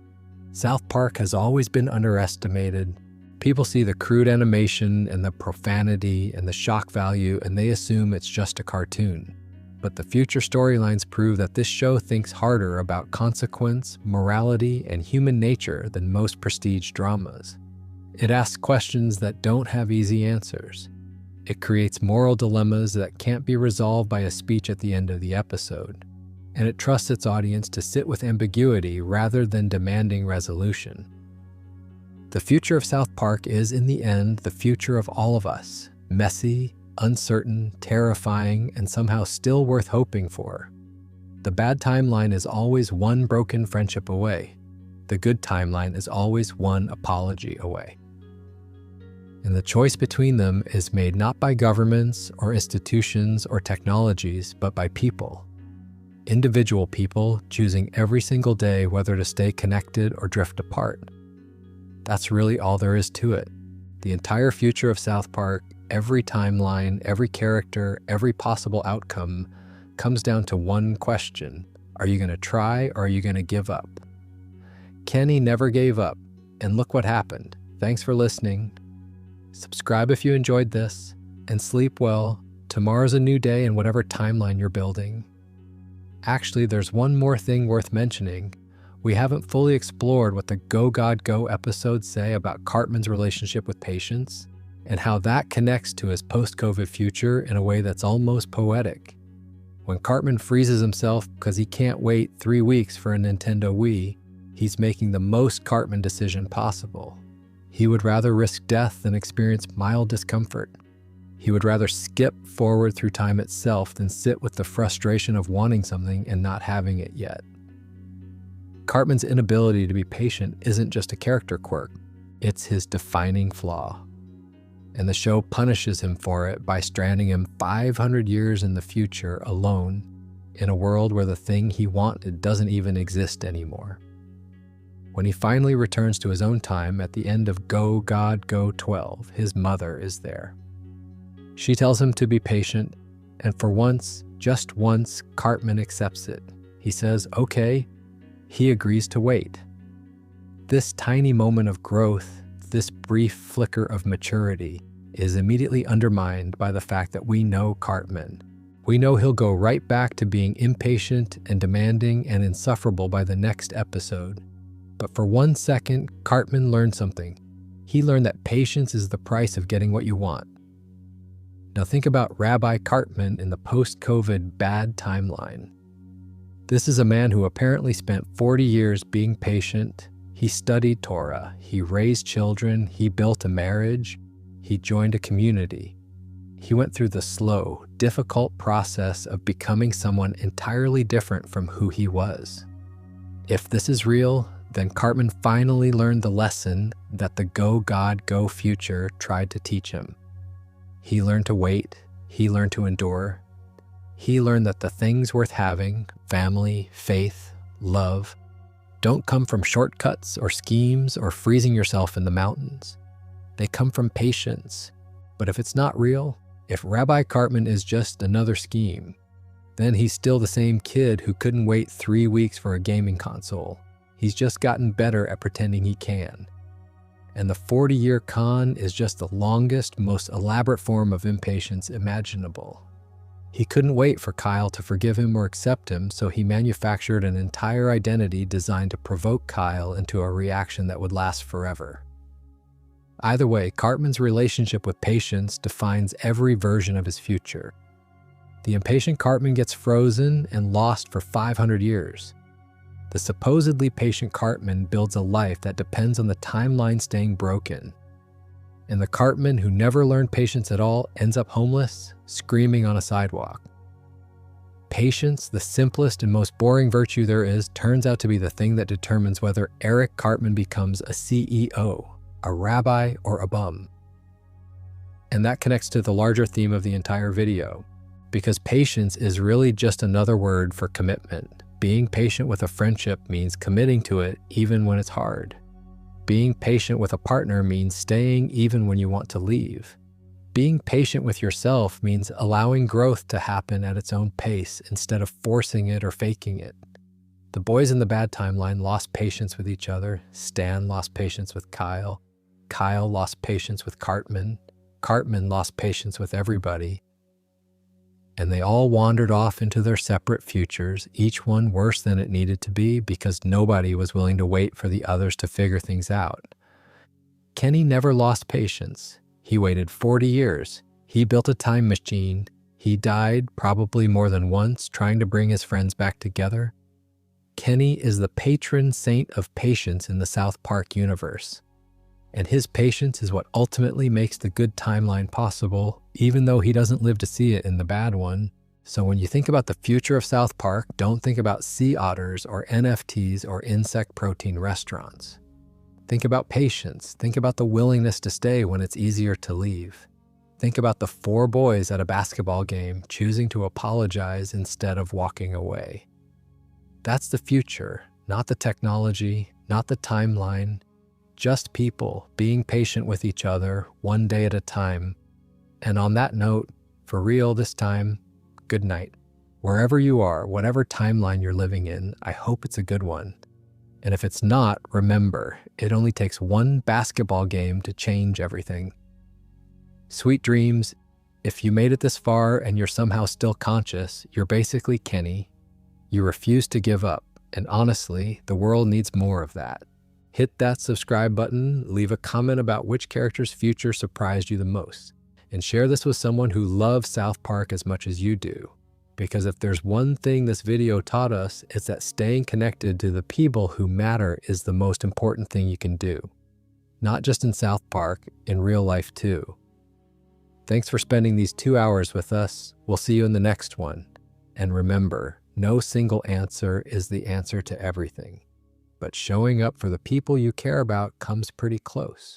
South Park has always been underestimated. People see the crude animation and the profanity and the shock value and they assume it's just a cartoon. But the future storylines prove that this show thinks harder about consequence, morality, and human nature than most prestige dramas. It asks questions that don't have easy answers. It creates moral dilemmas that can't be resolved by a speech at the end of the episode. And it trusts its audience to sit with ambiguity rather than demanding resolution. The future of South Park is, in the end, the future of all of us. Messy, uncertain, terrifying, and somehow still worth hoping for. The bad timeline is always one broken friendship away. The good timeline is always one apology away. And the choice between them is made not by governments or institutions or technologies, but by people. Individual people choosing every single day whether to stay connected or drift apart. That's really all there is to it. The entire future of South Park, every timeline, every character, every possible outcome comes down to one question. Are you going to try or are you going to give up? Kenny never gave up, and look what happened. Thanks for listening. Subscribe if you enjoyed this, and sleep well. Tomorrow's a new day in whatever timeline you're building. Actually, there's one more thing worth mentioning. We haven't fully explored what the Go God Go episodes say about Cartman's relationship with patients, and how that connects to his post-COVID future in a way that's almost poetic. When Cartman freezes himself because he can't wait 3 weeks for a Nintendo Wii, he's making the most Cartman decision possible. He would rather risk death than experience mild discomfort. He would rather skip forward through time itself than sit with the frustration of wanting something and not having it yet. Cartman's inability to be patient isn't just a character quirk, it's his defining flaw. And the show punishes him for it by stranding him 500 years in the future alone in a world where the thing he wanted doesn't even exist anymore. When he finally returns to his own time at the end of Go God Go 12, his mother is there. She tells him to be patient, and for once, just once, Cartman accepts it. He says, okay. He agrees to wait. This tiny moment of growth, this brief flicker of maturity, is immediately undermined by the fact that we know Cartman. We know he'll go right back to being impatient and demanding and insufferable by the next episode. But for 1 second, Cartman learned something. He learned that patience is the price of getting what you want. Now think about Rabbi Cartman in the post-COVID bad timeline. This is a man who apparently spent 40 years being patient. He studied Torah, he raised children, he built a marriage, he joined a community. He went through the slow, difficult process of becoming someone entirely different from who he was. If this is real, then Cartman finally learned the lesson that the Go God Go future tried to teach him. He learned to wait, he learned to endure. He learned that the things worth having, family, faith, love, don't come from shortcuts or schemes or freezing yourself in the mountains. They come from patience. But if it's not real, if Rabbi Cartman is just another scheme, then he's still the same kid who couldn't wait 3 weeks for a gaming console. He's just gotten better at pretending he can. And the 40-year con is just the longest, most elaborate form of impatience imaginable. He couldn't wait for Kyle to forgive him or accept him, so he manufactured an entire identity designed to provoke Kyle into a reaction that would last forever. Either way, Cartman's relationship with patience defines every version of his future. The impatient Cartman gets frozen and lost for 500 years. The supposedly patient Cartman builds a life that depends on the timeline staying broken. And the Cartman who never learned patience at all ends up homeless, screaming on a sidewalk. Patience, the simplest and most boring virtue there is, turns out to be the thing that determines whether Eric Cartman becomes a CEO, a rabbi, or a bum. And that connects to the larger theme of the entire video, because patience is really just another word for commitment. Being patient with a friendship means committing to it even when it's hard. Being patient with a partner means staying even when you want to leave. Being patient with yourself means allowing growth to happen at its own pace instead of forcing it or faking it. The boys in the bad timeline lost patience with each other. Stan lost patience with Kyle. Kyle lost patience with Cartman. Cartman lost patience with everybody. And they all wandered off into their separate futures, each one worse than it needed to be because nobody was willing to wait for the others to figure things out. Kenny never lost patience. He waited 40 years. He built a time machine. He died probably more than once trying to bring his friends back together. Kenny is the patron saint of patience in the South Park universe. And his patience is what ultimately makes the good timeline possible, even though he doesn't live to see it in the bad one. So when you think about the future of South Park, don't think about sea otters or NFTs or insect protein restaurants. Think about patience. Think about the willingness to stay when it's easier to leave. Think about the 4 boys at a basketball game choosing to apologize instead of walking away. That's the future, not the technology, not the timeline. Just people being patient with each other one day at a time. And on that note, for real this time, good night. Wherever you are, whatever timeline you're living in, I hope it's a good one. And if it's not, remember, it only takes 1 basketball game to change everything. Sweet dreams. If you made it this far and you're somehow still conscious, you're basically Kenny. You refuse to give up. And honestly, the world needs more of that. Hit that subscribe button, leave a comment about which character's future surprised you the most, and share this with someone who loves South Park as much as you do. Because if there's one thing this video taught us, it's that staying connected to the people who matter is the most important thing you can do. Not just in South Park, in real life too. Thanks for spending these 2 hours with us. We'll see you in the next one. And remember, no single answer is the answer to everything. but showing up for the people you care about comes pretty close.